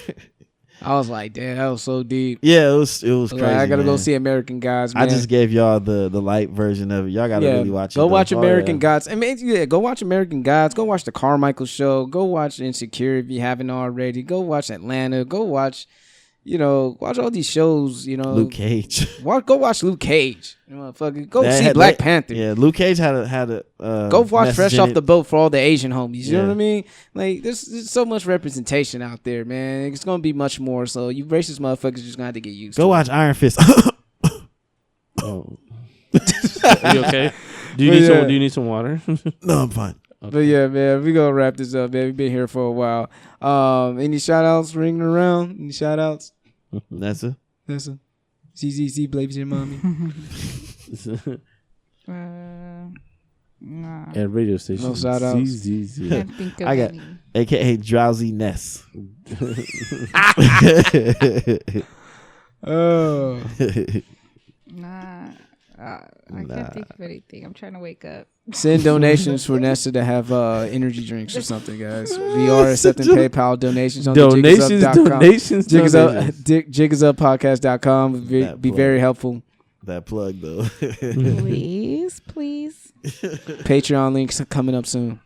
I was like, damn, that was so deep. Yeah, it was crazy. I gotta go see American Gods, man. I just gave y'all the light version of it. Y'all gotta really watch it. Go watch American Gods. I mean, go watch American Gods. Go watch the Carmichael Show. Go watch Insecure if you haven't already. Go watch Atlanta. Go watch, watch all these shows. Luke Cage. Go watch Luke Cage. Motherfucker. Go see Black Panther. Yeah, Luke Cage had a go watch Fresh Off the Boat for all the Asian homies. You know what I mean? Like, there's so much representation out there, man. It's gonna be much more. So you racist motherfuckers just gonna have to get used to it. Go watch Iron Fist. Oh. Are you okay? Do you need some water? No, I'm fine. Okay. But yeah, man, we gonna wrap this up, man. We've been here for a while. Any shout outs ringing around? Any shout outs? Nessa. CCC Blaves your mommy. Nah. At radio station. No shout outs. Can't think of I got any. AKA Drowsiness. Oh. Nah. I can't think of anything. I'm trying to wake up. Send donations for Nessa to have energy drinks or something, guys. We are accepting PayPal donations on donations.com. Jiggazuppodcast.com would be very helpful. That plug, though. Please. Patreon links coming up soon.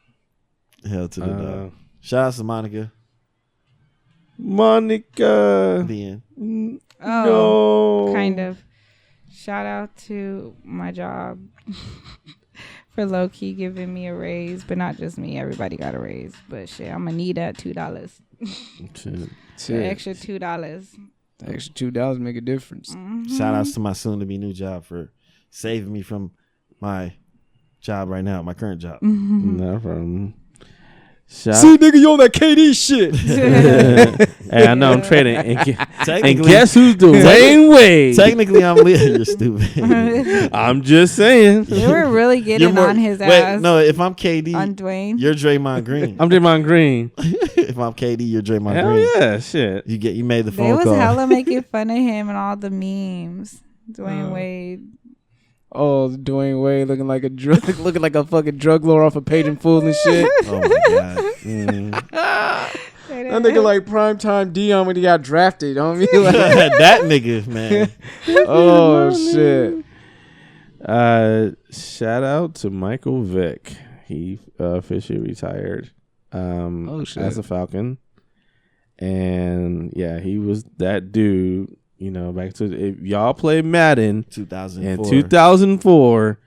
Hell to the dog. Shout out to Monica. The end. No. Kind of. Shout out to my job for low-key giving me a raise, but not just me. Everybody got a raise. But shit, I'm going to need that $2. The extra $2. The extra $2 make a difference. Mm-hmm. Shout outs to my soon-to-be new job for saving me from my job right now, my current job. Mm-hmm. No problem. See, nigga, you on that KD shit. Hey, I know I'm trading. And guess who's Dwayne Wade? Technically, I'm You're stupid. I'm just saying. You were really getting on his ass. No, if I'm KD, on Dwayne, you're Draymond Green. I'm Draymond Green. If I'm KD, you're Draymond Hell Green. Yeah, shit. You made the phone call. They was hella making fun of him and all the memes. Dwayne Wade. Oh, Dwayne Wade looking like a fucking drug lord off of Paid in Full and shit. Oh my god. That nigga like primetime Dion when he got drafted. Like, that nigga, man. Oh shit. Shout out to Michael Vick. He officially retired as a Falcon. And yeah, he was that dude. Back to if y'all play Madden 2004,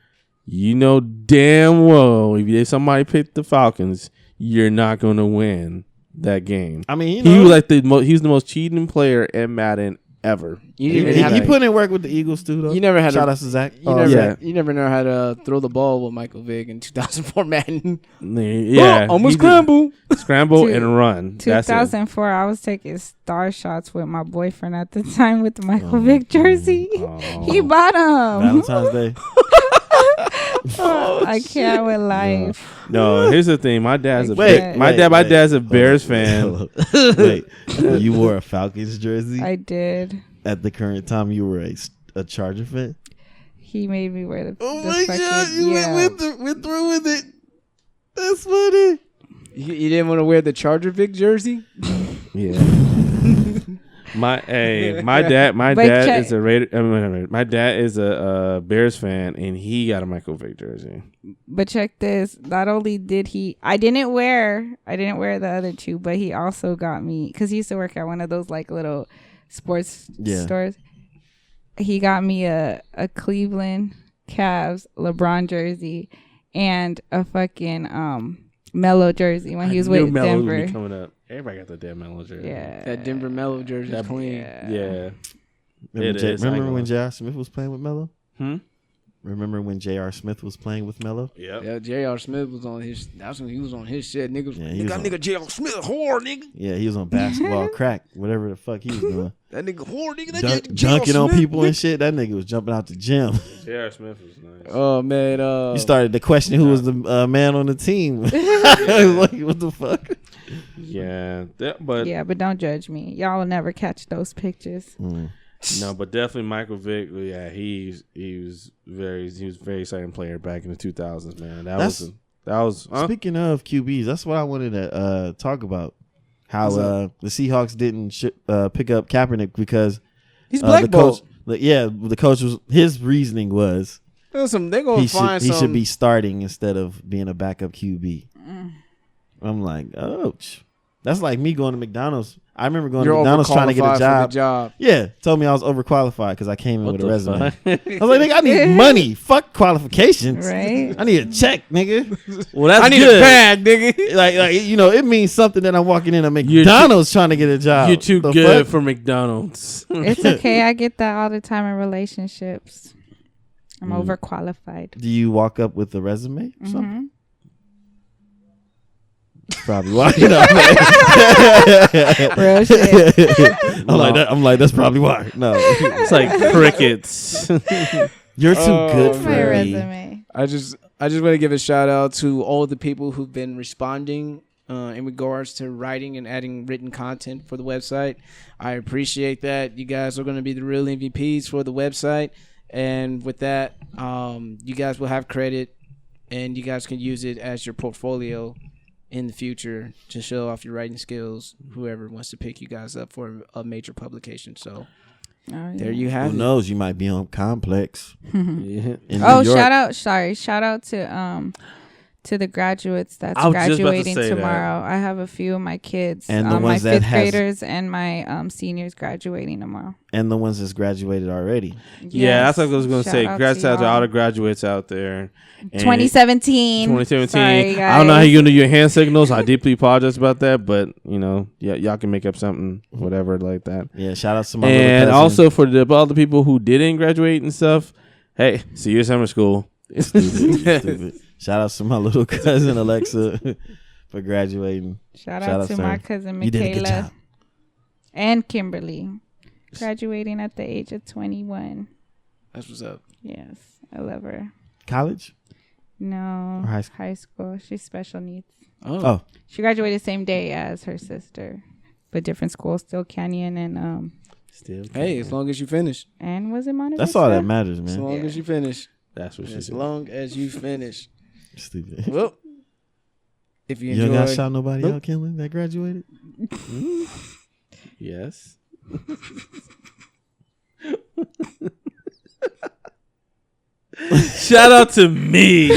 damn well if somebody picked the Falcons, you're not gonna win that game. I mean, he was like he's the most cheating player in Madden ever. He put in work with the Eagles too, though. You never had shout out to Zach. You never know how to throw the ball with Michael Vick in 2004 Madden. Yeah, I'm gonna scramble and run. 2004, I was taking star shots with my boyfriend at the time with the Michael Vick jersey. He bought him. Valentine's Day. I can't with life. No, here's the thing. My dad's a Bears fan. Wait, you wore a Falcons jersey? I did. At the current time, you were a Charger fan? He made me wear the. Oh my god! You went through with it. That's funny. You didn't want to wear the Charger Vick jersey? Yeah. My dad is a Raider. My dad is a Bears fan, and he got a Michael Vick jersey. But check this. Not only did I didn't wear the other two, but he also got me, because he used to work at one of those like little sports stores. He got me a Cleveland Cavs LeBron jersey and a fucking Melo jersey when he was with Denver. Would be coming up. Everybody got the damn Melo jersey. Yeah, that Denver Melo jersey is clean. Yeah. Remember when J.R. Smith was playing with Melo? Remember when J.R. Smith was playing with Melo? Yep. Yeah, J.R. Smith was on his. That's when he was on his shit. Niggas, nigga J.R. Smith whore, nigga. Yeah, he was on basketball crack, whatever the fuck he was doing. That nigga whore, nigga. Dunking on people and shit. That nigga was jumping out the gym. J.R. Smith was nice. Oh man, you started to question who was the man on the team. Like, what the fuck? Yeah, but don't judge me. Y'all will never catch those pictures. No, but definitely Michael Vick. Yeah, he was very exciting player back in the 2000s, man. That was. Speaking of QBs, that's what I wanted to talk about. how the Seahawks didn't pick up Kaepernick because he's blackballed. The coach was his reasoning was he should be starting instead of being a backup QB. I'm like, ouch. That's like me going to McDonald's. I remember going to McDonald's trying to get a job. Yeah, told me I was overqualified because I came in with a resume. I was like, nigga, I need money. Fuck qualifications. Right? I need a check, nigga. Well, that's I need a bag, nigga. Like it means something that I'm walking in a McDonald's trying to get a job. You're too good for McDonald's. It's okay. I get that all the time in relationships. I'm overqualified. Do you walk up with a resume or something? Probably why. Real shit. I'm like, that's probably why. No, it's like crickets. You're too good for my me. resume. I just want to give a shout out to all the people who've been responding in regards to writing and adding written content for the website. I appreciate that. You guys are going to be the real MVPs for the website, and with that, you guys will have credit, and you guys can use it as your portfolio in the future to show off your writing skills, whoever wants to pick you guys up for a major publication. So there you have it. Who knows? You might be on Complex. Shout out to the graduates that's graduating tomorrow. I have a few of my kids, and the ones my 5th graders and my seniors graduating tomorrow. And the ones that's graduated already. Yeah, that's what I was going to say. Congrats out to all the graduates out there. 2017. Sorry, I don't know how you're going to do your hand signals. I deeply apologize about that, but y'all can make up something, whatever like that. Yeah, shout out to my and also for all the people who didn't graduate and stuff. Hey, see you at summer school. Stupid. Shout out to my little cousin Alexa for graduating. Shout out to my cousin Michaela and Kimberly graduating at the age of 21. That's what's up. Yes, I love her. College? No, high school. She's special needs. Oh. She graduated the same day as her sister, but different schools. Still Canyon and Still. Hey, as long as you finish. And was it Monterey? That's all that matters, man. As long as you finish. That's what she said. As long as you finish. Stupid. Well, if you enjoy, don't got to shout nobody out, Kenley, that graduated? Yes. Shout out to me.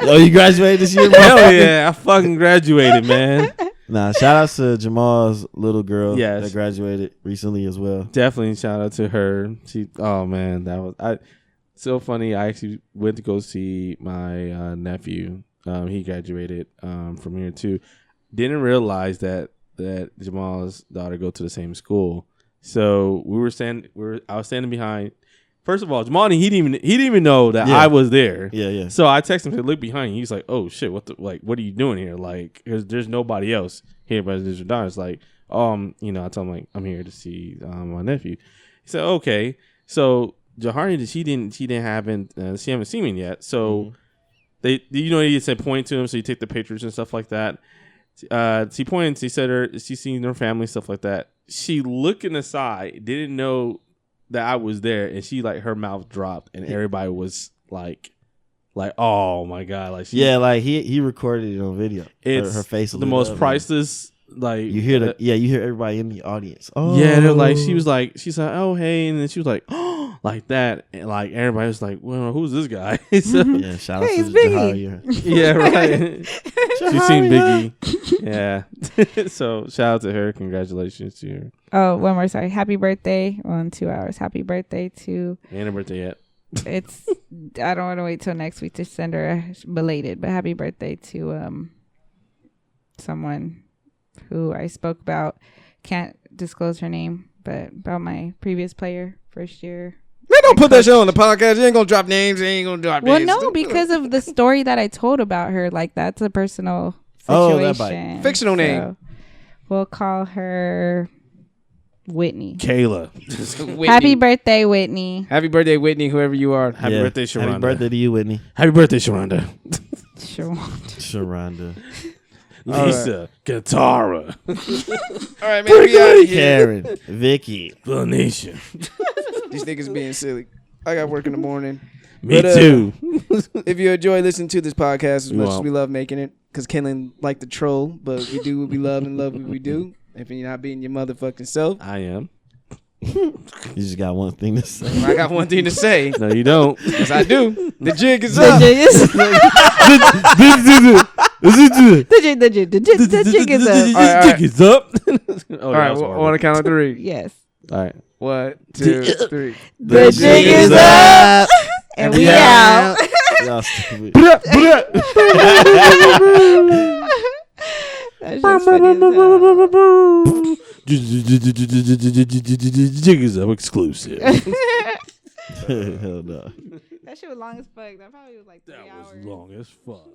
Oh, you graduated this year, bro? Hell yeah, I fucking graduated, man. Nah, shout out to Jamal's little girl that graduated recently as well. Definitely shout out to her. Oh man, that was so funny. I actually went to go see my nephew. He graduated from here too. Didn't realize that Jamal's daughter go to the same school. So I was standing behind. First of all, Jamal, he didn't even know that I was there. Yeah. So I texted him, said, "Look behind you." He's like, "Oh shit, what are you doing here? Like, there's nobody else here but his daughter." It's like, I told him like I'm here to see my nephew. He said, "Okay." So Jahari, she haven't seen me yet. So they just said point to him, so you take the pictures and stuff like that. She pointed. She said she's seen her family, stuff like that. She looking aside, didn't know that I was there, and she her mouth dropped, and everybody was like, oh my god, like he recorded it on video. It's her face the most priceless. Like you hear you hear everybody in the audience. Oh yeah, they're like she's like, oh hey, and then she was like, oh, like that, and like everybody was like, well, who's this guy? So, yeah, shout out to Biggie. Yeah, right. She's seen Biggie. Yeah. So shout out to her. Congratulations to her. Oh, one more. Sorry. Happy birthday. Well, in 2 hours. Happy birthday to. Ain't her birthday yet. I don't want to wait till next week to send her a belated, but happy birthday to someone who I spoke about. Can't disclose her name, but about my previous player, first year. Man, don't put that shit on the podcast. You ain't gonna drop names. You ain't gonna drop names. Well, no, because of the story that I told about her. Like, that's a personal situation. Fictional name. We'll call her Whitney. Kayla. Whitney. Happy birthday, Whitney. Happy birthday, Whitney, whoever you are. Happy birthday, Sharonda. Happy birthday to you, Whitney. Happy birthday, Sharonda. Sharonda. Lisa. Katara. All right, man. We out of here. Karen. Vicky. Nation. These niggas being silly. I got work in the morning. Me too. If you enjoy listening to this podcast as much as we love making it, because Kenlon like the troll, but we do what we love and love what we do. If you're not being your motherfucking self, I am. You just got one thing to say. I got one thing to say. No, you don't. Yes, I do. The jig is up. The jig is up. The jig is up. All right, on the count of 3. Yes. All right. 1, 2, 3. The jig is up. And we out. Y'all stupid. That's just funny as hell. Jig is up exclusive. Hell no. That shit was long as fuck. That probably was like 3 hours. That was long as fuck.